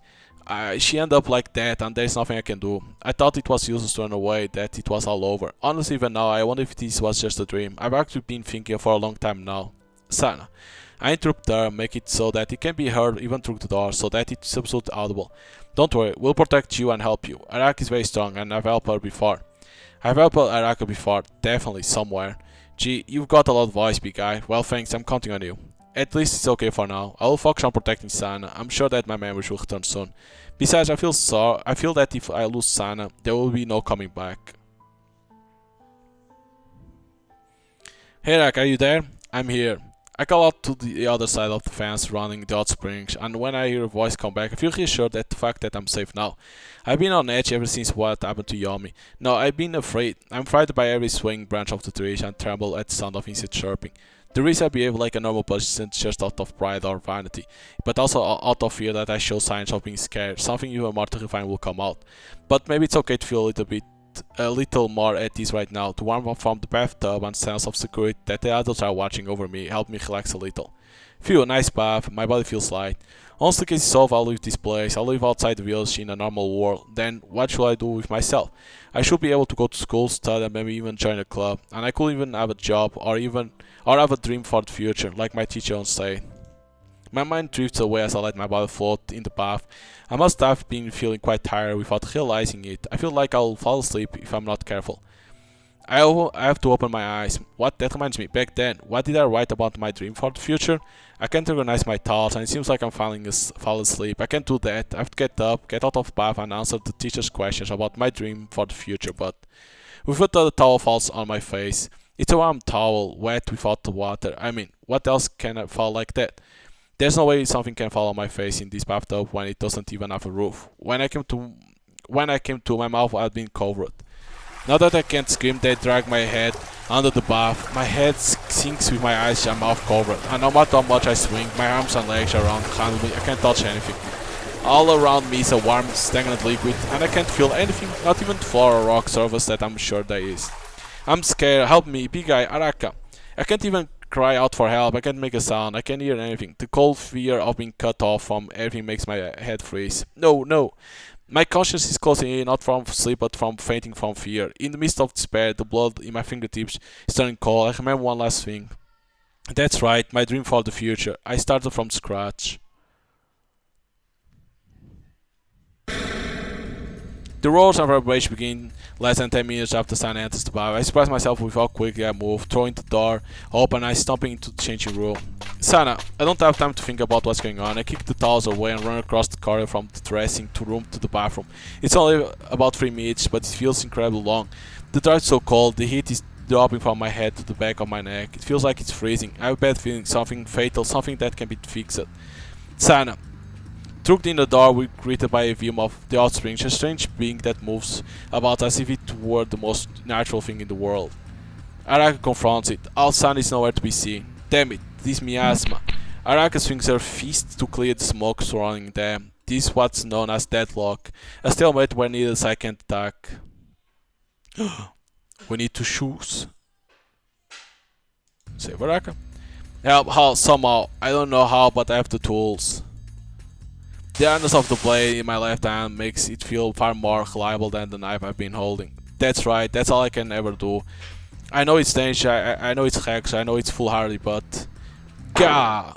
She ended up like that, and there's nothing I can do. I thought it was useless to run away, that it was all over. Honestly, even now, I wonder if this was just a dream. I've actually been thinking for a long time now. Sana. I interrupt her, make it so that it can be heard even through the door, so that it's absolutely audible. Don't worry, we'll protect you and help you. Araka is very strong, and I've helped her before. I've helped Araka before, definitely, somewhere. Gee, you've got a lot of voice, big guy. Well, thanks, I'm counting on you. At least it's okay for now. I will focus on protecting Sana. I'm sure that my memories will return soon. Besides, I feel that if I lose Sana, there will be no coming back. Hey Araka, are you there? I'm here. I call out to the other side of the fence surrounding the hot springs, and when I hear a voice come back, I feel reassured at the fact that I'm safe now. I've been on edge ever since what happened to Yami. No, I've been afraid. I'm frightened by every swinging branch of the trees and tremble at the sound of insect chirping. The reason I behave like a normal person isn't just out of pride or vanity, but also out of fear that I show signs of being scared. Something even more terrifying will come out. But maybe it's okay to feel a little more at ease right now, to warm up from the bathtub and sense of security that the adults are watching over me help me relax a little. Phew, nice bath, my body feels light. Once the case is solved, I'll leave this place. I'll live outside the village in a normal world. Then, what should I do with myself? I should be able to go to school, study, and maybe even join a club. And I could even have a job, or have a dream for the future, like my teacher once said. My mind drifts away as I let my body float in the bath. I must have been feeling quite tired without realizing it. I feel like I'll fall asleep if I'm not careful. I have to open my eyes. What? That reminds me, back then, what did I write about my dream for the future? I can't organize my thoughts and it seems like I'm fall asleep. I can't do that. I have to get up, get out of the bath and answer the teacher's questions about my dream for the future, but without the towel falls on my face. It's a warm towel, wet without the water. I mean, what else can I fall like that? There's no way something can fall on my face in this bathtub when it doesn't even have a roof. When I came to, my mouth had been covered. Now that I can't scream, they drag my head under the bath. My head sinks with my eyes and mouth covered, and no matter how much I swing, my arms and legs around me, I can't touch anything. All around me is a warm, stagnant liquid, and I can't feel anything, not even the floor or rock surface that I'm sure there is. I'm scared, help me, big guy, Araka. I can't even cry out for help, I can't make a sound, I can't hear anything. The cold fear of being cut off from everything makes my head freeze. No, no. My conscience is closing in, not from sleep, but from fainting from fear. In the midst of despair, the blood in my fingertips is turning cold. I remember one last thing. That's right, my dream for the future. I started from scratch. The roars and vibrations begin less than 10 minutes after Sana enters the bar. I surprise myself with how quickly I move, throwing the door open and I stomping into the changing room. Sana, I don't have time to think about what's going on. I kick the towels away and run across the corridor from the dressing room to the bathroom. It's only about 3 minutes, but it feels incredibly long. The drive is so cold, the heat is dropping from my head to the back of my neck. It feels like it's freezing. I have a bad feeling, something fatal, something that can be fixed. Sana. Through in the door, we're greeted by a view of the offspring, a strange being that moves about as if it were the most natural thing in the world. Araka confronts it. All sun is nowhere to be seen. Damn it, this miasma. Araka swings her fist to clear the smoke surrounding them. This is what's known as deadlock. A stalemate where neither side can attack. We need to choose. Save Araka. Help, how, somehow. I don't know how, but I have the tools. The hardness of the blade in my left hand makes it feel far more reliable than the knife I've been holding. That's right, that's all I can ever do. I know it's dangerous, I know it's hacks, I know it's foolhardy, but... Gah!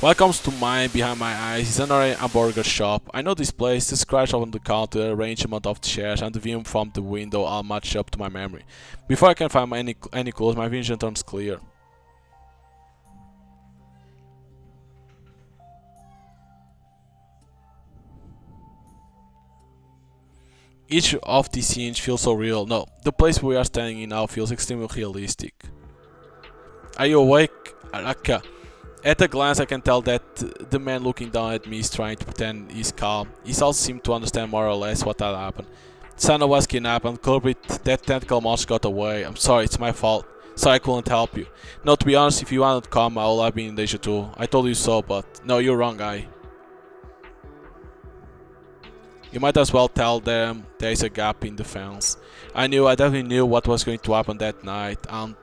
What comes to mind behind my eyes is another hamburger shop. I know this place, the scratch on the counter, the arrangement of the chairs, and the view from the window all match up to my memory. Before I can find any clues, my vision turns clear. Each of these scenes feels so real. No, the place we are standing in now feels extremely realistic. Are you awake, Araka? At a glance I can tell that the man looking down at me is trying to pretend he's calm. He also seems to understand more or less what had happened. Sana was kidnapped and culprit, that tentacle monster got away. I'm sorry, it's my fault. Sorry I couldn't help you. No, to be honest, if you hadn't come, I would have been in danger too. I told you so, but no, you're wrong, guy. You might as well tell them there is a gap in the fence. I definitely knew what was going to happen that night, and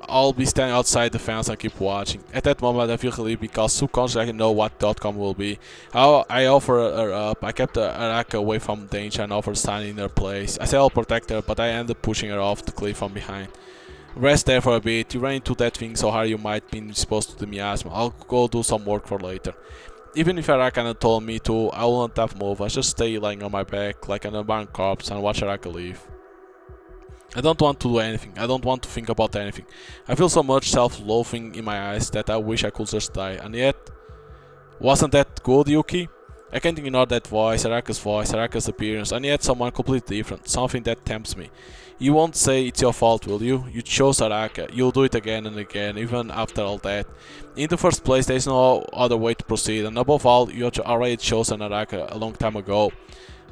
I'll be standing outside the fence and keep watching. At that moment I feel relieved because subconsciously I know what the outcome will be. I offer her up, I kept Araka away from danger and offered standing in her place. I said I'll protect her, but I ended up pushing her off the cliff from behind. Rest there for a bit, you ran into that thing so hard you might be exposed to the miasma. I'll go do some work for later. Even if Araka had told me to, I wouldn't have moved. I just stay lying on my back like an abandoned corpse and watch Araka leave. I don't want to do anything. I don't want to think about anything. I feel so much self-loathing in my eyes that I wish I could just die. And yet, wasn't that good, Yuki? I can't ignore that voice, Araka's appearance, and yet someone completely different, something that tempts me. You won't say it's your fault, will you? You chose Araka, you'll do it again and again, even after all that. In the first place, there is no other way to proceed, and above all, you had already chosen Araka a long time ago.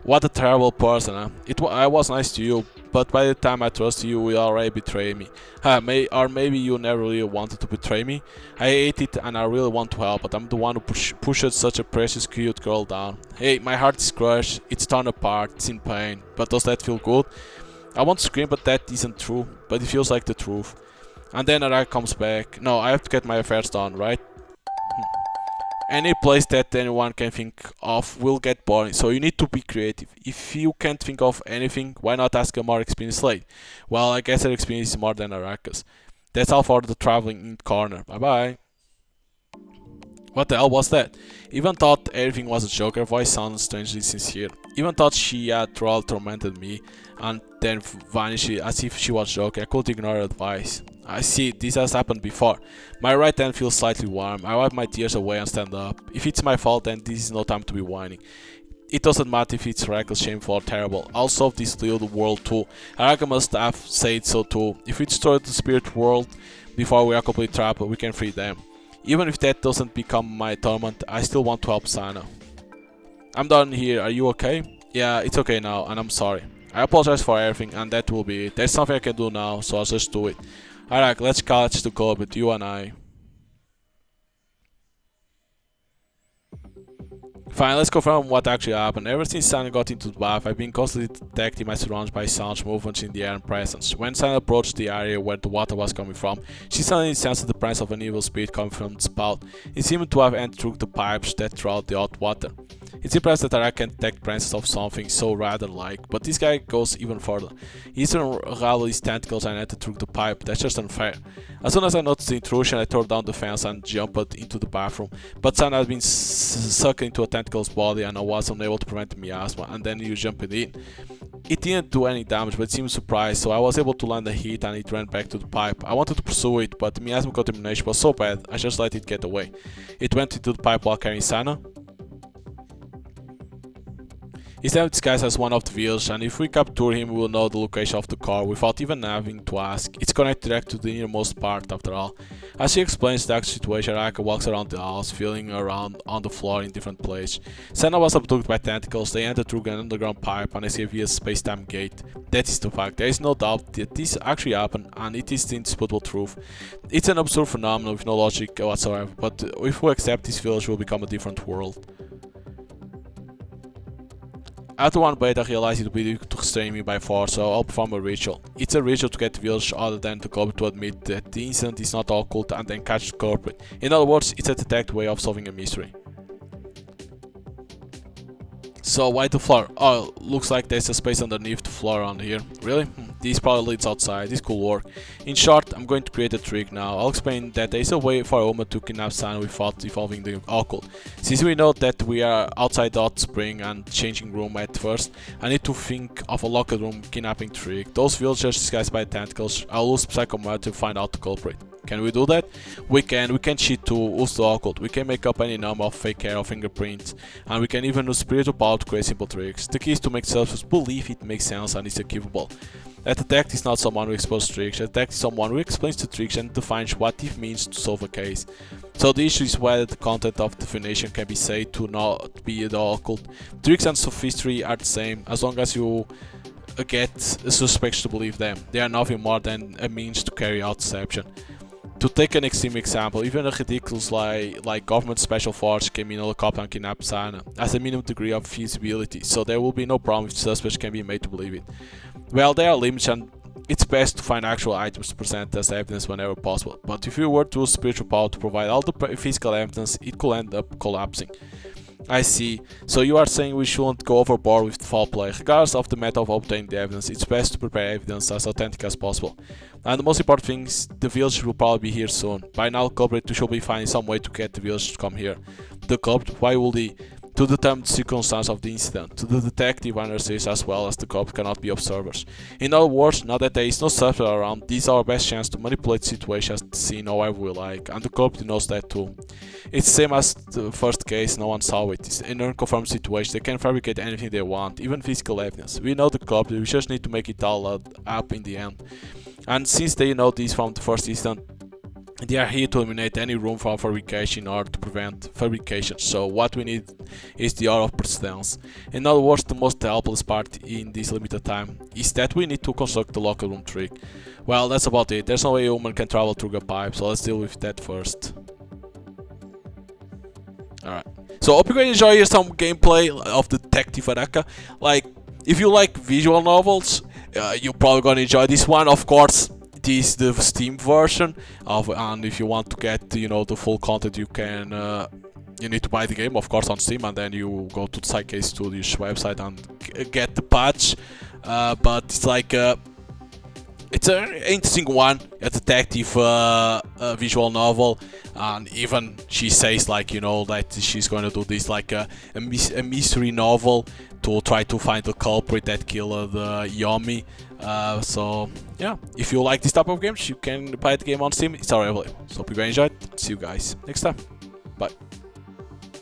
What a terrible person, huh? I was nice to you, but by the time I trusted you, you already betrayed me. Or maybe you never really wanted to betray me. I hate it and I really want to help, but I'm the one who pushed such a precious cute girl down. Hey, my heart is crushed, it's torn apart, it's in pain, but does that feel good? I want to scream, but that isn't true, but it feels like the truth. And then Araka comes back. No, I have to get my affairs done, right? Any place that anyone can think of will get boring, so you need to be creative. If you can't think of anything, why not ask a more experienced lady? Well, I guess her experience is more than Araka's. That's all for the traveling in corner. Bye bye. What the hell was that? Even thought everything was a joke, her voice sounded strangely sincere. Even thought she had troll tormented me and then vanished as if she was joking. I couldn't ignore her advice. I see, this has happened before. My right hand feels slightly warm. I wipe my tears away and stand up. If it's my fault, then this is no time to be whining. It doesn't matter if it's reckless, shameful, or terrible. I'll solve this little world too. Araka must have said so too. If we destroy the spirit world before we are completely trapped, we can free them. Even if that doesn't become my torment, I still want to help Sana. I'm done here, are you okay? Yeah, it's okay now, and I'm sorry. I apologize for everything, and that will be it. There's something I can do now, so I'll just do it. Alright, let's catch the culprit, you and I. Fine, let's confirm what actually happened. Ever since Sana got into the bath, I've been constantly detecting my surroundings by sounds, movements in the air and presence. When Sana approached the area where the water was coming from, she suddenly sensed the presence of an evil spirit coming from the spout. It seemed to have entered through the pipes that drew out the hot water. It's impressive that I can detect presence of something so rather-like, but this guy goes even further. He unraveled his tentacles and entered through the pipe. That's just unfair. As soon as I noticed the intrusion, I tore down the fence and jumped into the bathroom. But Sana had been sucked into a tentacle's body and I was unable to prevent the miasma, and then you jumped in. It didn't do any damage, but it seemed surprised, so I was able to land the hit and it ran back to the pipe. I wanted to pursue it, but the miasma contamination was so bad, I just let it get away. It went into the pipe while carrying Sana. He's now disguised as one of the wheels, and if we capture him we will know the location of the car without even having to ask. It's connected direct to the innermost part after all. As she explains the actual situation, Araka walks around the house, feeling around on the floor in different places. Sana was abducted by tentacles, they entered through an underground pipe and escaped via a space-time gate. That is the fact, there is no doubt that this actually happened, and it is the indisputable truth. It's an absurd phenomenon with no logic whatsoever, but if we accept this village will become a different world. After one bait, I realized it would be difficult to restrain me by force, so I'll perform a ritual. It's a ritual to get the village other than the culprit to admit that the incident is not occult and then catch the culprit. In other words, it's a detected way of solving a mystery. So why the floor? Oh, looks like there's a space underneath the floor around here. Really? This probably leads outside. This could work. In short, I'm going to create a trick now. I'll explain that there is a way for a woman to kidnap Sana without involving the occult. Since we know that we are outside the hot spring and changing room at first, I need to think of a locker room kidnapping trick. Those villagers disguised by tentacles, I'll use psychometer to find out the culprit. Can we do that? We can cheat to use the occult, we can make up any number of fake hair or fingerprints, and we can even use spiritual power to create simple tricks. The key is to make subjects believe it makes sense and is achievable. A detective is not someone who exposes tricks, a detective is someone who explains the tricks and defines what it means to solve a case. So the issue is whether the content of the definition can be said to not be the occult. Tricks and sophistry are the same, as long as you get suspects to believe them. They are nothing more than a means to carry out deception. To take an extreme example, even a ridiculous like government special force came in a helicopter and kidnapped Sana has a minimum degree of feasibility, so there will be no problem if the suspects can be made to believe it. Well, there are limits and it's best to find actual items to present as evidence whenever possible, but if you were to use spiritual power to provide all the physical evidence, it could end up collapsing. I see. So you are saying we shouldn't go overboard with foul play. Regardless of the method of obtaining the evidence, it's best to prepare evidence as authentic as possible. And the most important thing is the village will probably be here soon. By now, the culprit should be finding some way to get the village to come here. The culprit, why would he? To determine the circumstance of the incident. To the detective understands as well as the culprit cannot be observers. In other words, now that there is no suspect around, this is our best chance to manipulate the situation as the scene however we like, and the culprit knows that too. It's the same as the first case, no one saw it. It's an unconfirmed situation, they can fabricate anything they want, even physical evidence. We know the culprit, we just need to make it all up in the end. And since they know this from the first incident, they are here to eliminate any room for fabrication or to prevent fabrication, so what we need is the art of precedence. In other words, the most helpless part in this limited time is that we need to construct the locker room trick. Well, that's about it. There's no way a woman can travel through a pipe, so let's deal with that first. Alright, so hope you're going to enjoy some gameplay of Detective Araka. Like, if you like visual novels, you're probably going to enjoy this one. Of course, this is the Steam version of, and if you want to get the full content, you can you need to buy the game, of course, on Steam, and then you go to the Psyche Studios website and get the patch. But it's like It's an interesting one, a detective visual novel, and even she says like, you know, that she's going to do this like a mystery novel to try to find the culprit that killed Yomi. So yeah, if you like this type of games, you can buy the game on Steam. It's available. So hope you guys enjoyed. See you guys next time. Bye.